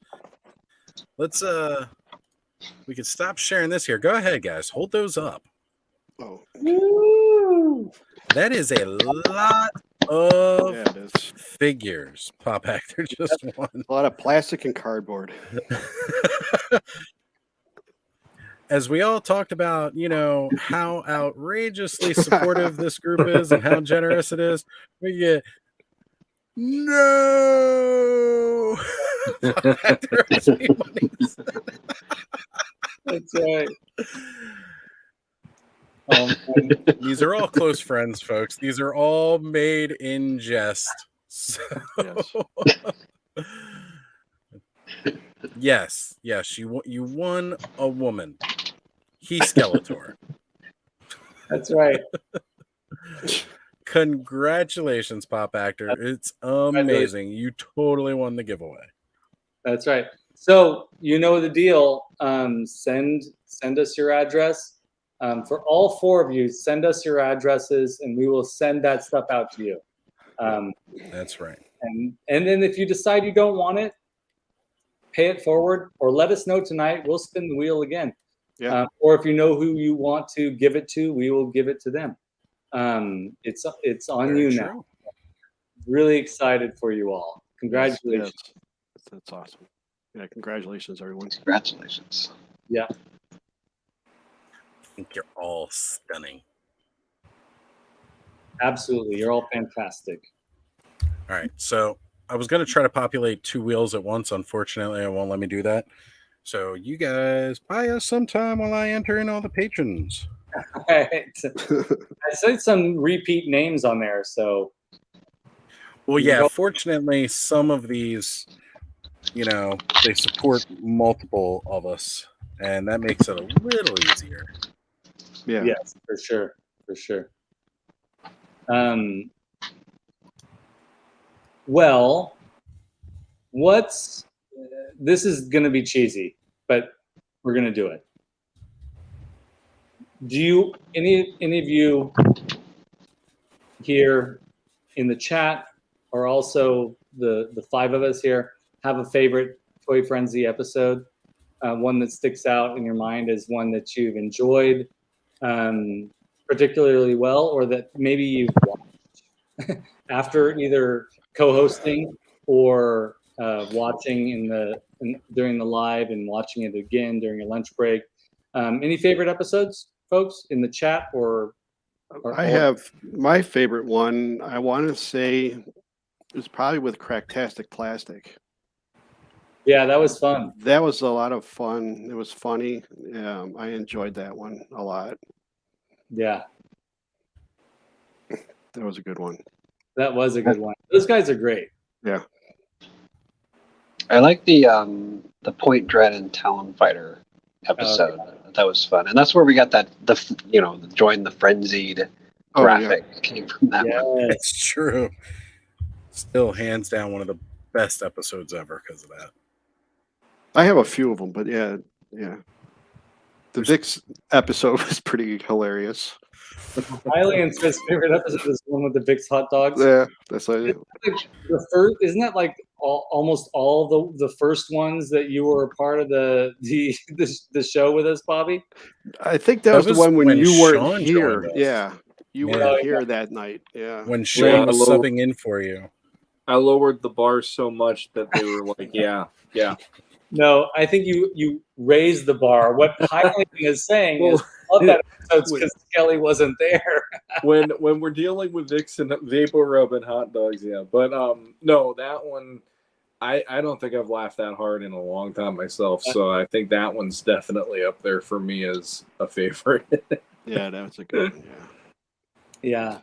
Let's we can stop sharing this here. Go ahead, guys. Hold those up. Oh, Woo! That is a lot of yeah, it is. figures. Pop actor just won. A lot of plastic and cardboard. As we all talked about, you know, how outrageously supportive this group is and how generous it is, we get no. Pop actor owes me money. That's right. These are all close friends, folks. These are all made in jest. So... Yes. yes, you won a woman. He Skeletor. That's right. Congratulations, Pop Actor. It's amazing. You totally won the giveaway. That's right. So you know the deal. Send us your address. For all 4 of you, send us your addresses, and we will send that stuff out to you. That's right. And then if you decide you don't want it, pay it forward, or let us know tonight. We'll spin the wheel again. Yeah. Or if you know who you want to give it to, we will give it to them. It's on Very you true. now. Really excited for you all. Congratulations. Yes. That's awesome. Yeah, congratulations, everyone. Congratulations. Yeah. I think you're all stunning. Absolutely. You're all fantastic. All right. So I was going to try to populate 2 wheels at once. Unfortunately, it won't let me do that. So you guys buy us some time while I enter in all the patrons. Right. I said some repeat names on there, so. Well, yeah, fortunately, some of these, you know, they support multiple of us, and that makes it a little easier. Yeah. Yes, for sure. For sure. Well, this is going to be cheesy, but we're going to do it. Do you, any of you here in the chat, or also the 5 of us here, have a favorite Toy Frenzy episode? One that sticks out in your mind as one that you've enjoyed particularly well, or that maybe you've watched after either co-hosting or watching during the live and watching it again during your lunch break. Any favorite episodes, folks, in the chat or I have my favorite one. I want to say it's probably with Cracktastic Plastic. Yeah, that was fun. That was a lot of fun. It was funny. I enjoyed that one a lot. Yeah, That was a good one. that was a good one. Those guys are great. Yeah. I like the Point Dread and Talon Fighter episode. That was fun, and that's where we got the join the frenzied graphic came from that one. It's true. Still, hands down, one of the best episodes ever because of that. I have a few of them, but yeah. The Vic's episode was pretty hilarious. Riley and Smith's favorite episode is the one with the Vic's hot dogs. Yeah, that's like The first, isn't that like almost all the first ones that you were a part of the show with us, Bobby? I think that was the one when you weren't Shawn here. joined us. Yeah, you weren't here that night. Yeah, When Shawn was subbing in for you. I lowered the bar so much that they were like, yeah. No, I think you raised the bar. What highlighting is saying is love that episode because Skelly wasn't there. when we're dealing with Vixen, Vapor Rub, and hot dogs, yeah. But no, that one, I don't think I've laughed that hard in a long time myself. So I think that one's definitely up there for me as a favorite. Yeah, that's a good one. Yeah.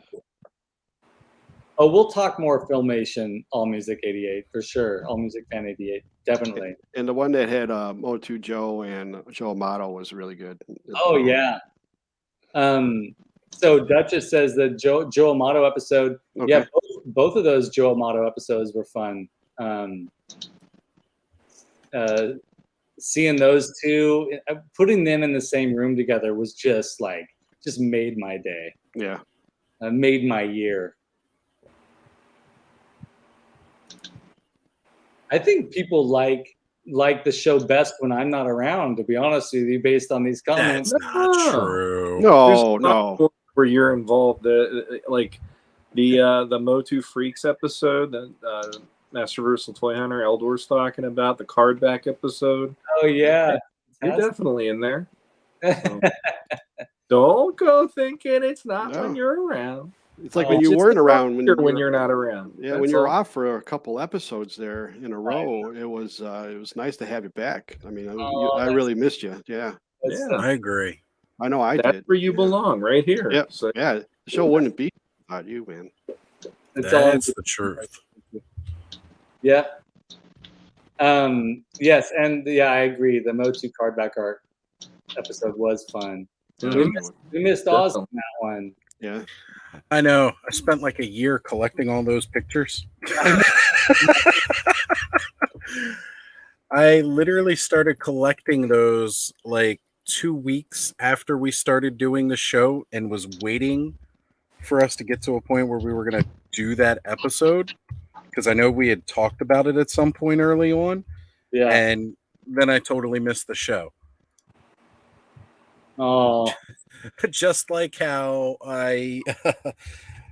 Oh, we'll talk more Filmation, All Music 88 for sure. All Music Fan 88, definitely. And the one that had Motu Joe and Joe Amato was really good. Oh yeah. So Duchess says the Joe Amato episode. Okay. Yeah, both of those Joe Amato episodes were fun. Seeing those two, putting them in the same room together was just made my day. Yeah. Made my year. I think people like the show best when I'm not around, to be honest with you, based on these comments. That's not true. No. Where you're involved, like the Motu Freaks episode that Master Versal Toy Hunter Eldor's talking about, the card back episode. Oh yeah. You're definitely in there. So, don't go thinking it's not when you're around. It's like when you weren't around. When you're not around. Yeah, when you're off for a couple episodes there in a row, it was nice to have you back. I mean, I really missed you. Yeah. Yeah, I agree. I know I That's did. where you belong, right here. Yep. So, yeah, the show wouldn't be without you, man. That's the truth. Yeah. Yes, and yeah, I agree. The Motu card back art episode was fun. We missed Oz on that one. Yeah. I know. I spent like a year collecting all those pictures. I literally started collecting those like 2 weeks after we started doing the show and was waiting for us to get to a point where we were going to do that episode, because I know we had talked about it at some point early on. Yeah. And then I totally missed the show. Oh. Just like how I,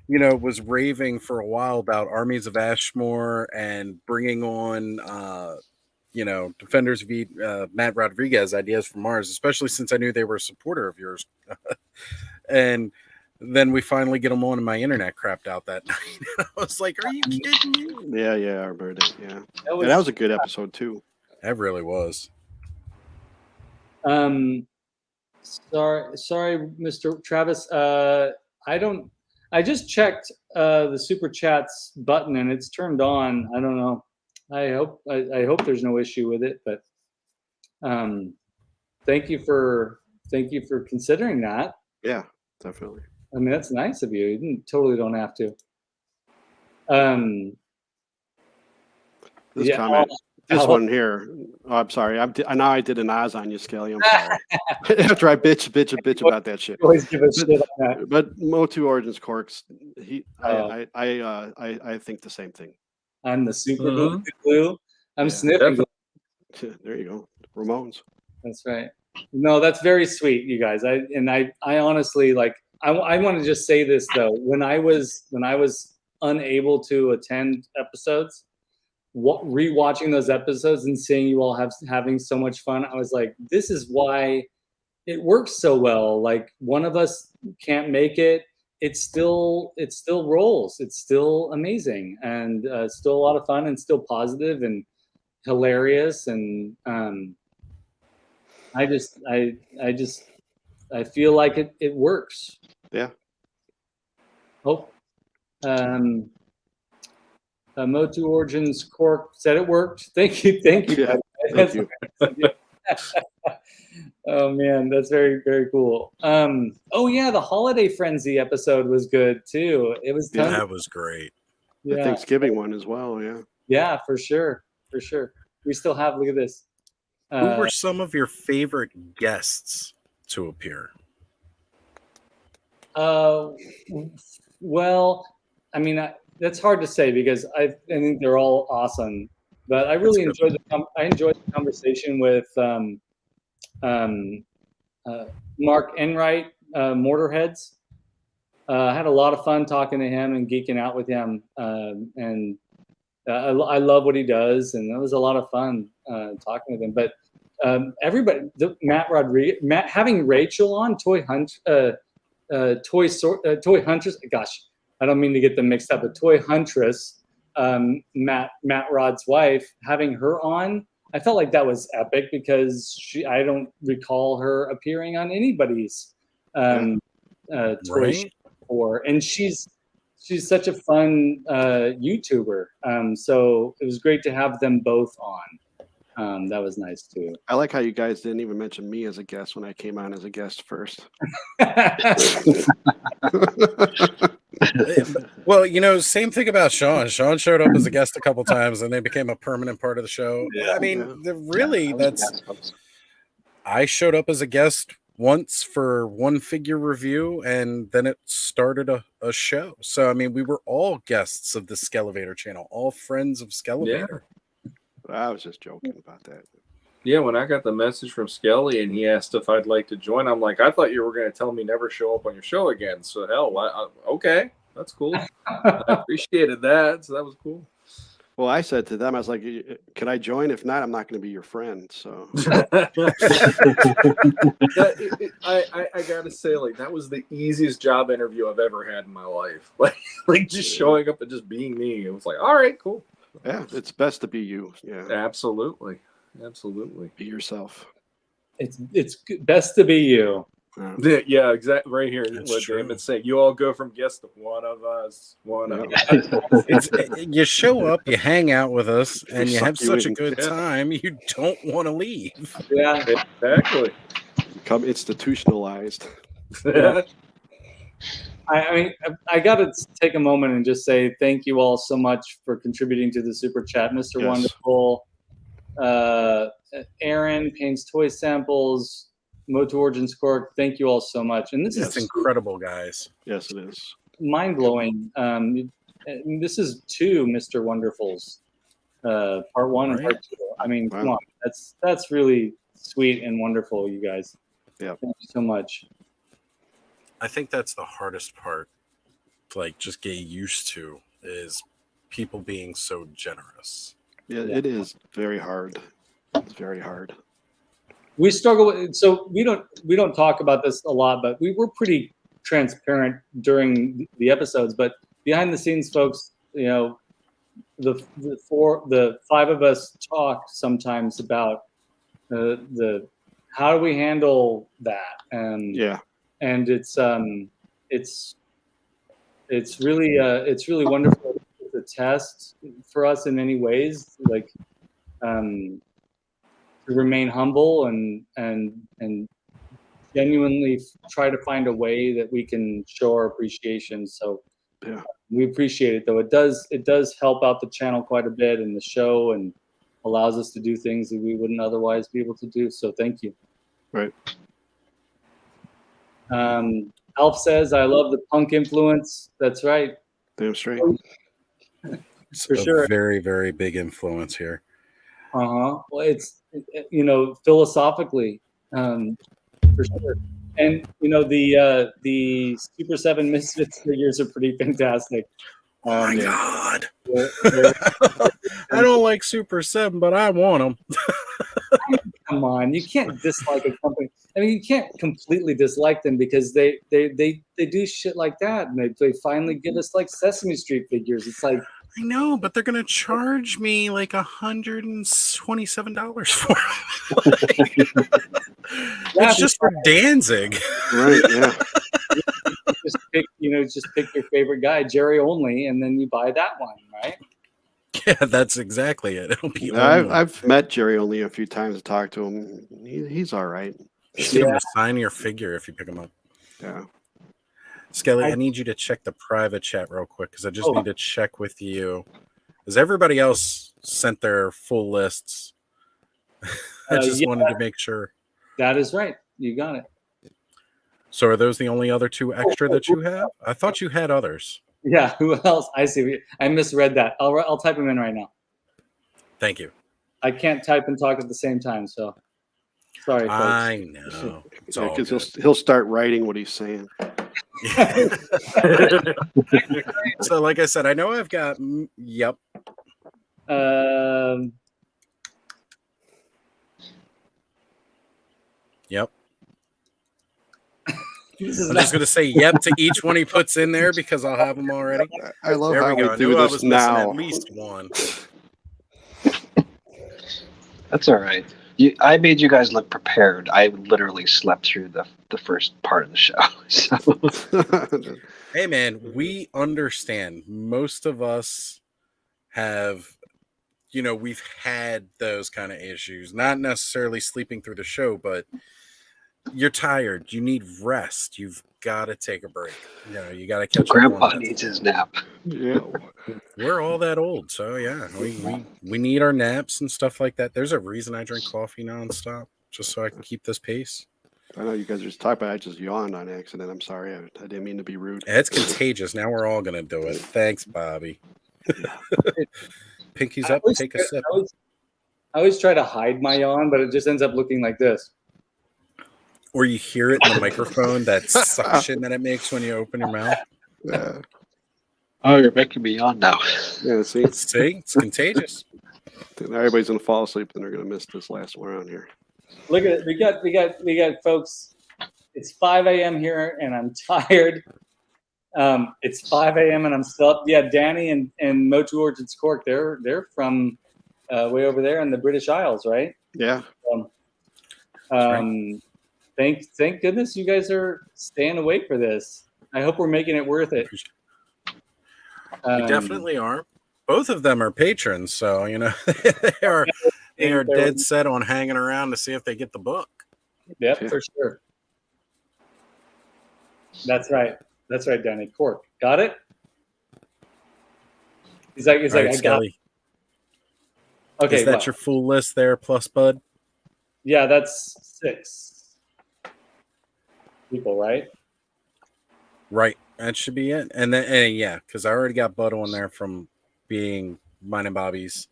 was raving for a while about Armies of Ashmore and bringing on, Defenders of Matt Rodriguez Ideas from Mars, especially since I knew they were a supporter of yours. And then we finally get them on and my internet crapped out that night. I was like, are you kidding me? Yeah, I remember that. Yeah. That was a good episode too. That really was. Sorry, Mr. Travis. I just checked the super chats button and it's turned on. I don't know. I hope there's no issue with it, but thank you for considering that. Yeah, definitely. I mean, that's nice of you. You totally don't have to. This comment. This one here. Oh, I'm sorry. Now I did an Oz on you, Skelly. I'm sorry. After I bitch about that shit. Always give a shit on that. But Motu Origins Corks, I think the same thing. I'm the super glue. I'm sniffing. There you go. Ramones. That's right. No, that's very sweet, you guys. I honestly I want to just say this though. When I was unable to attend episodes, rewatching those episodes and seeing you all having so much fun, I was like, this is why it works so well. Like, one of us can't make it, it still rolls. It's still amazing and still a lot of fun and still positive and hilarious. And I feel like it works. Yeah. Hope. Motu Origins Cork said it worked. Thank you. Yeah, thank you. Oh man, that's very, very cool. Oh yeah, the Holiday Frenzy episode was good too. It was tons. That was great. The Thanksgiving one as well. Yeah. Yeah, for sure. We still have. Look at this. Who were some of your favorite guests to appear? Well, I mean, that's hard to say because I think they're all awesome. But I really enjoyed the conversation with Mark Enright, Mortarheads. I had a lot of fun talking to him and geeking out with him, and I love what he does, and it was a lot of fun talking with him. But everybody, Matt Rodriguez, having Rachel on, Toy Huntress. Gosh, I don't mean to get them mixed up. But Toy Huntress, Matt Rod's wife, having her on, I felt like that was epic because I don't recall her appearing on anybody's toy show before, and she's such a fun YouTuber. So it was great to have them both on. That was nice too. I like how you guys didn't even mention me as a guest when I came on as a guest first. Well, same thing about Shawn. Shawn showed up as a guest a couple times, and they became a permanent part of the show. Yeah. I mean, I showed up as a guest once for one figure review, and then it started a show. So, I mean, we were all guests of the Skelevator channel, all friends of Skelevator. Yeah. I was just joking about that. Yeah, when I got the message from Skelly and he asked if I'd like to join, I'm like, I thought you were going to tell me never show up on your show again. So, hell, okay, that's cool. I appreciated that. So that was cool. Well, I said to them, I was like, can I join? If not, I'm not going to be your friend. So I got to say, like, that was the easiest job interview I've ever had in my life. Like just showing up and just being me. It was like, all right, cool. Yeah, it's best to be you. Yeah, absolutely. Be yourself. It's best to be you. Yeah, exactly. Right here, That's what true. Damon's saying. You all go from guest to one of us. You show up, you hang out with us, and you have Suck you such a in. good time, you don't want to leave. Yeah, Exactly. Become institutionalized. I mean, I got to take a moment and just say thank you all so much for contributing to the super chat, Mr. Yes. Wonderful, Aaron, Payne's Toy Samples, Moto Origins Cork. Thank you all so much. And this It's is incredible, guys. Yes, it is. mind blowing. This is two Mr. Wonderfuls, part one and part two. I mean, come on, that's really sweet and wonderful, you guys. Yeah, thank you so much. I think that's the hardest part to like just get used to is people being so generous. Yeah, it is very hard. It's very hard. We struggle with it, so we don't talk about this a lot, but we were pretty transparent during the episodes. But behind the scenes, folks, the five of us talk sometimes about the how do we handle that, and and it's really wonderful. It's a test for us in many ways, like to remain humble and genuinely try to find a way that we can show our appreciation. So we appreciate it, though. It does help out the channel quite a bit and the show, and allows us to do things that we wouldn't otherwise be able to do. So thank you. Right. Alf says, I love the punk influence. That's right. Damn straight. It's For sure. Very, very big influence here. Well, it's, philosophically, for sure. And, the Super 7 Misfits figures are pretty fantastic. Oh my God. I don't like Super 7, but I want them. Come on, you can't dislike a company. I mean, you can't completely dislike them because they do shit like that, and they finally give us like Sesame Street figures. It's like, I know, but they're gonna charge me like $127 for it. It's just for Danzig, right? Yeah. Just pick your favorite guy, Jerry only, and then you buy that one, right? Yeah, that's exactly it. It'll be. I've met Jerry only a few times to talk to him. He's all right. Just get him to sign your figure if you pick him up. Yeah. Skelly, I need you to check the private chat real quick because I just need to check with you. Because everybody else sent their full lists. I just wanted to make sure. That is right. You got it. So are those the only other two extra that you have? I thought you had others. Yeah, who else? I see. I misread that. I'll type them in right now. Thank you. I can't type and talk at the same time, so sorry, folks. I know. Because he'll start writing what he's saying. So, like I said, I know I've got. Yep. Yep. This is I'm not- just gonna say yep to each one he puts in there because I'll have them already. I love There how we go. I do knew I this was missing now. at least one. That's all right. I made you guys look prepared. I literally slept through the first part of the show. So. Hey man, we understand. Most of us have, we've had those kind of issues. Not necessarily sleeping through the show, but you're tired. You need rest. You've got to take a break. You got to catch up Grandpa on that. needs his nap. Yeah. We're all that old, so yeah, we need our naps and stuff like that. There's a reason I drink coffee nonstop, just so I can keep this pace. I know you guys are just talking, but I just yawned on accident. I'm sorry. I didn't mean to be rude. It's contagious. Now we're all gonna do it. Thanks, Bobby. Pinkies up. Take a sip. I always try to hide my yawn, but it just ends up looking like this. Or you hear it in the microphone, that suction that it makes when you open your mouth. Yeah. Oh, you're making me yawn now. Yeah. See, See, it's contagious. everybody's gonna fall asleep, and they're gonna miss this last one around here. Look at it. We got folks. It's 5 a.m. here, and I'm tired. It's 5 a.m. and I'm still up. Yeah, Danny and Motu Orchards Cork. They're from way over there in the British Isles, right? Yeah. Thank goodness you guys are staying awake for this. I hope we're making it worth it. We definitely are. Both of them are patrons, so they are dead set on hanging around to see if they get the book. Yep, for sure. That's right, Danny. Cork, got it. He's like, Right, I got it. Okay, is that your full list there, plus Bud? Yeah, that's 6 people, right? Right, that should be it. And then, yeah, because I already got Bud on there from being mine and Bobby's.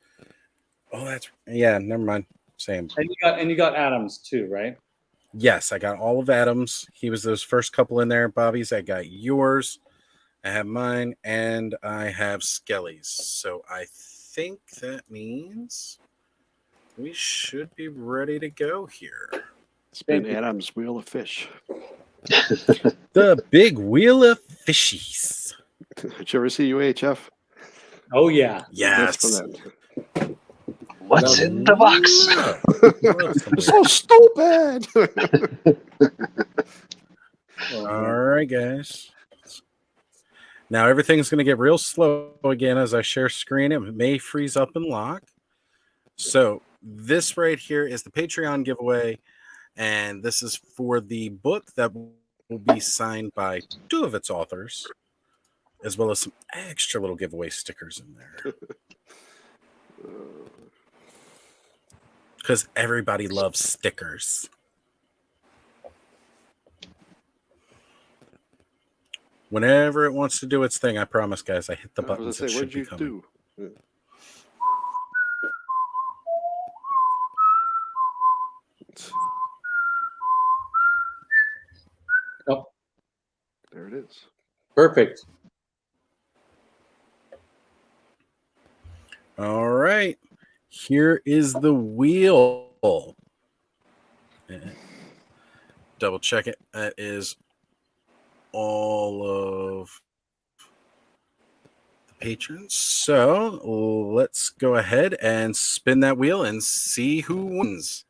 Oh, never mind. Same. And you got Adams too, right? Yes, I got all of Adams. He was those first couple in there. Bobby's, I got yours. I have mine, and I have Skelly's. So I think that means we should be ready to go here. Spin Adam's Wheel of Fish. The big wheel of fishies. Did you ever see UHF? Oh yeah. Yes. What's in the box? So stupid. All right, guys. Now everything's going to get real slow again as I share screen. It may freeze up and lock. So this right here is the Patreon giveaway, and this is for the book that will be signed by 2 of its authors, as well as some extra little giveaway stickers in there. Because everybody loves stickers. Whenever it wants to do its thing, I promise, guys, I hit the buttons. It should be coming. Do? Oh, There it is. perfect. All right. Here is the wheel. Double check it. That is all of the patrons. So let's go ahead and spin that wheel and see who wins.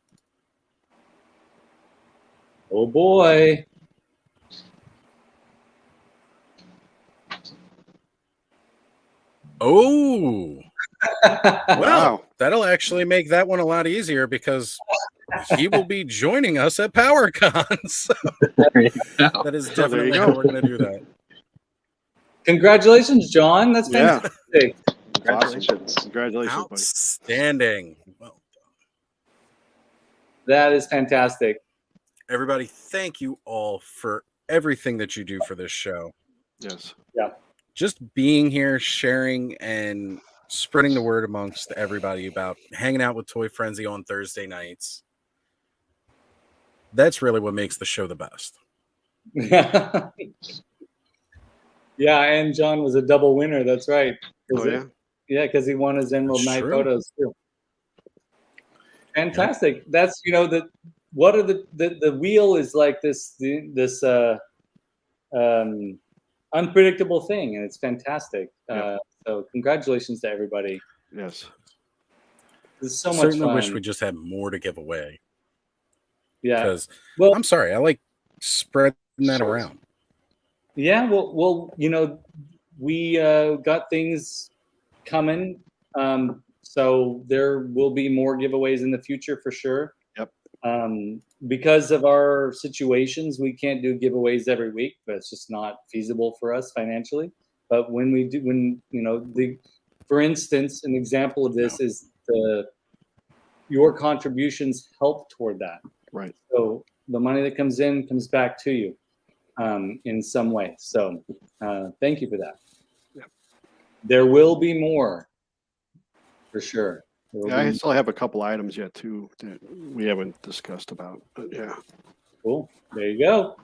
Oh boy. Oh, Wow. well, that'll actually make that one a lot easier because he will be joining us at PowerCon. So that is definitely how we're going to do that. Congratulations, John. That's Yeah. fantastic. Congratulations. Congratulations, buddy. Outstanding. Well, That is fantastic. everybody, thank you all for everything that you do for this show. Yes. Just being here, sharing, and spreading the word amongst everybody about hanging out with Toy Frenzy on Thursday nights. That's really what makes the show the best. Yeah, and John was a double winner. That's right. Oh, yeah. Yeah, because he won his Emerald That's Night true. photos too. Fantastic. That's what are the wheel is like this unpredictable thing, and it's fantastic. So congratulations to everybody. Yes. This is so much Certainly fun. wish we just had more to give away. Yeah. Because Well, I'm sorry, I like spreading that around. yeah. Well, you know, we got things coming. So there will be more giveaways in the future for sure. Yep. Because of our situations, we can't do giveaways every week, but it's just not feasible for us financially. But when we do, for instance, an example of this is your contributions help toward that. Right. So the money that comes in comes back to you in some way. So thank you for that. Yep. There will be more for sure. Yeah, I still have a couple items yet too that we haven't discussed about. But yeah. Cool. There you go.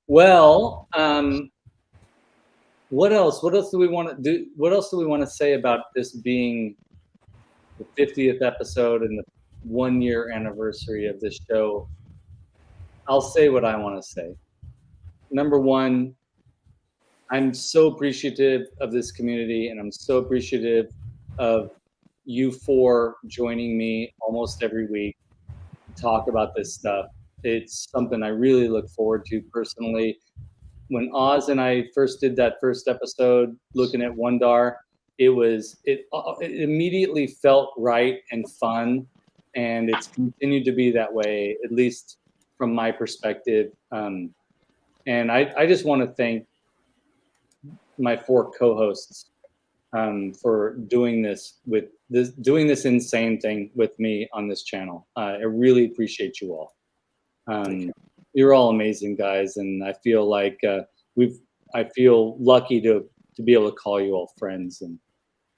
Well, what else? What else do we want to do? What else do we want to say about this being the 50th episode and the 1-year anniversary of this show? I'll say what I want to say. Number one, I'm so appreciative of this community, and I'm so appreciative of you four joining me almost every week to talk about this stuff. It's something I really look forward to personally. When Oz and I first did that first episode looking at Wondar, it immediately felt right and fun, and it's continued to be that way, at least from my perspective. And I just want to thank my 4 co-hosts for doing this insane thing with me on this channel. I really appreciate you all. You're all amazing guys, and I feel like I feel lucky to be able to call you all friends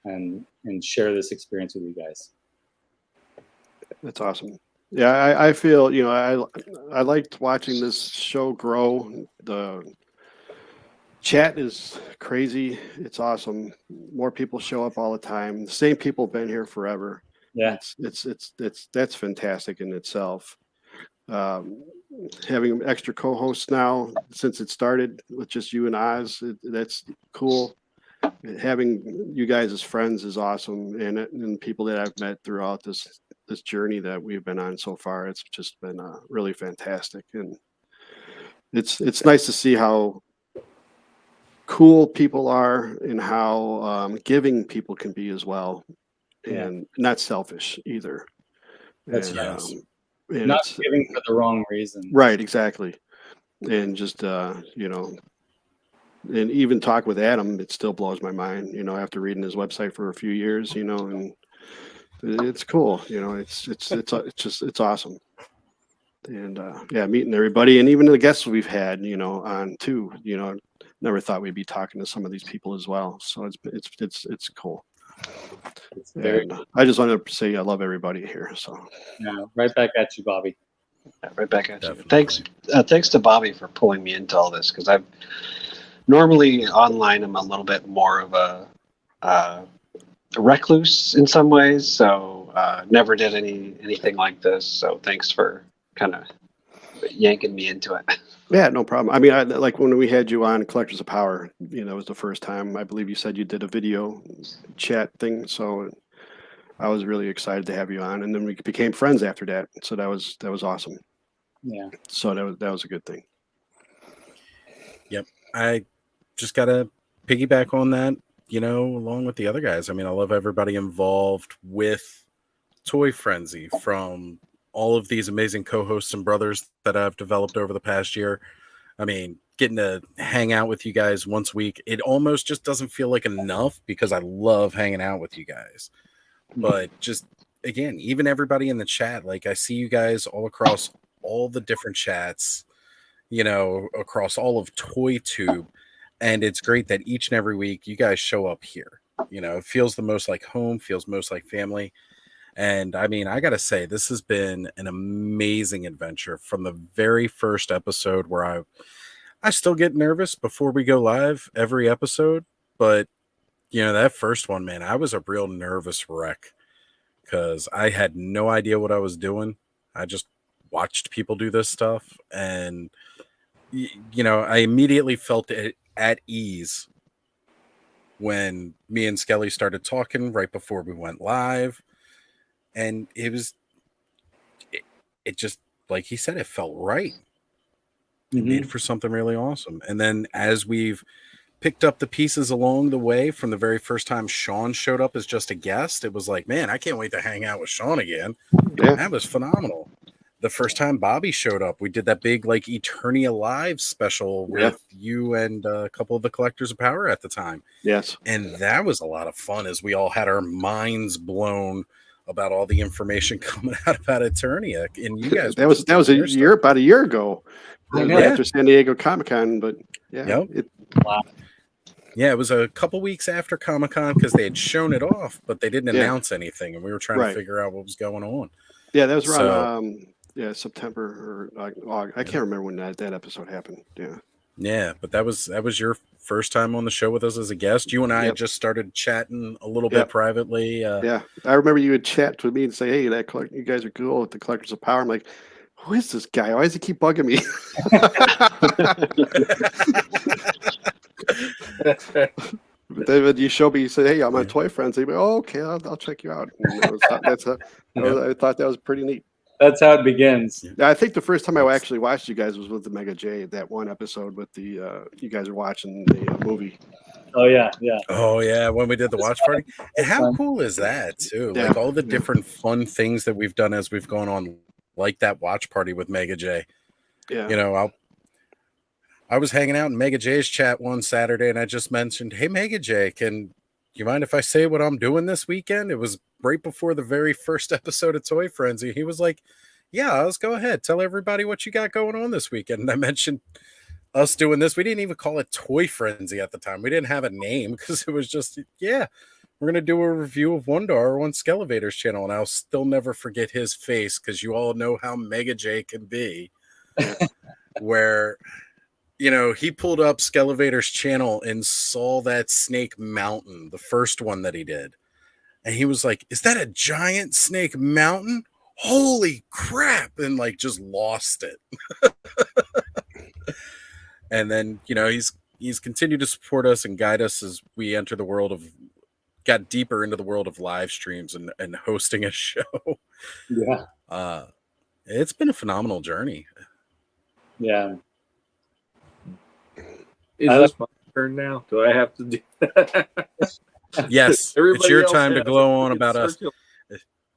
and share this experience with you guys. That's awesome. Yeah, I feel, you know, I liked watching this show grow. The chat is crazy. It's awesome. More people show up all the time. The same people have been here forever. Yeah, That's fantastic in itself. Having extra co-hosts now since it started with just you and Oz, that's cool. Having you guys as friends is awesome, and people that I've met throughout this journey that we've been on so far, it's just been really fantastic, and it's nice to see how cool people are and how giving people can be as well, and not selfish either. That's and, yes. And not giving for the wrong reason. Right, exactly. And just you know, and even talk with Adam, it still blows my mind, you know, after reading his website for a few years, you know, and it's cool, you know, it's awesome. And yeah, meeting everybody and even the guests we've had, you know, on too, you know, never thought we'd be talking to some of these people as well. So it's cool. It's very I just want to say I love everybody here. So yeah, right back at you, Bobby. Right back at you. Definitely. Thanks to Bobby for pulling me into all this, because I've normally online I'm a little bit more of a recluse in some ways, so never did anything like this. So thanks for kind of yanking me into it. yeah, no problem. I mean, like when we had you on Collectors of Power, you know, it was the first time I believe you said you did a video chat thing. So I was really excited to have you on, and then we became friends after that. So that was awesome. Yeah. So that was a good thing. Yep. I just gotta piggyback on that, you know, along with the other guys. I mean, I love everybody involved with Toy Frenzy, from all of these amazing co-hosts and brothers that I've developed over the past year. I mean, getting to hang out with you guys once a week, it almost just doesn't feel like enough because I love hanging out with you guys. But just, again, even everybody in the chat, like I see you guys all across all the different chats, you know, across all of ToyTube. And it's great that each and every week you guys show up here. You know, it feels the most like home, feels most like family. And I mean, I got to say, this has been an amazing adventure from the very first episode, where I still get nervous before we go live every episode. But, you know, that first one, man, I was a real nervous wreck because I had no idea what I was doing. I just watched people do this stuff, and you know, I immediately felt at ease when me and Skelly started talking right before we went live, and it just, like he said, it felt right. It made for something really awesome. And then as we've picked up the pieces along the way, from the very first time Shawn showed up as just a guest, it was like, man, I can't wait to hang out with Shawn again. Yeah. That was phenomenal. The first time Bobby showed up, we did that big like Eternia Live special with you and a couple of the Collectors of Power at the time. Yes. And that was a lot of fun, as we all had our minds blown about all the information coming out about Eternia. And you guys, that was about a year ago, right after San Diego Comic-Con. But yeah, yeah, it was a couple weeks after Comic-Con, because they had shown it off, but they didn't announce anything, and we were trying to figure out what was going on. Yeah, that was around September or August. I can't remember when that episode happened. Yeah, but that was your first time on the show with us as a guest. You and I just started chatting a little bit privately. I remember you would chat with me and say, "Hey, you guys are cool with the Collectors of Power." I'm like, "Who is this guy? Why does he keep bugging me?" But then when you showed me, you said, "Hey, I'm on Toy Friends." Like, "Oh, okay, I'll check you out." I thought that was pretty neat. That's how it begins. I think the first time I actually watched you guys was with the Mega J, that one episode with the you guys are watching the movie. Oh yeah, when we did the watch party. And how cool is that too? Like all the different fun things that we've done as we've gone on, like that watch party with Mega J. Yeah, you know, I was hanging out in Mega J's chat one Saturday, and I just mentioned, "Hey, Mega J, can you mind if I say what I'm doing this weekend?" It was right before the very first episode of Toy Frenzy. He was like, "Yeah, let's go ahead. Tell everybody what you got going on this weekend." And I mentioned us doing this. We didn't even call it Toy Frenzy at the time. We didn't have a name, because it was just, we're going to do a review of Wondar on Skele Vader's channel. And I'll still never forget his face, because you all know how Mega J can be, where, you know, he pulled up Skele Vader's channel and saw that Snake Mountain, the first one that he did. And he was like, "Is that a giant Snake Mountain? Holy crap!" And like just lost it. And then, you know, he's continued to support us and guide us as we got deeper into the world of live streams and hosting a show. Yeah. It's been a phenomenal journey. Yeah. Is this my turn now? Do I have to do that? Yes, it's your time to glow on about us.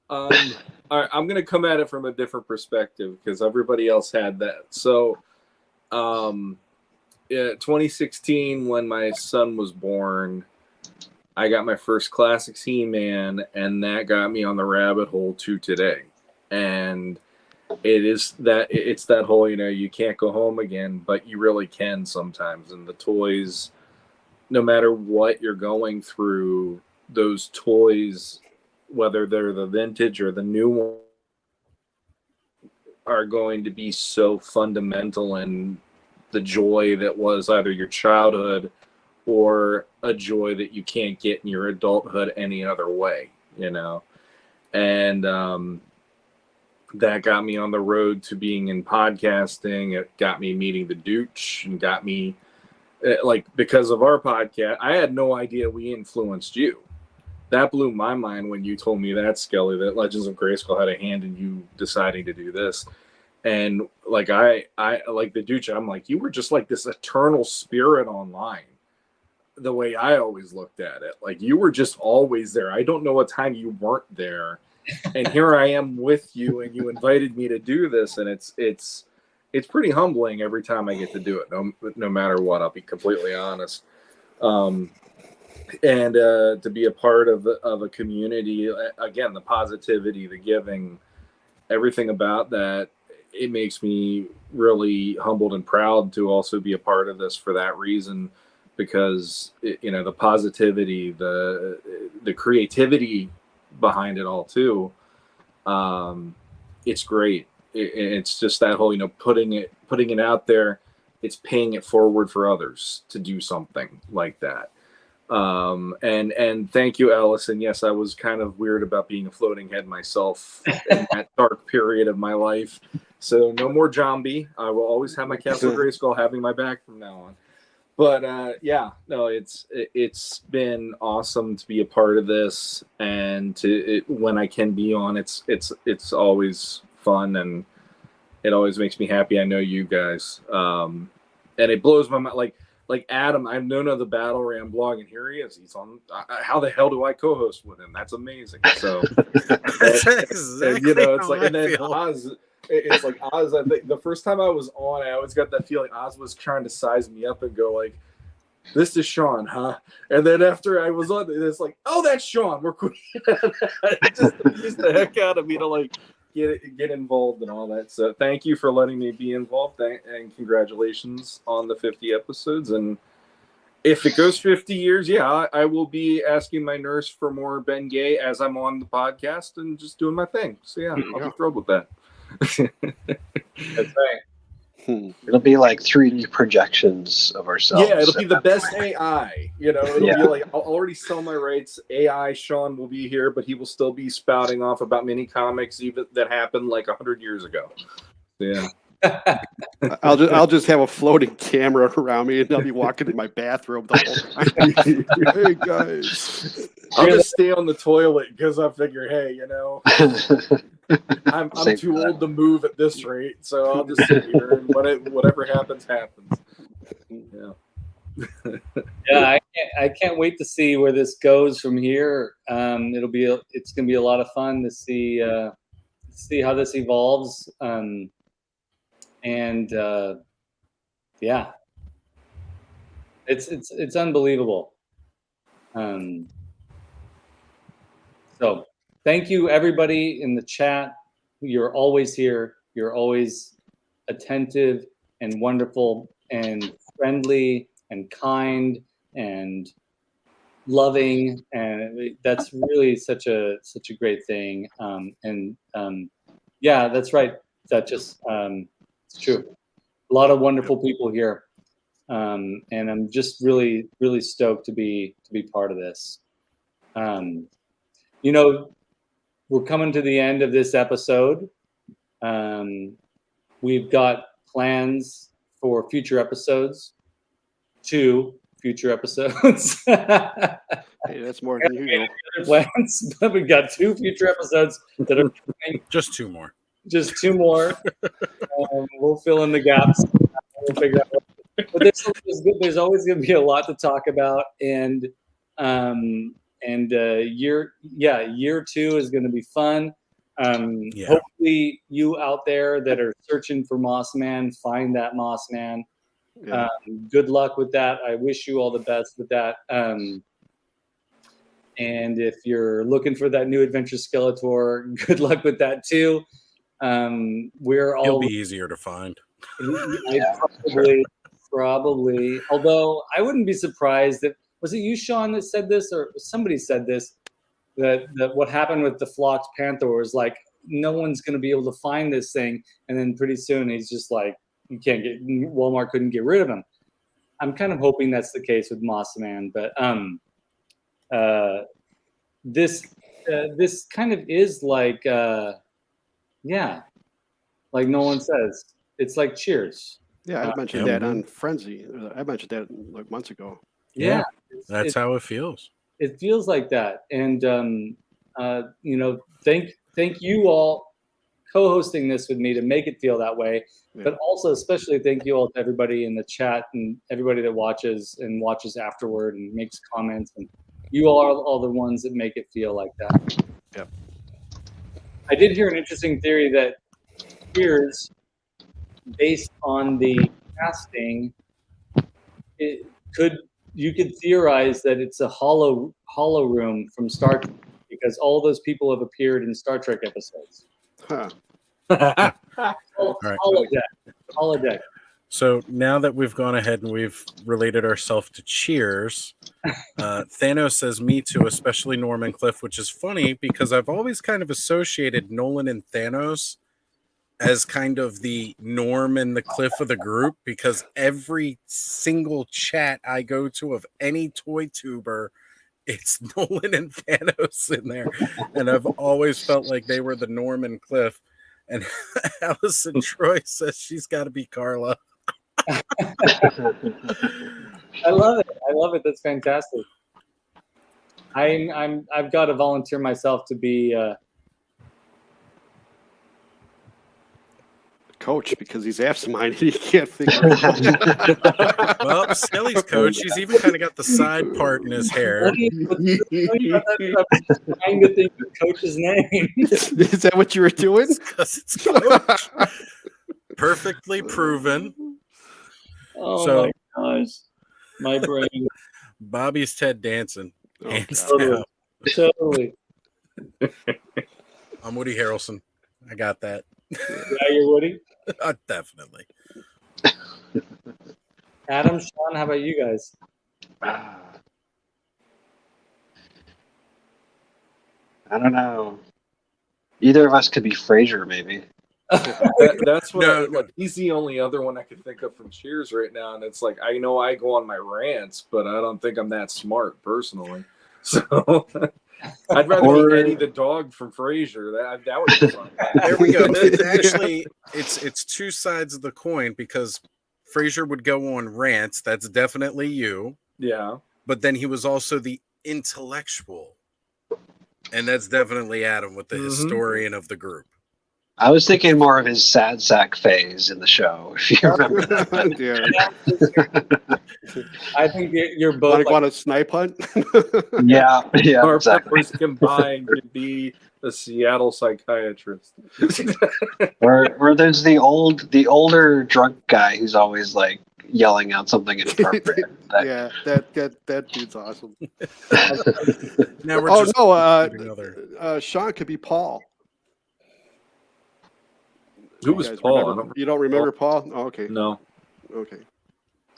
All right, I'm going to come at it from a different perspective, because everybody else had that. So, 2016, when my son was born, I got my first Classics He-Man, and that got me on the rabbit hole to today. And it's that whole, you know, you can't go home again, but you really can sometimes. And the toys, no matter what you're going through, those toys, whether they're the vintage or the new one, are going to be so fundamental in the joy that was either your childhood or a joy that you can't get in your adulthood any other way, you know. And that got me on the road to being in podcasting. It got me meeting the Dooch, and got me, like, because of our podcast, I had no idea we influenced you. That blew my mind when you told me that, Skelly, that Legends of Grayskull had a hand in you deciding to do this. And like I like the Dooch, I'm like, you were just like this eternal spirit online. The way I always looked at it, like you were just always there. I don't know a time you weren't there. And here I am with you, and you invited me to do this, and it's pretty humbling every time I get to do it. No matter what, I'll be completely honest. And to be a part of a community, again, the positivity, the giving, everything about that, it makes me really humbled and proud to also be a part of this for that reason, because you know, the positivity, the creativity behind it all too. It's great. It's just that whole, you know, putting it out there. It's paying it forward for others to do something like that. And thank you, Allison. Yes, I was kind of weird about being a floating head myself in that dark period of my life. So no more zombie. I will always have my Castle Grayskull having my back from now on. But yeah, no, it's been awesome to be a part of this, and when I can be on, it's always fun, and it always makes me happy. I know you guys, and it blows my mind. Like Adam, I've known of the Battle Ram blog, and here he is. He's on. How the hell do I co-host with him? That's amazing. So That's exactly it's how like, I and then feel. Oz. It's like Oz. I think the first time I was on, I always got that feeling Oz was trying to size me up and go like, "This is Shawn, huh?" And then after I was on, it's like, "Oh, that's Shawn. We're cool." It just amused the heck out of me to like get involved and all that. So thank you for letting me be involved, and congratulations on the 50 episodes. And if it goes 50 years, yeah, I will be asking my nurse for more Ben Gay as I'm on the podcast and just doing my thing. So yeah, I'll be thrilled with that. That's right. It'll be like 3D projections of ourselves. Yeah, it'll be the best AI. It'll Yeah. be like, I'll already sell my rights. AI Shawn will be here, but he will still be spouting off about mini comics even that happened like 100 years ago. Yeah. I'll just have a floating camera around me, and I'll be walking in my bathroom the whole time. Hey guys, I'll just stay on the toilet because I figure, hey, I'm too old to move at this rate, so I'll just sit here and whatever happens, happens. Yeah. Yeah, I can't wait to see where this goes from here. It's gonna be a lot of fun to see how this evolves. Yeah, it's unbelievable. So thank you everybody in the chat. You're always here. You're always attentive and wonderful and friendly and kind and loving, and that's really such a great thing. Yeah, that's right. That just it's true. A lot of wonderful people here, and I'm just really stoked to be part of this. We're coming to the end of this episode. We've got plans for future episodes. 2 future episodes. hey, that's more than usual. Plans, but we've got 2 future episodes that are coming. Just 2 more. Just 2 more. We'll fill in the gaps. We'll figure out. But there's always going to be a lot to talk about, and year 2 is going to be fun. Hopefully, you out there that are searching for Moss Man, find that Moss Man. Yeah. Good luck with that. I wish you all the best with that. And if you're looking for that new adventure Skeletor, good luck with that too. He'll be easier to find. Probably. Although I wouldn't be surprised that, was it you, Shawn, that said this, or somebody said this, that what happened with the flocked panther was like, no one's going to be able to find this thing, and then pretty soon he's just like, Walmart couldn't get rid of him. I'm kind of hoping that's the case with Moss Man, but this kind of is like like Nolan says, it's like Cheers. Yeah, I mentioned that on Frenzy. I mentioned that like months ago. Yeah, that's how it feels. It feels like that, and thank you all co-hosting this with me to make it feel that way. Yeah. But also, especially, thank you all to everybody in the chat and everybody that watches afterward and makes comments. And you all are all the ones that make it feel like that. Yeah. I did hear an interesting theory that Cheers, based on the casting, you could theorize that it's a hollow room from Star Trek because all those people have appeared in Star Trek episodes. Huh. Holodeck. So now that we've gone ahead and we've related ourselves to Cheers, Thanos says me too, especially Norman Cliff, which is funny because I've always kind of associated Nolan and Thanos as kind of the norm and the Cliff of the group, because every single chat I go to of any toy tuber, it's Nolan and Thanos in there. And I've always felt like they were the Norm and Cliff. And Allison Troy says she's got to be Carla. I love it. I love it. That's fantastic. I've got to volunteer myself to be coach because he's absent-minded. He can't figure it out. Well, Skelly's coach. He's even kind of got the side part in his hair. I'm trying to think of coach's name. Is that what you were doing? Because it's coach. Perfectly proven. Oh So- my gosh, my brain. Bobby's Ted Danson. Oh, Hands God. down. Totally. I'm Woody Harrelson. I got that. Yeah, you're Woody. Definitely. Adam, Shawn, how about you guys? I don't know. Either of us could be Frasier, maybe. That's what No. like, he's the only other one I can think of from Cheers right now, and it's like I know I go on my rants, but I don't think I'm that smart personally. So I'd rather be Eddie the dog from Frasier. That would be fun. There we go. It's actually it's two sides of the coin, because Frasier would go on rants. That's definitely you. Yeah. But then he was also the intellectual. And that's definitely Adam with the historian of the group. I was thinking more of his sad sack phase in the show, if you remember that. Yeah. I think you're both. Want a snipe hunt? Yeah, Our exactly. powers combined to be a Seattle psychiatrist. Or there's the older drunk guy who's always like yelling out something inappropriate. Yeah, that dude's awesome. Now we're Oh just no, another. Shawn could be Paul. Who You was guys Paul? remember- you don't remember Paul? Oh, okay. No. Okay.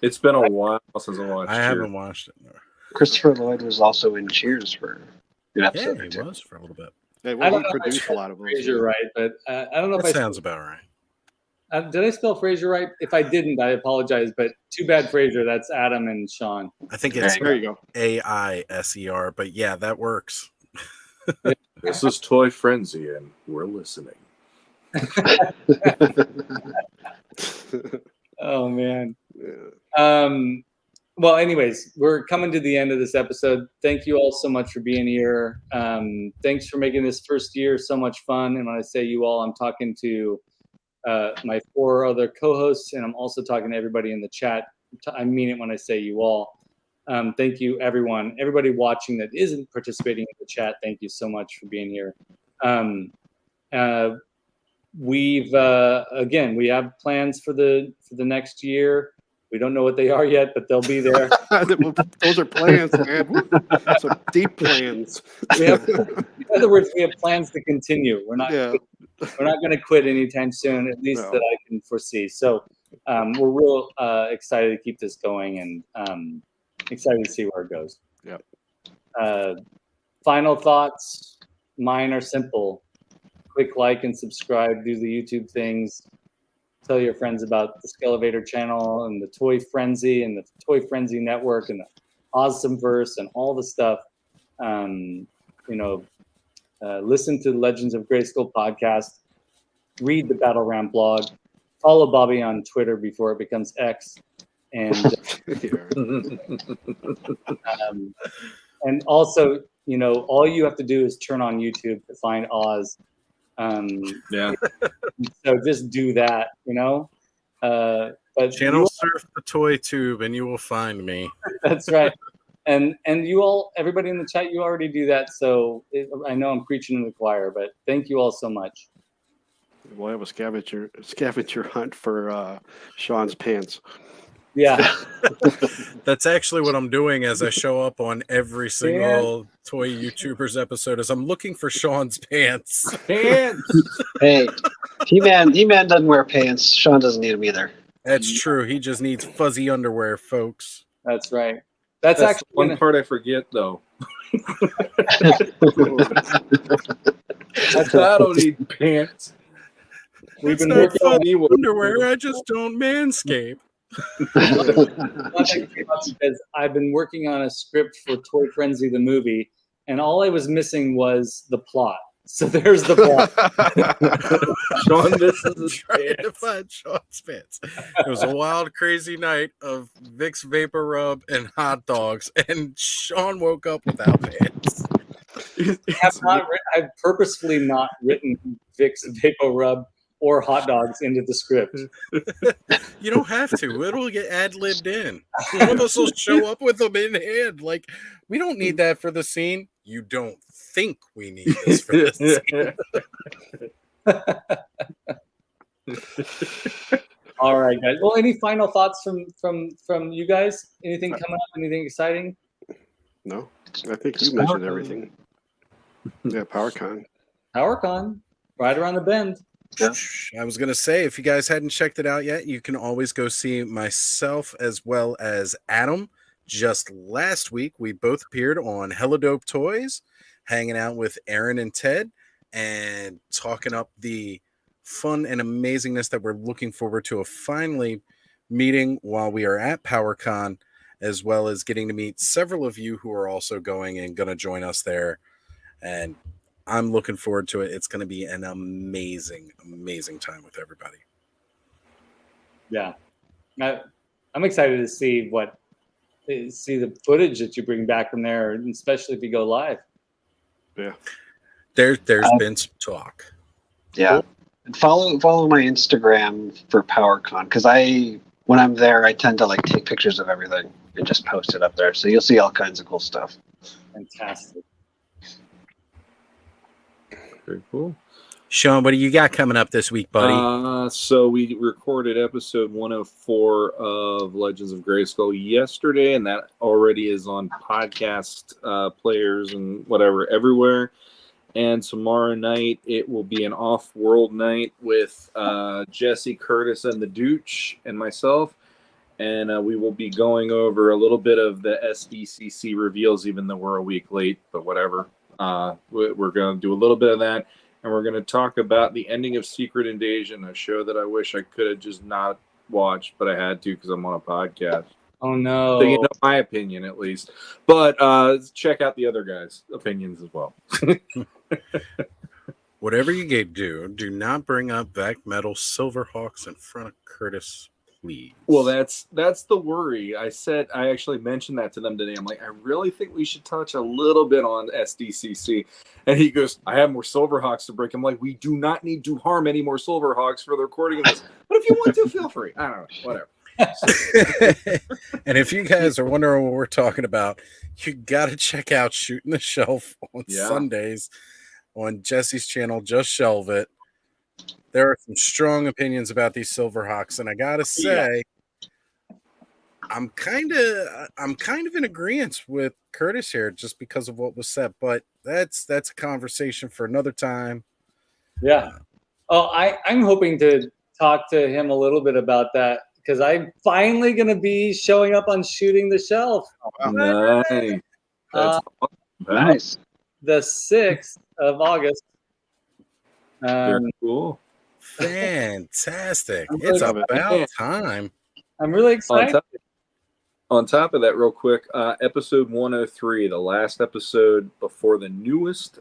It's been a while since I watched I Cheers. haven't watched it. No. Christopher Lloyd was also in Cheers for an Yeah, episode or he two. was for a little bit. Yeah, I well, don't he know if I produced a spelled lot of those. Frasier right, but I don't know if That I sounds about right. did I spell Frasier right? If I didn't, I apologize. But too bad, Frasier. That's Adam and Shawn. I think it's There you go. AISER, but yeah, that works. This is Toy Frenzy, and we're listening. Oh man. Yeah. Well, anyways, we're coming to the end of this episode. Thank you all so much for being here. Thanks for making this first year so much fun. And when I say you all, I'm talking to my 4 other co-hosts, and I'm also talking to everybody in the chat. I mean it when I say you all. Thank you, everyone. Everybody watching that isn't participating in the chat, thank you so much for being here. We have plans for the next year. We don't know what they are yet, but they'll be there. Those are plans, man. Woo. Some deep plans. In other words, we have plans to continue. We're not Yeah. going to quit anytime soon, at least No. that I can foresee. So we're real excited to keep this going, and excited to see where it goes. Yep. Final thoughts. Mine are simple. Quick like and subscribe. Do the YouTube things. Tell your friends about the Skelevator channel and the Toy Frenzy and the Toy Frenzy Network and the Awesomeverse and all the stuff. Listen to the Legends of Grayskull podcast. Read the Battle Round blog. Follow Bobby on Twitter before it becomes X. And and also, all you have to do is turn on YouTube to find Oz. Yeah. So just do that, But Channel surf the toy tube and you will find me. that's right. And you all, everybody in the chat, you already do that. So I know I'm preaching to the choir, but thank you all so much. We'll have a scavenger hunt for Shawn's pants. Yeah. That's actually what I'm doing as I show up on every single toy YouTubers episode. Is I'm looking for Shawn's pants. Pants. Hey, He-Man doesn't wear pants. Shawn doesn't need them either. That's true. He just needs fuzzy underwear, folks. That's right. That's That's actually one part I forget, though. I don't need pants. We've It's been not working fun on underwear. I just don't manscape. because I've been working on a script for Toy Frenzy the movie, and all I was missing was the plot. So there's the plot. Shawn, this is his Trying to pants. find Shawn's pants. It was a wild, crazy night of Vicks Vapor Rub and hot dogs, and Shawn woke up without pants. I've purposefully not written Vicks Vapor Rub or hot dogs into the script. You don't have to. It'll get ad-libbed in. One of us will show up with them in hand. Like, we don't need that for the scene. You don't think we need this for the scene. All right, guys. Well, any final thoughts from you guys? Anything coming up? Anything exciting? No, I think you mentioned everything. Yeah, PowerCon. PowerCon, right around the bend. Yeah. I was going to say, if you guys hadn't checked it out yet, you can always go see myself as well as Adam. Just last week, we both appeared on Hella Dope Toys, hanging out with Aaron and Ted and talking up the fun and amazingness that we're looking forward to of finally meeting while we are at PowerCon, as well as getting to meet several of you who are also going and going to join us there. And I'm looking forward to it. It's going to be an amazing, amazing time with everybody. Yeah, I'm excited to see the footage that you bring back from there, and especially if you go live. Yeah, There's been some talk. Yeah, and follow my Instagram for PowerCon, because when I'm there, I tend to like take pictures of everything and just post it up there. So you'll see all kinds of cool stuff. Fantastic. Very cool. Shawn, what do you got coming up this week, buddy? So we recorded episode 104 of Legends of Grayskull yesterday, and that already is on podcast players and whatever everywhere. And tomorrow night it will be an off-world night with Jesse, Curtis, and the Dooch and myself. And we will be going over a little bit of the SDCC reveals, even though we're a week late, but whatever. We're going to do a little bit of that. And we're going to talk about the ending of Secret Invasion, a show that I wish I could have just not watched, but I had to because I'm on a podcast. Oh, no. So you know my opinion, at least. But check out the other guys' opinions as well. Whatever you do not bring up Vac Metal Silverhawks in front of Curtis, please. Well, that's the worry. I actually mentioned that to them today. I'm like, I really think we should touch a little bit on SDCC. And he goes, I have more Silverhawks to break. I'm like, we do not need to harm any more Silverhawks for the recording of this. But if you want to, feel free. I don't know. Whatever. And if you guys are wondering what we're talking about, you got to check out Shooting the Shelf on Sundays on Jesse's channel. Just shelve it. There are some strong opinions about these Silverhawks, and I gotta say, I'm kind of in agreement with Curtis here, just because of what was said. But that's a conversation for another time. Yeah. I'm hoping to talk to him a little bit about that, because I'm finally going to be showing up on Shooting the Shelf. Nice. That's Nice. The 6th of August. Very cool. Fantastic. I'm It's really about time. I'm really excited. On top of that, real quick, episode 103, the last episode before the newest,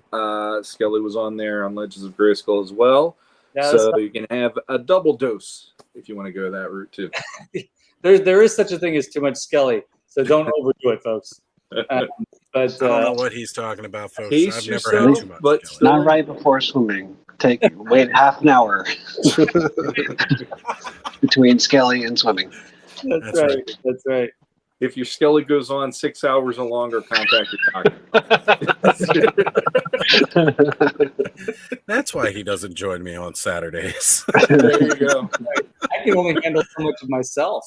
Skelly was on there on Legends of Grayskull as well. Yeah, so you can have a double dose if you want to go that route too. There is such a thing as too much Skelly, so don't overdo it, folks. But I don't know what he's talking about, folks. Pace I've never yourself, had too much. but Skelly. Not right before swimming. Wait half an hour between skelly and swimming. That's right. That's right. If your Skelly goes on 6 hours or longer, contact your doctor. That's why he doesn't join me on Saturdays. There you go. I can only handle so much of myself.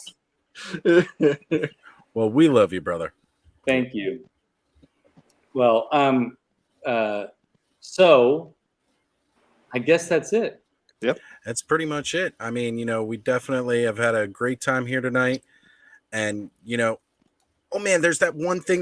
Well, we love you, brother. Thank you. Well, so I guess that's it. Yep. That's pretty much it. I mean, we definitely have had a great time here tonight. And, oh man, there's that one thing that